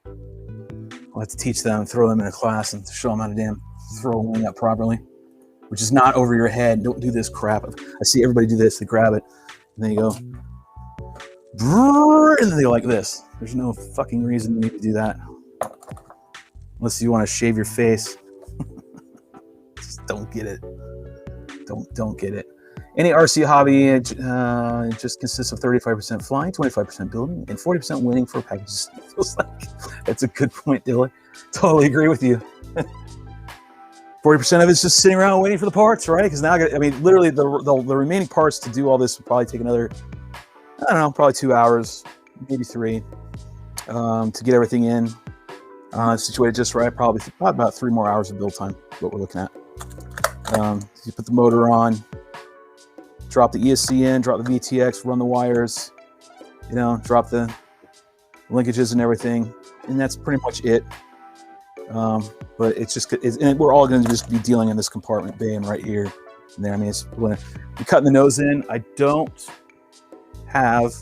I'll have to teach them, throw them in a class, and show them how to damn throw a wing up properly, which is not over your head. Don't do this crap. I see everybody do this. They grab it, and then you go, and then they go like this. There's no fucking reason you need to do that, unless you want to shave your face. Just don't get it. Don't get it. Any RC hobby just consists of 35% flying, 25% building, and 40% winning for packages. Feels like that's a good point, Dylan. Totally agree with you. 40% of it's just sitting around waiting for the parts, right? Because now literally the remaining parts to do all this would probably take another, I don't know, probably 2 hours, maybe 3, to get everything in, situated just right. Probably about 3 more hours of build time. What we're looking at. You put the motor on. Drop the ESC in, drop the VTX, run the wires, drop the linkages and everything, and that's pretty much it. But and we're all going to just be dealing in this compartment bay and right here and there. I mean, we're cutting the nose in. I don't have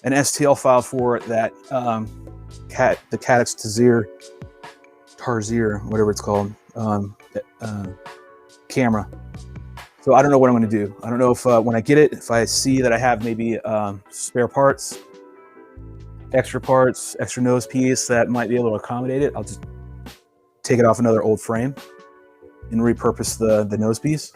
an STL file for that the Cadex Tarzier, whatever it's called, camera. So I don't know what I'm going to do. I don't know if when I get it, if I see that I have maybe spare parts, extra nose piece that might be able to accommodate it, I'll just take it off another old frame and repurpose the nose piece.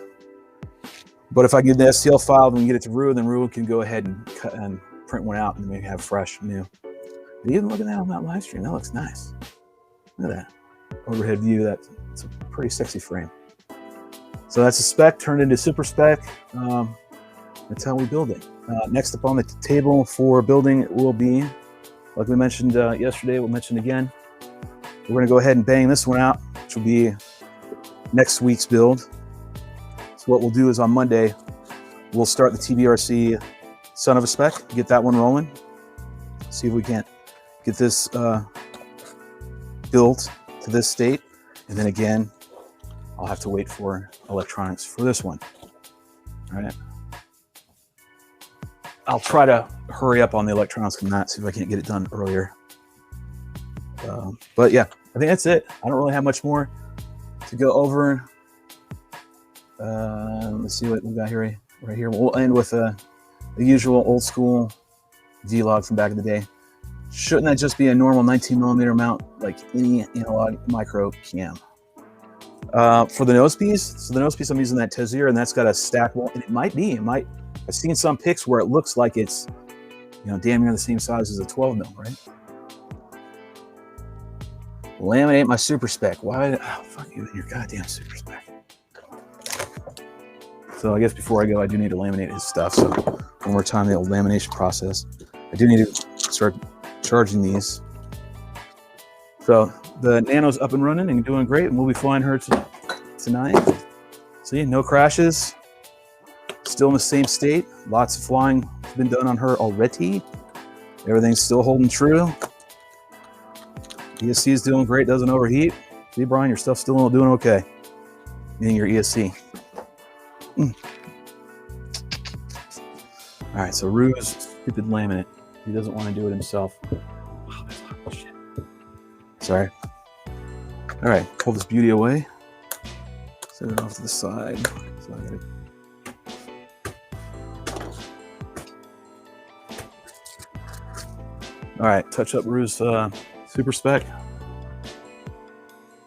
But if I get the STL file, then get it to Rue, then Rue can go ahead and cut and print one out and maybe have fresh, new. But even looking at that on that live stream, that looks nice. Look at that overhead view. That's a pretty sexy frame. So that's a spec turned into super spec. That's how we build it. Next up on the table for building will be, like we mentioned yesterday, we'll mention again, we're going to go ahead and bang this one out, which will be next week's build. So what we'll do is on Monday, we'll start the TBRC son of a spec, get that one rolling, see if we can't get this built to this state, and then again, I'll have to wait for electronics for this one. All right. I'll try to hurry up on the electronics from that, see if I can't get it done earlier. But yeah, I think that's it. I don't really have much more to go over. Let's see what we got here. Right here, we'll end with the usual old school vlog from back in the day. Shouldn't that just be a normal 19mm mount, like any analog micro cam? For the nose piece, so the nose piece I'm using that Tazir, and that's got a stackable, and it might be, I've seen some pics where it looks like it's, damn near the same size as a 12mm, right? Laminate my Super Spec. Why? Oh, fuck you and your goddamn Super Spec. So I guess before I go, I do need to laminate his stuff. So one more time, the old lamination process. I do need to start charging these. So the Nano's up and running and doing great, and we'll be flying her tonight. See, no crashes. Still in the same state. Lots of flying has been done on her already. Everything's still holding true. ESC is doing great, doesn't overheat. See, Brian, your stuff's still doing okay. Meaning your ESC. All right, so Rue's stupid laminate. He doesn't want to do it himself. Oh, there's a lot of shit. Sorry. All right, pull this beauty away. Set it off to the side. So I gotta... All right, touch up Rue's Super Spec.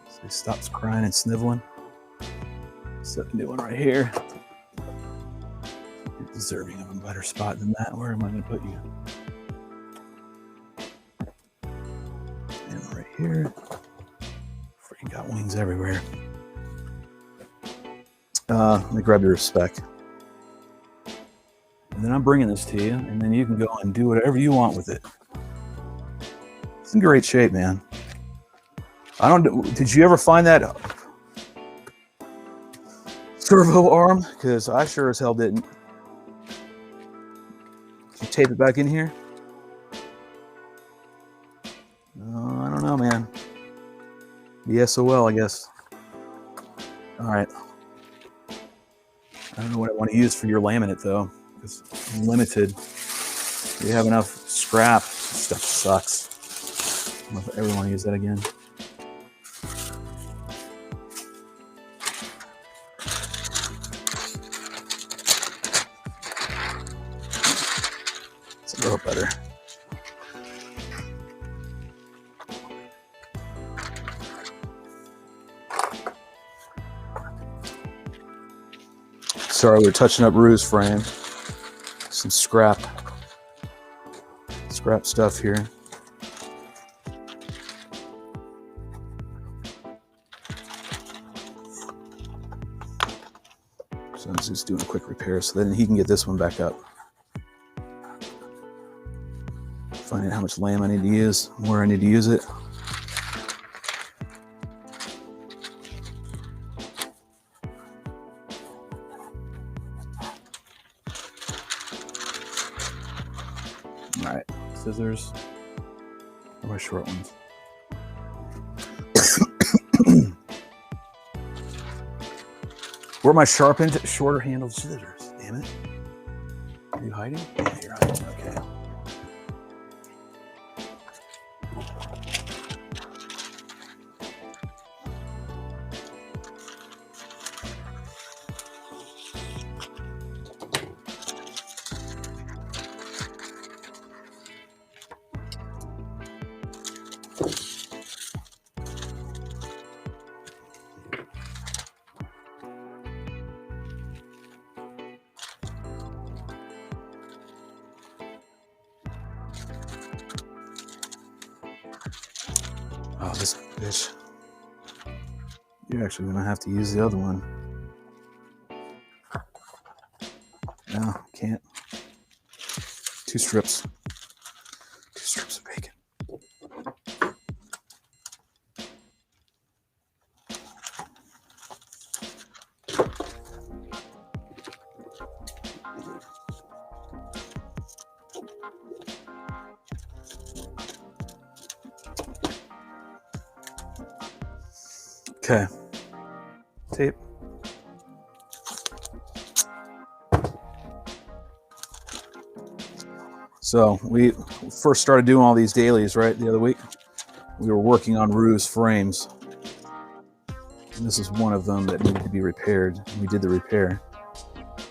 So he stops crying and sniveling. Set a new one right here. You're deserving of a better spot than that. Where am I going to put you? And right here. Freaking got wings everywhere. Let me grab your Spec. And then I'm bringing this to you, and then you can go and do whatever you want with it. It's in great shape, man. Did you ever find that servo arm? Because I sure as hell didn't. Did you tape it back in here? I don't know, man. The SOL, I guess. All right. I don't know what I want to use for your laminate, though. It's limited. You have enough scrap. This stuff sucks. I don't know if I ever want to use that again. It's a little better. Sorry, we're touching up Rue's frame. Some scrap stuff here. So I'm just doing a quick repair so then he can get this one back up. Finding out how much lamb I need to use, where I need to use it. All right, scissors. Or my short ones. Where my sharpened, shorter handled scissors? Damn it. Are you hiding? Yeah, you're hiding. Okay. Oh, this bitch. You're actually gonna have to use the other one. No, can't. Two strips. Two strips of bacon. Okay. Tape. So we first started doing all these dailies, right? The other week, we were working on Rue's frames. And this is one of them that needed to be repaired. We did the repair.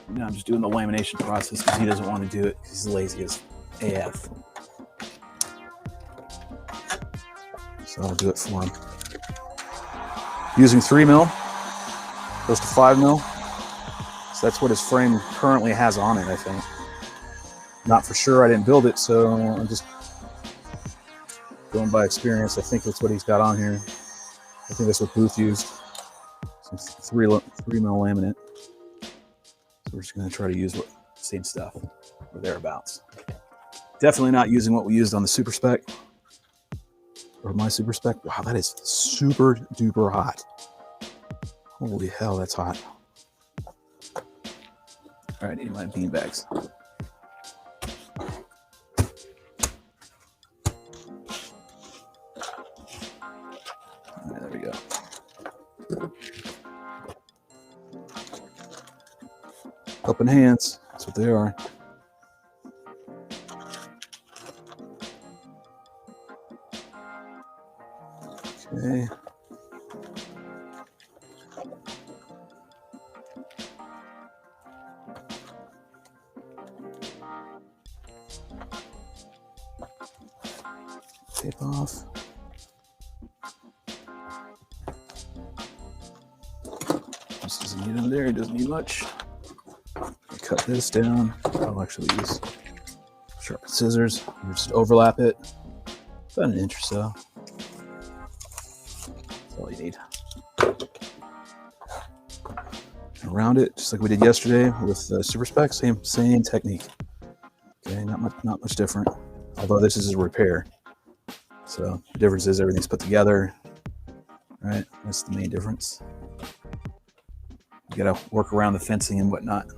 Now I'm just doing the lamination process because he doesn't want to do it because he's lazy as AF. So I'll do it for him. Using 3 mil, close to 5 mil. So that's what his frame currently has on it, I think. Not for sure, I didn't build it, so I'm just going by experience. I think that's what he's got on here. I think that's what Booth used. Some 3 mil laminate. So we're just gonna try to use the same stuff or thereabouts. Definitely not using what we used on the Super Spec or my Super Spec. Wow, that is super duper hot. Holy hell, that's hot. All right, I need my bean bags. Right, there we go. Open hands, that's what they are. Okay. Tape off. This doesn't need in there, it doesn't need much. Cut this down. I'll actually use sharpened scissors. Just overlap it. About an inch or so. That's all you need. Around it, just like we did yesterday with Super Spec, same technique. Okay, not much different. Although this is a repair. So the difference is everything's put together. Right? That's the main difference. You gotta work around the fencing and whatnot.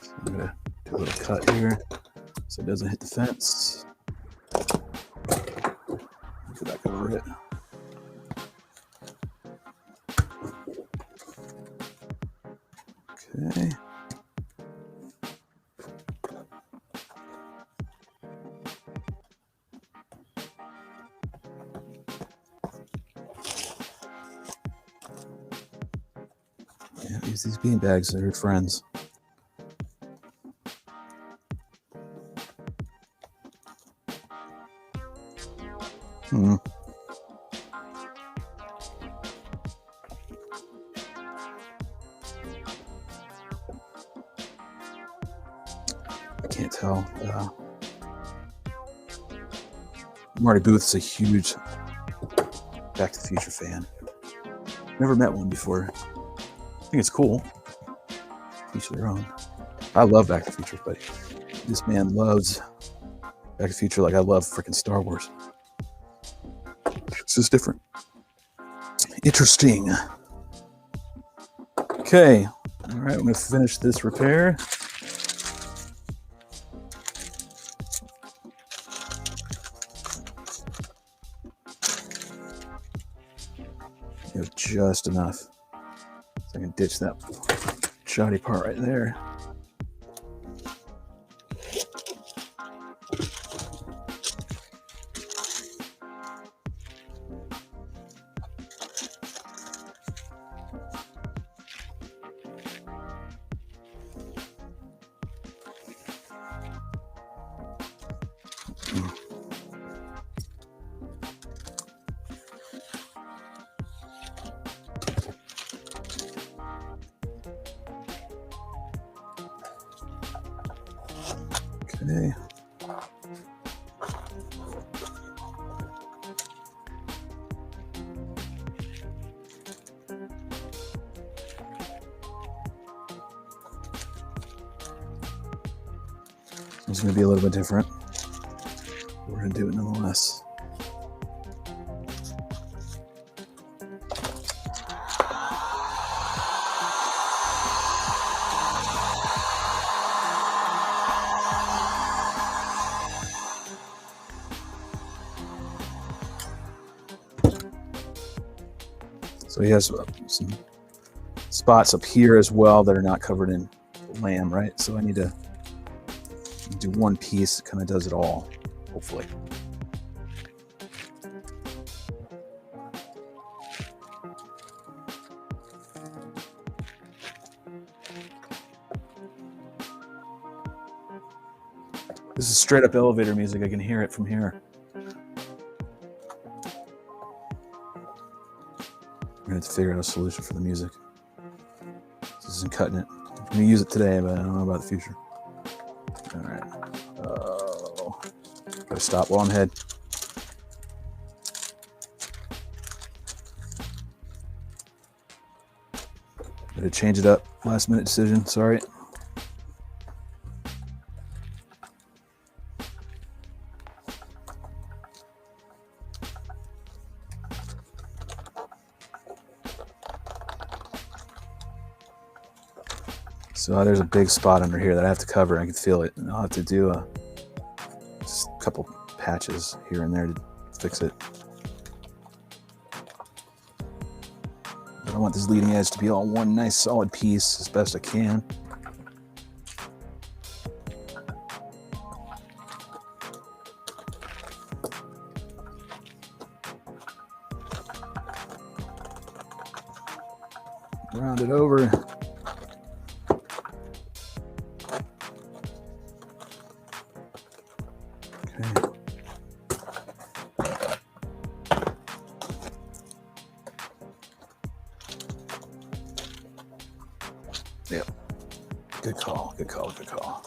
So I'm gonna do a little cut here so it doesn't hit the fence. Go back over it. Okay. Yeah, use these bean bags, they're good friends. I can't tell. Marty Booth's a huge Back to the Future fan. Never met one before. I think it's cool. Each their own. I love Back to the Future, but this man loves Back to the Future like I love freaking Star Wars. It's just different. Interesting. Okay. All right, I'm going to finish this repair. You have just enough. So I can ditch that shoddy part right there. Okay. It's going to be a little bit different. We're going to do it nonetheless. So he has some spots up here as well that are not covered in lamb, right? So I need to do one piece that kind of does it all, hopefully. This is straight up elevator music. I can hear it from here. We're going to have to figure out a solution for the music. This isn't cutting it. I'm going to use it today, but I don't know about the future. All right. Oh, gotta stop while I'm ahead. Gotta change it up. Last minute decision. Sorry. So there's a big spot under here that I have to cover. I can feel it. And I'll have to do just a couple patches here and there to fix it. I want this leading edge to be all one nice solid piece as best I can. Round it over. Yep. Good call, good call, good call.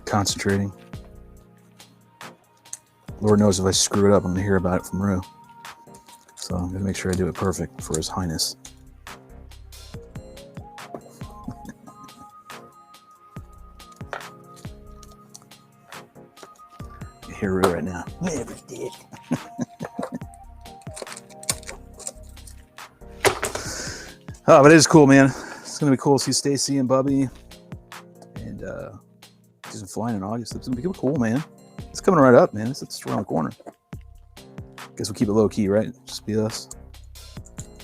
Concentrating. Lord knows if I screw it up, I'm gonna hear about it from Rue. So I'm gonna make sure I do it perfect for His Highness. You hear Rue right now. Never did. Oh, but it is cool, man. It's gonna be cool to see Stacy and Bubby, and do some flying in August. It's gonna be cool, man. It's coming right up, man. It's around the corner. Guess we'll keep it low key, right? Just be us,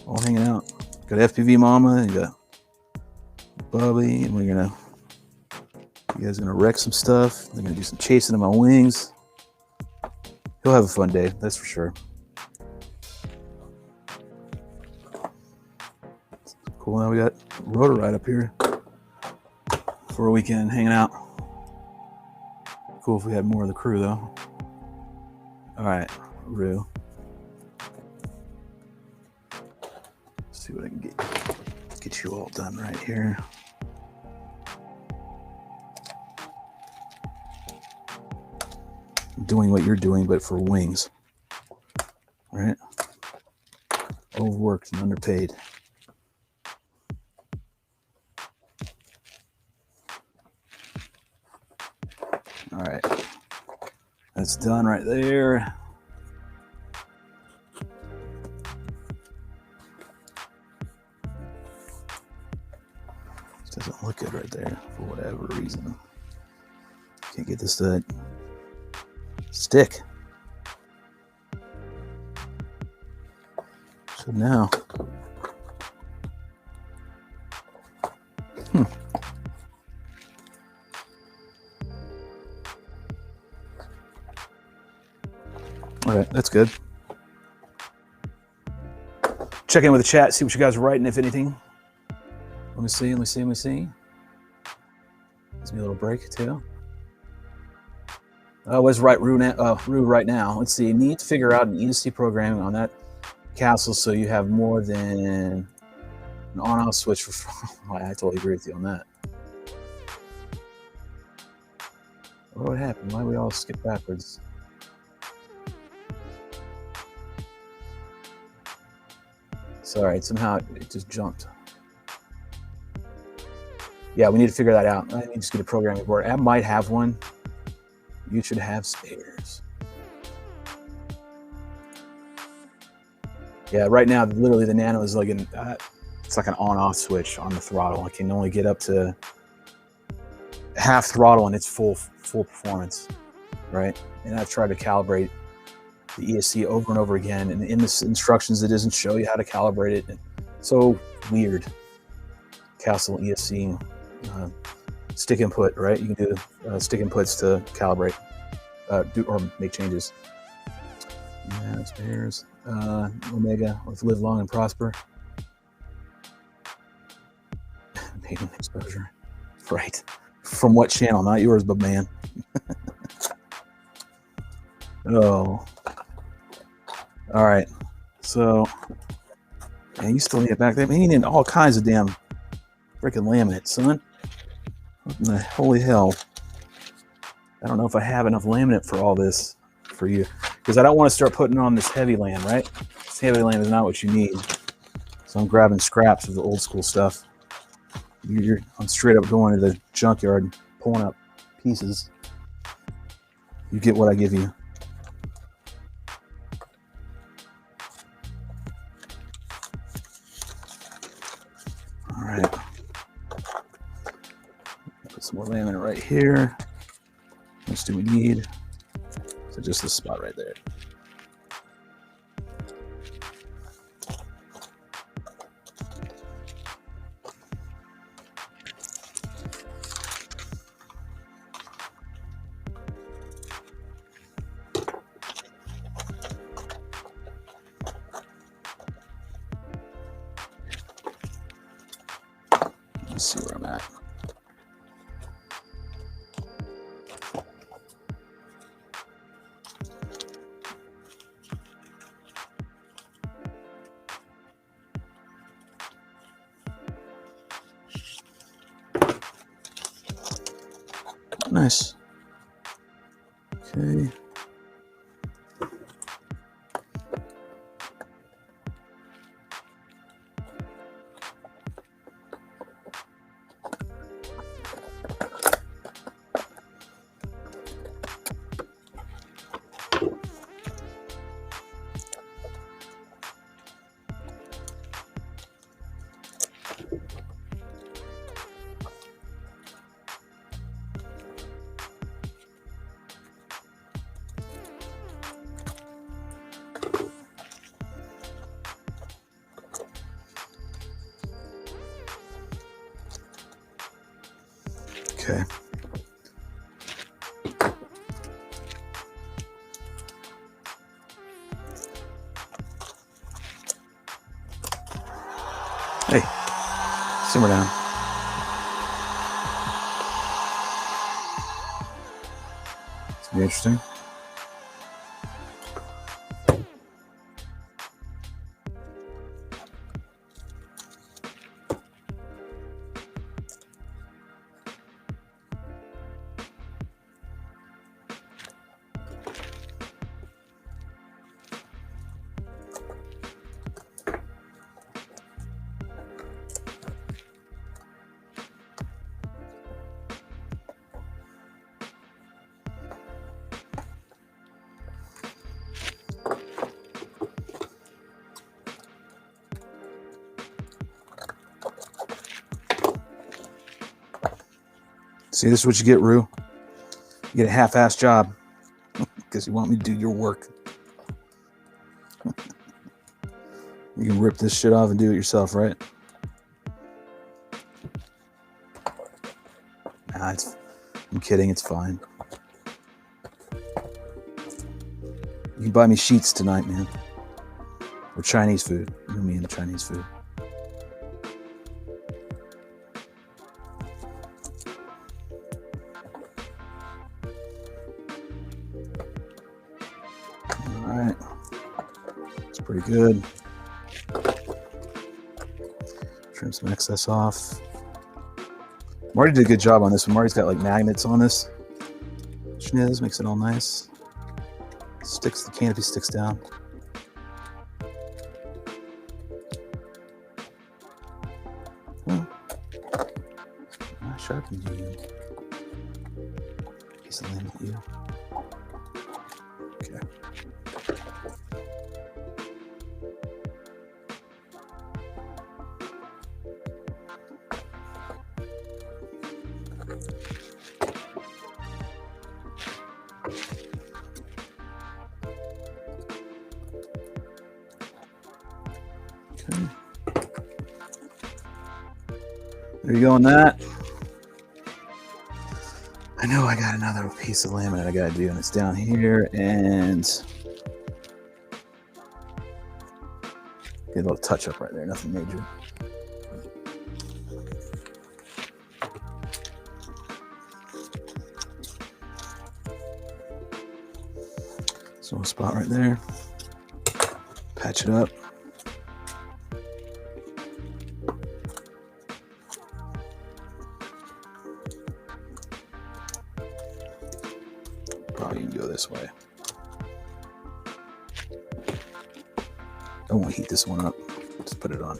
all hanging out. Got FPV Mama and got Bubby, and you guys are gonna wreck some stuff. They're gonna do some chasing of my wings. He'll have a fun day, that's for sure. Cool. Now we got Rotor Ride up here for a weekend hanging out. Cool if we had more of the crew though. All right, Rue. Let's see what I can get you all done right here. Doing what you're doing, but for wings. All right. Overworked and underpaid. All right, that's done right there. This doesn't look good right there for whatever reason. Can't get this to stick. So now, all right, that's good. Check in with the chat, see what you guys are writing, if anything. Let me see. Gives me a little break too. Let's write Rue right now. Let's see. Need to figure out an ESC programming on that castle so you have more than an on-off switch for. I totally agree with you on that. What happened? Why we all skip backwards? Sorry, somehow it just jumped. Yeah, we need to figure that out. I need to just get a programming board. I might have one. You should have spares. Yeah, right now, literally the Nano is like it's like an on-off switch on the throttle. I can only get up to half throttle and it's full performance, right? And I've tried to calibrate the ESC over and over again, and in the instructions it doesn't show you how to calibrate it. So weird. Castle ESC stick input, right? You can do stick inputs to calibrate do or make changes. Yeah, it's bears. Omega, let's live long and prosper. Maiden exposure. Right. From what channel? Not yours, but man. Oh. All right. So, man, you still need it back there. Man, you need all kinds of damn freaking laminate, son. What in the holy hell? I don't know if I have enough laminate for all this for you, because I don't want to start putting on this heavy land, right? This heavy land is not what you need. So I'm grabbing scraps of the old school stuff. I'm straight up going to the junkyard and pulling up pieces. You get what I give you. All right. Put some more laminate right here. How much do we need? So just this spot right there. Let's see where I'm at. Nice. Okay. Okay. Hey, simmer down. It's gonna be interesting. See, this is what you get, Rue. You get a half-assed job because you want me to do your work. You can rip this shit off and do it yourself, right? Nah, I'm kidding. It's fine. You can buy me sheets tonight, man. Or Chinese food. You know me and the Chinese food. Alright. It's pretty good. Trim some excess off. Marty did a good job on this one. Marty's got like magnets on this. Schniz makes it all nice. Sticks, the canopy sticks down. Well, I sharpened you. Piece of lamb at you. Okay. Okay. There you go on that. I know I got another piece of laminate I got to do, and it's down here, and get a little touch up right there, nothing major. So a spot right there, patch it up. Probably can go this way. I won't heat this one up, just put it on.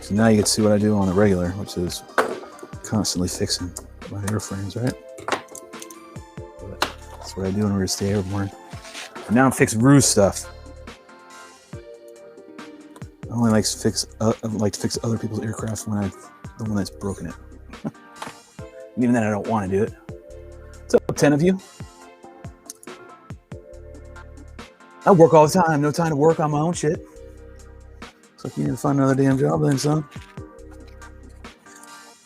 So now you get to see what I do on the regular, which is constantly fixing my airframes, right? But that's what I do in order to stay airborne. And now I'm fixing Rue's stuff. I only like to fix other people's aircraft when I'm the one that's broken it. And even then, I don't want to do it. What's up, 10 of you? I work all the time. No time to work on my own shit. Looks like you need to find another damn job then, son.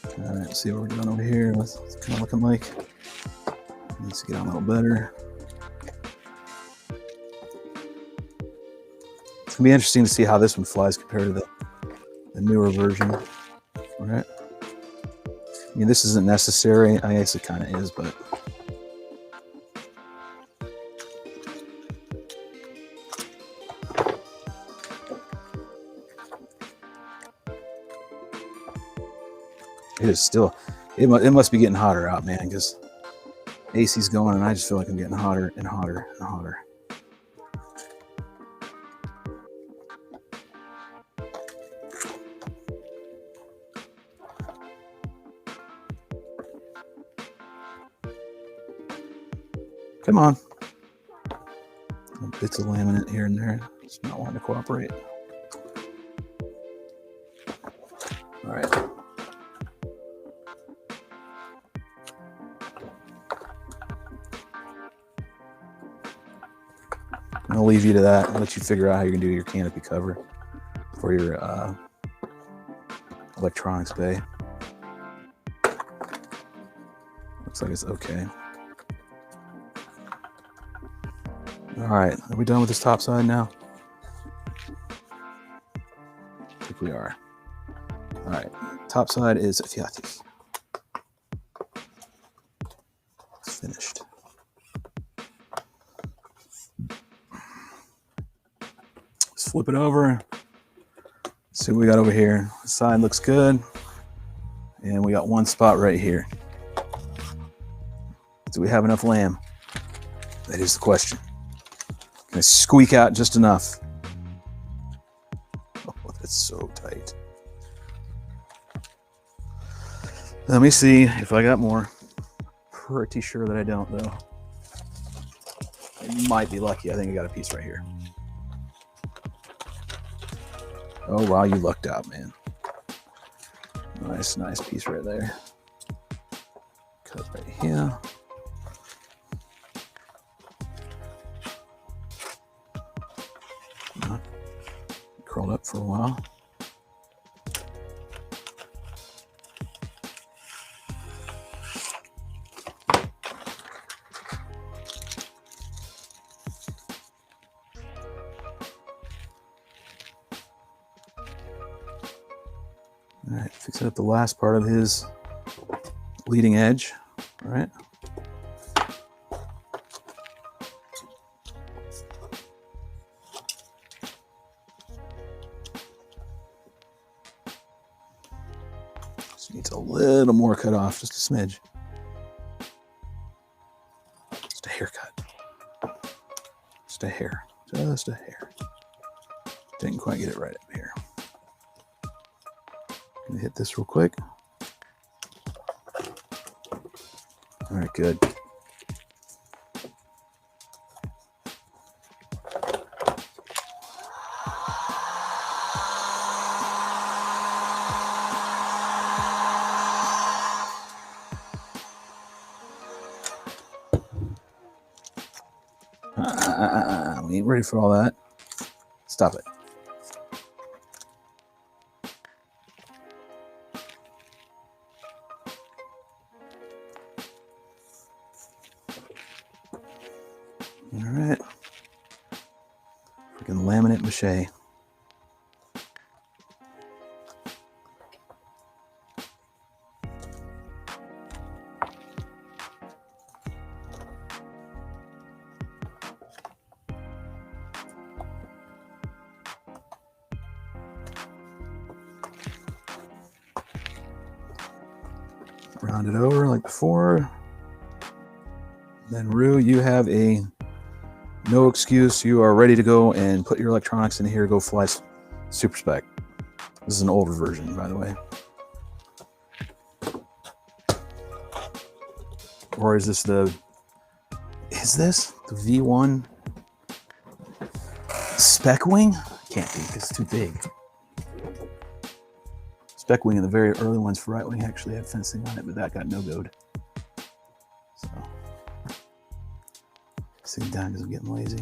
All right, let's see what we're doing over here. What's it kind of looking like? Needs to get on a little better. It's gonna be interesting to see how this one flies compared to the newer version. All right. I mean, this isn't necessary. I guess it kind of is, but it is still. It must be getting hotter out, man, because AC's going, and I just feel like I'm getting hotter and hotter and hotter. Come on. Bits of laminate here and there. It's not wanting to cooperate. All right. I'll leave you to that. I'll let you figure out how you're going to do your canopy cover for your electronics bay. Looks like it's okay. All right, are we done with this top side now? I think we are. All right, top side is it's finished. Let's flip it over. See what we got over here. The side looks good. And we got one spot right here. Do we have enough lamb? That is the question. Can I squeak out just enough? Oh, that's so tight. Let me see if I got more. Pretty sure that I don't, though. I might be lucky. I think I got a piece right here. Oh, wow, you lucked out, man. Nice piece right there. Cut right here. Curled up for a while. All right, fixing up the last part of his leading edge. All right. Needs a little more cut off, just a smidge. Just a haircut. Just a hair. Just a hair. Didn't quite get it right up here. Gonna hit this real quick. All right, good. on, we ain't ready for all that. Stop it. All right. Freaking laminate mache. Round it over like before. Then Rue, you have a no excuse. You are ready to go and put your electronics in here. Go fly Super Spec. This is an older version, by the way. Or is this the V1 Spec Wing? Can't be, because it's too big. Spec Wing and the very early ones for RiteWing actually had fencing on it, but that got no-go'd. So, sitting down because I'm getting lazy.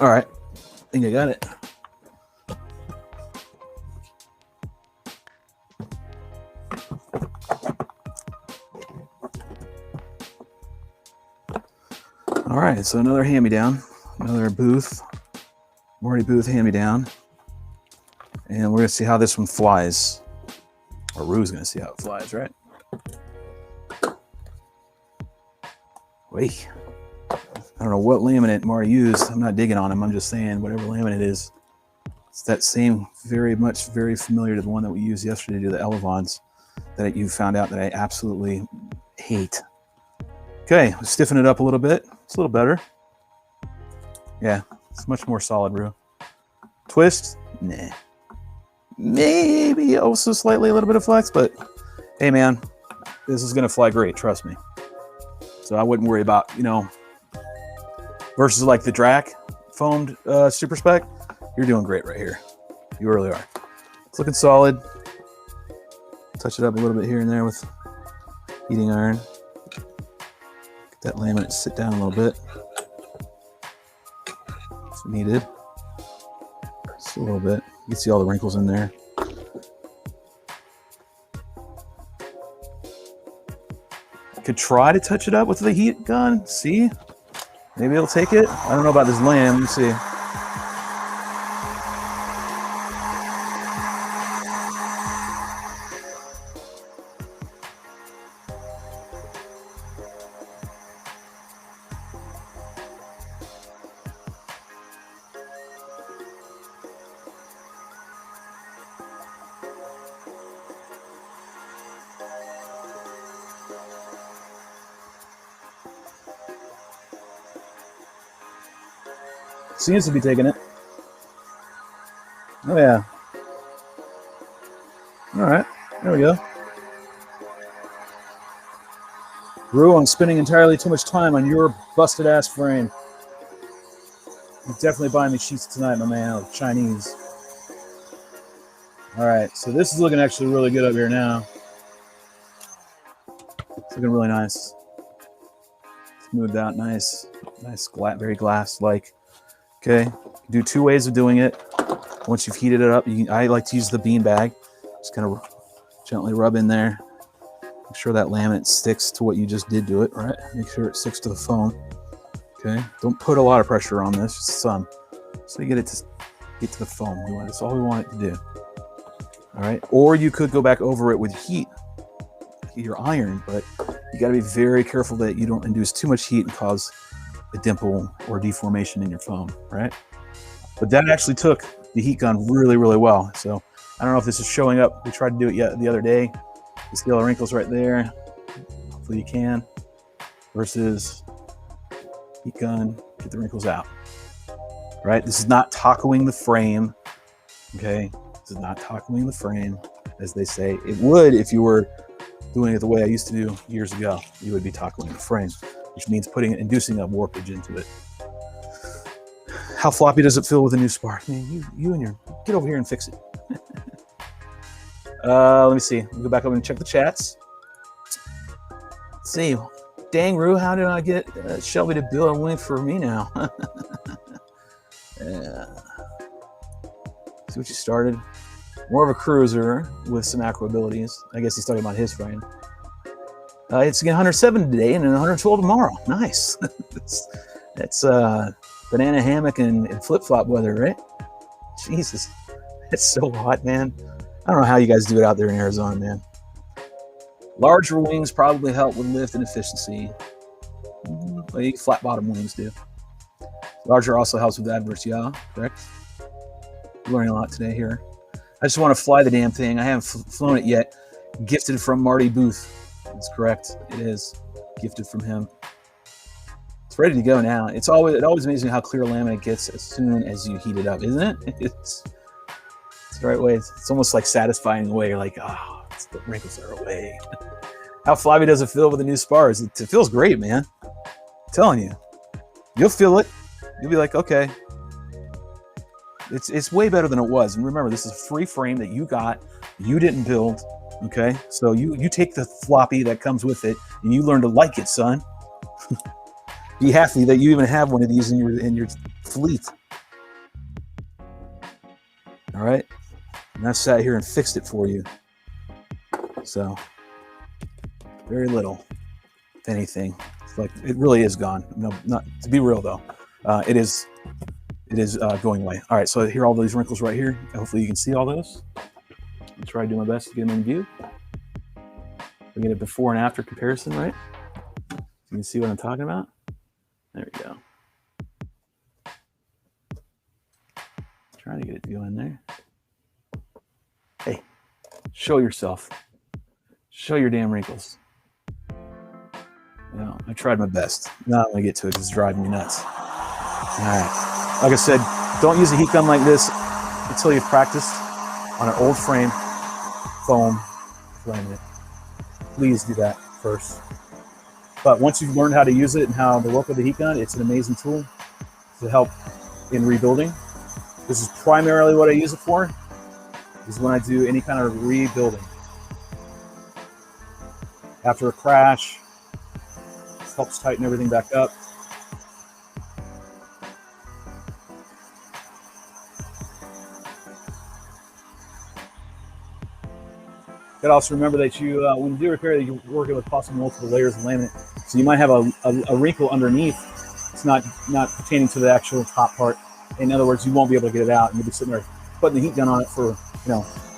All right, I think I got it. All right, so another hand-me-down, another Booth, Morty Booth hand-me-down. And we're gonna see how this one flies. Or Rue's gonna see how it flies, right? Wait, I don't know what laminate Marty used. I'm not digging on him, I'm just saying whatever laminate it is. It's that same, very familiar to the one that we used yesterday to do the Elevons that you found out that I absolutely hate. Okay, let's stiffen it up a little bit. It's a little better. Yeah, it's much more solid, Rue. Twist? Nah. Maybe also slightly a little bit of flex, but hey man, this is gonna fly great, trust me. So I wouldn't worry about, you know, versus like the Drak foamed Super Spec, you're doing great right here. You really are. It's looking solid. Touch it up a little bit here and there with heating iron. Get that laminate sit down a little bit. It's needed. Just a little bit. You can see all the wrinkles in there. Could try to touch it up with the heat gun. See? Maybe it'll take it. I don't know about this lamb. Let me see. Seems to be taking it. Oh yeah. All right, there we go. Rue, I'm spending entirely too much time on your busted ass frame. You're definitely buying me sheets tonight, my man. Chinese. All right, so this is looking actually really good up here now. It's looking really nice. Smoothed out, nice, very glass-like. Okay, do two ways of doing it. Once you've heated it up, I like to use the bean bag. Just kind of gently rub in there. Make sure that laminate sticks to what you just did to it, right? Make sure it sticks to the foam. Okay, don't put a lot of pressure on this, just some. So you get to the foam. That's all we want it to do. All right, or you could go back over it with heat, your iron, but you got to be very careful that you don't induce too much heat and cause a dimple or deformation in your foam, right? But that actually took the heat gun really, really well. So I don't know if this is showing up. We tried to do it the other day. You see all the wrinkles right there. Hopefully you can. Versus heat gun, get the wrinkles out. Right? This is not tacoing the frame. Okay? This is not tacoing the frame, as they say. It would if you were doing it the way I used to do years ago. You would be tacoing the frame, which means inducing a warpage into it. How floppy does it feel with a new spark? Man, you and your, get over here and fix it. Let me see. We'll go back up and check the chats. see. Dang, Rue, how did I get Shelby to build a wing for me now? Yeah. See what you started? More of a cruiser with some acro abilities. I guess he's talking about his frame. It's again 107 today and then 112 tomorrow. Nice. That's banana hammock and flip-flop weather, right? Jesus, it's so hot, man. I don't know how you guys do it out there in Arizona, man. Larger wings probably help with lift and efficiency. Well, flat bottom wings do. Larger also helps with adverse yaw, correct? Learning a lot today here. I just want to fly the damn thing. I haven't flown it yet. Gifted from Marty Booth. That's correct. It is gifted from him. It's ready to go now. It always amazes me how clear laminate gets as soon as you heat it up, isn't it? It's the right way. It's almost like satisfying in a way. You're like, oh, the wrinkles are away. How flabby does it feel with the new spars? It feels great, man. I'm telling you. You'll feel it. You'll be like, okay. It's way better than it was. And remember, this is a free frame that you got. You didn't build. Okay? So you take the floppy that comes with it and you learn to like it, son. Be happy that you even have one of these in your fleet. All right? And I sat here and fixed it for you. So very little, if anything. It's like it really is gone. No, not to be real though. It is going away. All right, so here are all these wrinkles right here. Hopefully you can see all those. I'll try to do my best to get them in view. We get a before and after comparison, right? You can see what I'm talking about. There we go. Trying to get it to go in there. Hey, show yourself. Show your damn wrinkles. You know, I tried my best. Now I'm gonna get to it because it's driving me nuts. All right. Like I said, don't use a heat gun like this until you've practiced on an old frame, foam, laminate. Please do that first. But once you've learned how to use it and how to work with the heat gun, it's an amazing tool to help in rebuilding. This is primarily what I use it for, is when I do any kind of rebuilding. After a crash, this helps tighten everything back up. You gotta also remember that you, when you do repair, that you're working with possibly multiple layers of laminate. So you might have a wrinkle underneath. It's not pertaining to the actual top part. In other words, you won't be able to get it out, and you'll be sitting there putting the heat gun on it for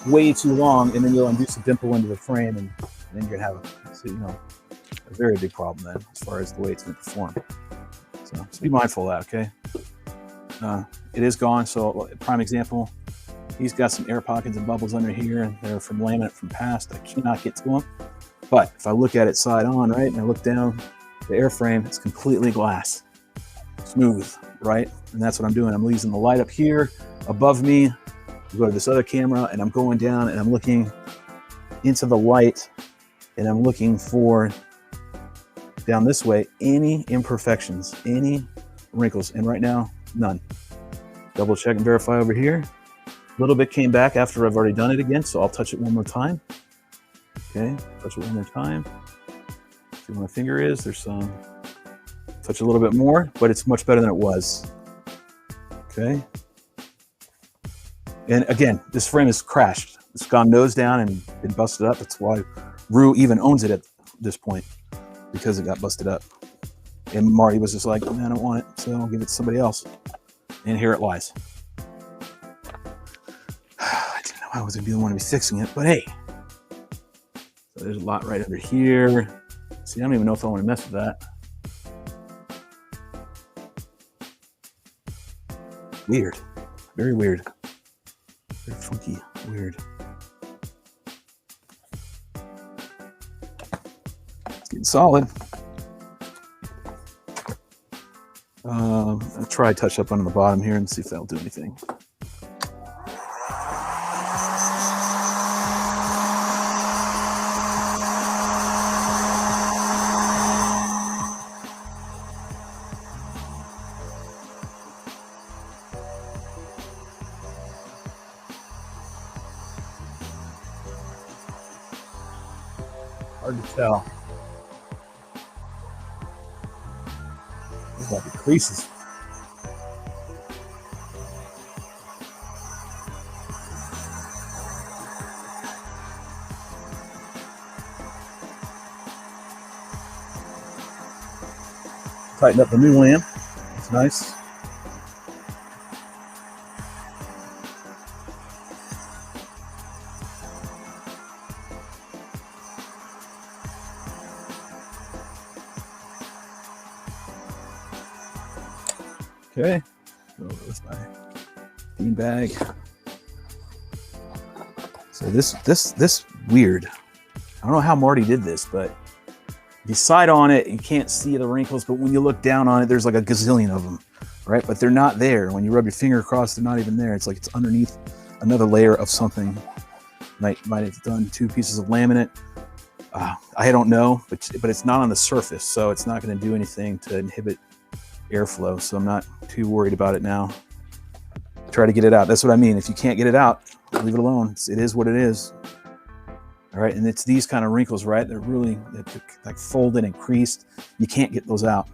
way too long, and then you'll induce a dimple into the frame, and then you're gonna have a very big problem then as far as the way it's gonna perform. So just be mindful of that, okay? It is gone. So prime example. He's got some air pockets and bubbles under here, and they're from laminate from past. I cannot get to them. But if I look at it side on, right, and I look down the airframe, it's completely glass, smooth, right? And that's what I'm doing. I'm using the light up here above me. I go to this other camera, and I'm going down, and I'm looking into the light, and I'm looking for, down this way, any imperfections, any wrinkles. And right now, none. Double check and verify over here. A little bit came back after I've already done it again, so I'll touch it one more time. Okay, touch it one more time. See where my finger is. There's some. Touch a little bit more, but it's much better than it was. Okay. And again, this frame is crashed. It's gone nose down and been busted up. That's why Rue even owns it at this point, because it got busted up. And Marty was just like, I don't want it, so I'll give it to somebody else. And here it lies. I wasn't be the one to be fixing it, but hey. So there's a lot right under here. See, I don't even know if I want to mess with that. Weird. Very weird. Very funky. Weird. It's getting solid. I'll try touch up on the bottom here and see if that'll do anything. Hard to tell. Look like the creases. Tighten up the new lamp. It's nice. Okay, go with my bean bag. So this weird. I don't know how Marty did this, but you sight on it, you can't see the wrinkles, but when you look down on it, there's like a gazillion of them, right? But they're not there. When you rub your finger across, they're not even there. It's like it's underneath another layer of something. Might have done 2 pieces of laminate. I don't know, but it's not on the surface, so it's not going to do anything to inhibit airflow. So I'm not too worried about it now. Try to get it out. That's what I mean. If you can't get it out, leave it alone. It is what it is. All right, and it's these kind of wrinkles, right? They're like folded and creased. You can't get those out.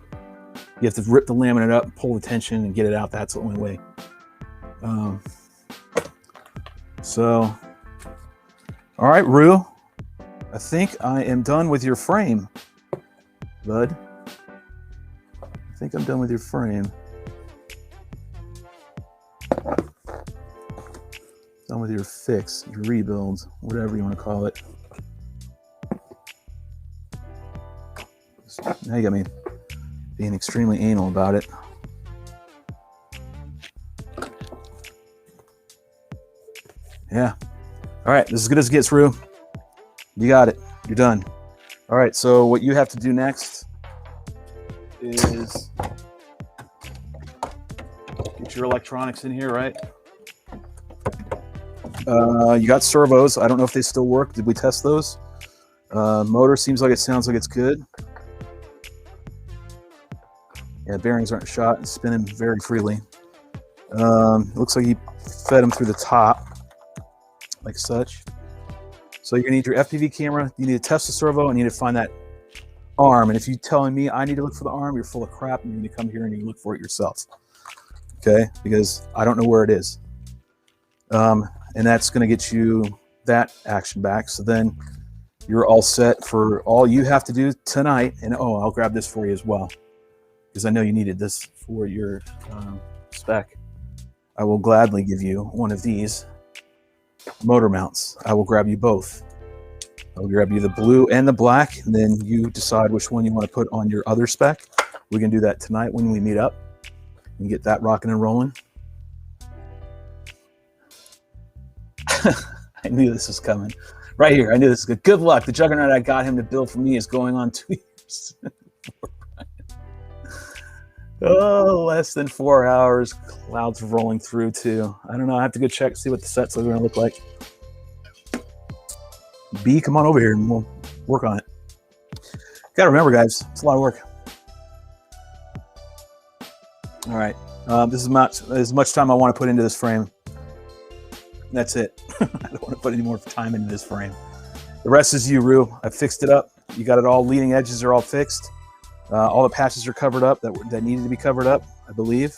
You have to rip the laminate up, pull the tension, and get it out. That's the only way. So, all right, Rue. I think I am done with your frame, bud. I think I'm done with your frame. Done with your fix, your rebuild, whatever you want to call it. Now you got me being extremely anal about it. Yeah. All right, this is as good as it gets, Rue. You got it. You're done. All right, so what you have to do next is get your electronics in here, right? You got servos. I don't know if they still work. Did we test those? Motor sounds like it's good. Yeah, bearings aren't shot and spinning very freely. It looks like you fed them through the top, like such. So you're gonna need your FPV camera. You need to test the servo and you need to find that arm. And if you're telling me I need to look for the arm, you're full of crap and you need to come here and you look for it yourself. Okay, because I don't know where it is. And that's going to get you that action back. So then you're all set for all you have to do tonight. And oh, I'll grab this for you as well, because I know you needed this for your spec. I will gladly give you one of these motor mounts. I will grab you both. I'll grab you the blue and the black, and then you decide which one you want to put on your other spec. We can do that tonight when we meet up and get that rocking and rolling. I knew this was coming. Right here, I knew this was good. Good luck. The juggernaut I got him to build for me is going on 2 years. Oh, less than 4 hours. Clouds rolling through too. I don't know. I have to go check, see what the sets are going to look like. B, come on over here and we'll work on it. Got to remember, guys, it's a lot of work. All right. This is not as much time I want to put into this frame. That's it. I don't want to put any more time into this frame. The rest is you, Rue. I fixed it up. You got it all. Leading edges are all fixed. All the patches are covered up that needed to be covered up, I believe.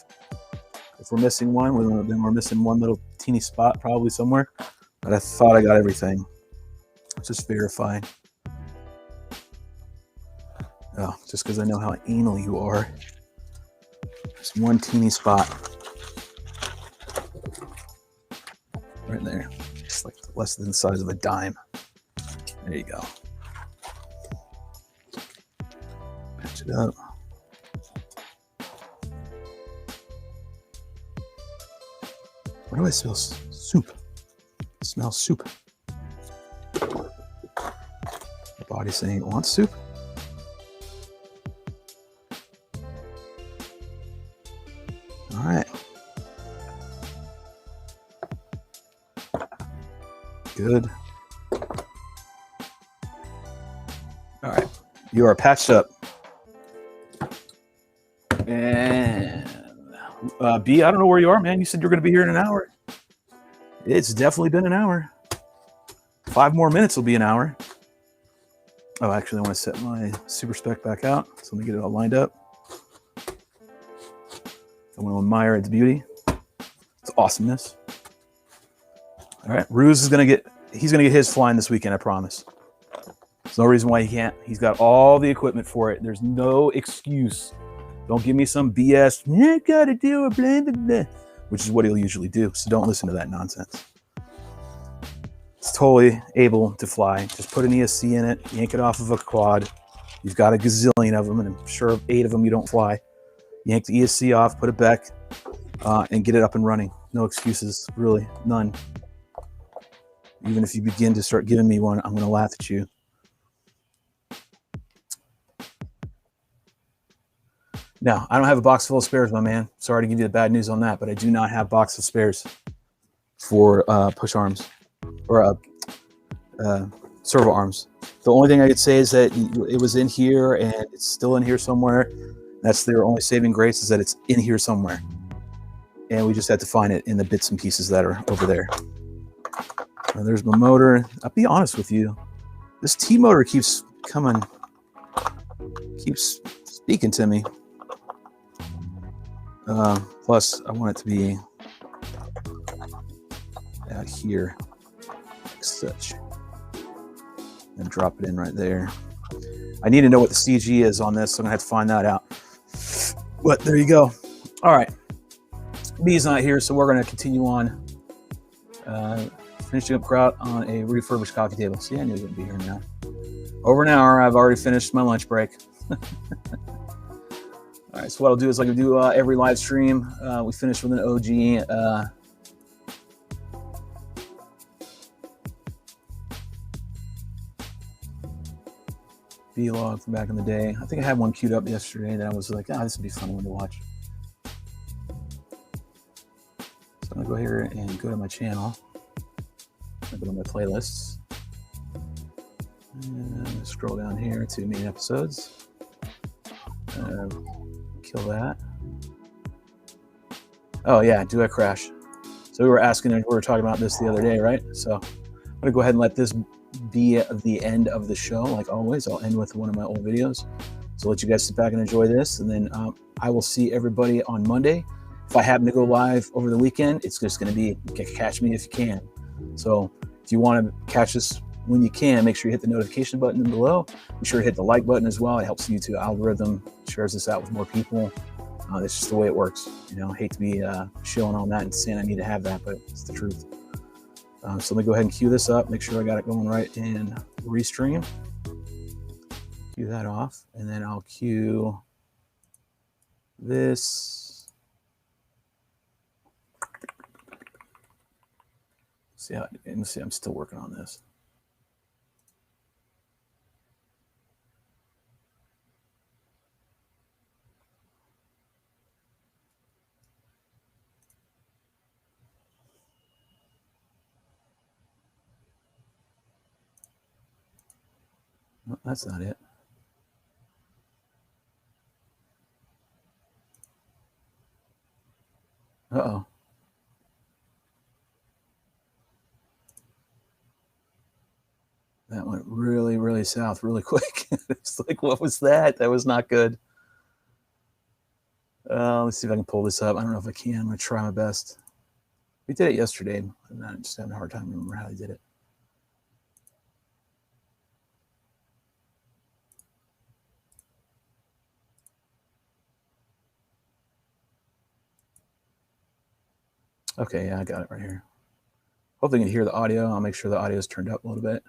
If we're missing one, then we're missing one little teeny spot probably somewhere. But I thought I got everything. Just verifying. Oh, just because I know how anal you are. Just one teeny spot. Right there. Just like less than the size of a dime. There you go. Patch it up. Where do I smell soup? I smell soup. The body's saying it wants soup. All right. Good. All right. You are patched up. And B, I don't know where you are, man. You said you're going to be here in an hour. It's definitely been an hour. 5 more minutes will be an hour. Oh, actually, I want to set my super spec back out. So let me get it all lined up. I want to admire its beauty, its awesomeness. All right, Ruse is he's gonna get his flying this weekend, I promise. There's no reason why he can't. He's got all the equipment for it. There's no excuse. Don't give me some BS. You gotta do it, blah, blah, blah, which is what he'll usually do. So don't listen to that nonsense. It's totally able to fly. Just put an ESC in it, yank it off of a quad. You've got a gazillion of them, and I'm sure 8 of them you don't fly. Yank the ESC off, put it back, and get it up and running. No excuses, really, none. Even if you begin to start giving me one, I'm going to laugh at you. No, I don't have a box full of spares, my man. Sorry to give you the bad news on that, but I do not have a box of spares for push arms or servo arms. The only thing I could say is that it was in here and it's still in here somewhere. That's their only saving grace, is that it's in here somewhere. And we just had to find it in the bits and pieces that are over there. Now, there's my motor. I'll be honest with you. This T motor keeps speaking to me. Plus, I want it to be out here, like such. And drop it in right there. I need to know what the CG is on this, so I'm gonna have to find that out. But there you go. All right. B's not here, so we're gonna continue on finishing up kraut on a refurbished coffee table. See, I knew it would be here now. Over an hour, I've already finished my lunch break. All right, so what I'll do is like I do every live stream. We finish with an OG vlog from back in the day. I think I had one queued up yesterday that I was like, this would be a fun one to watch. So I'm gonna go here and go to my channel. I'm gonna go to my playlists. And scroll down here to main episodes. Kill that. Oh yeah, do I crash? So we were asking, we were talking about this the other day, right? So I'm gonna go ahead and let this be the end of the show. Like always, I'll end with one of my old videos. So let you guys sit back and enjoy this, and then I will see everybody on Monday. If I happen to go live over the weekend, it's just going to be catch me if you can. So if you want to catch us when you can, make sure you hit the notification button below. Be sure to hit the like button as well. It helps the YouTube algorithm, shares this out with more people. That's just the way it works. You know, I hate to be shilling on that and saying I need to have that, but it's the truth. So let me go ahead and cue this up. Make sure I got it going right in Restream. Cue that off, and then I'll cue this. See how? And see, I'm still working on this. No, that's not it. Uh-oh. That went really, really south really quick. It's like, what was that? That was not good. Let's see if I can pull this up. I don't know if I can. I'm going to try my best. We did it yesterday, and I'm just having a hard time remembering how I did it. Okay, yeah, I got it right here. Hopefully you can hear the audio. I'll make sure the audio is turned up a little bit.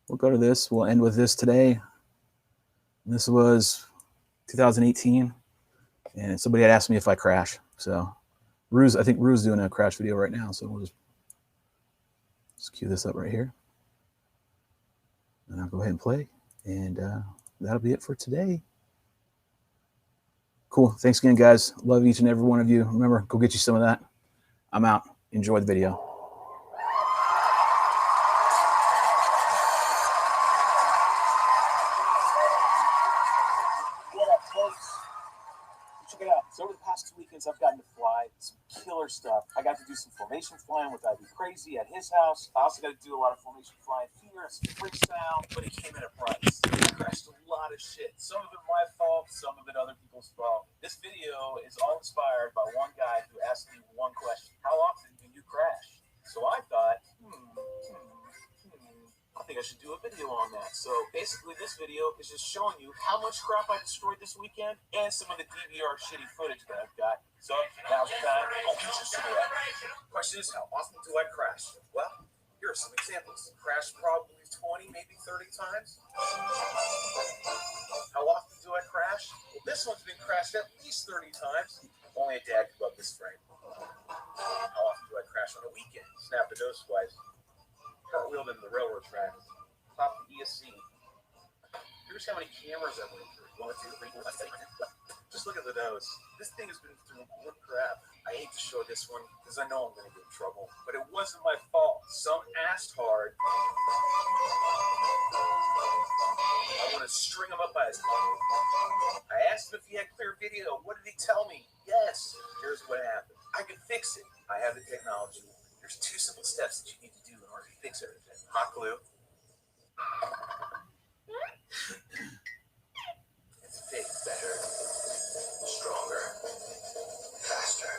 We'll go to this. We'll end with this today. This was 2018, and somebody had asked me if I crash. So, I think Rue's doing a crash video right now. So we'll just cue this up right here, and I'll go ahead and play. And that'll be it for today. Cool. Thanks again, guys. Love each and every one of you. Remember, go get you some of that. I'm out. Enjoy the video. What up, folks? Check it out. So over the past 2 weekends, I've gotten to fly some killer stuff. I got to do some formation flying with Ivy Crazy at his house. I also got to do a lot of formation flying here, some freestyle, but it came at a price. I crashed a lot of shit. Some of it my fault, some of it other people people's fault. This video is all inspired by one guy who asked me one question: how often do you crash? So I thought, I think I should do a video on that. So basically this video is just showing you how much crap I destroyed this weekend and some of the DVR shitty footage that I've got. So now's the time. Question is, how often do I crash? Well, here are some examples. Crash probably 20, maybe 30 times. How often do I crash? Well, this one's been crashed at least 30 times. Only a dad could love this frame. How often do I crash on a weekend? Snap a nose twice. Cartwheeled into the railroad tracks. Top the ESC. Here's how many cameras I went through. 1, 2, 3, 4, 5, 6, 7. Just look at the nose. This thing has been through more crap. I hate to show this one because I know I'm going to get in trouble, but it wasn't my fault. Some asked hard. I want to string him up by his collar. I asked him if he had clear video. What did he tell me? Yes. Here's what happened. I can fix it. I have the technology. There's 2 simple steps that you need to do in order to fix everything. Hot glue. It's big, better, stronger, faster.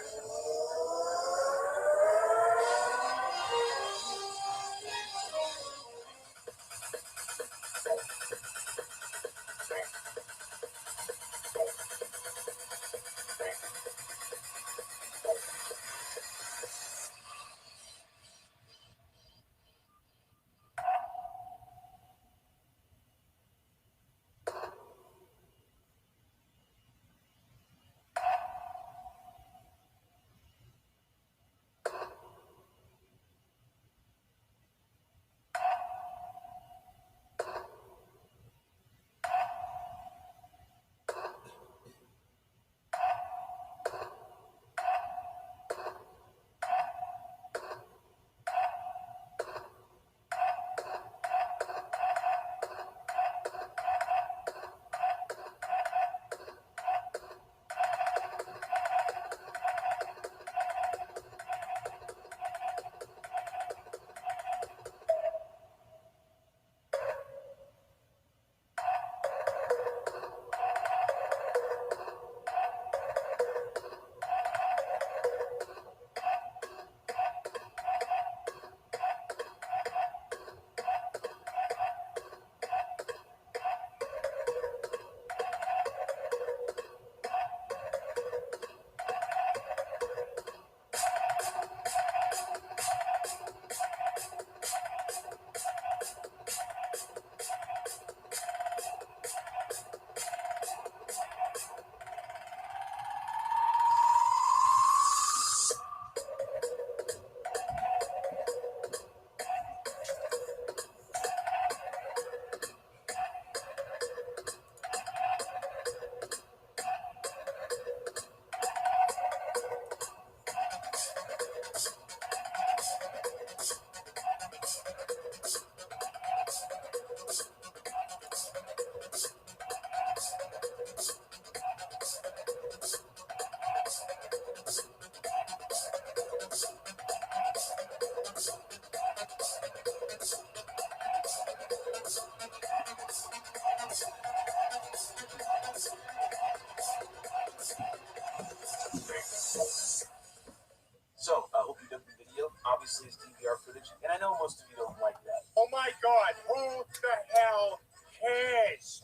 So, I hope you dug the video. Obviously, it's DVR footage, and I know most of you don't like that. Oh my God, who the hell cares?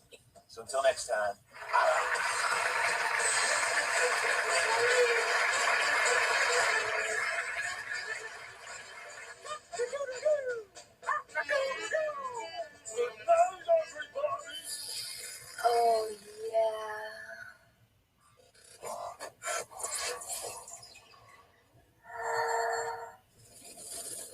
So until next time.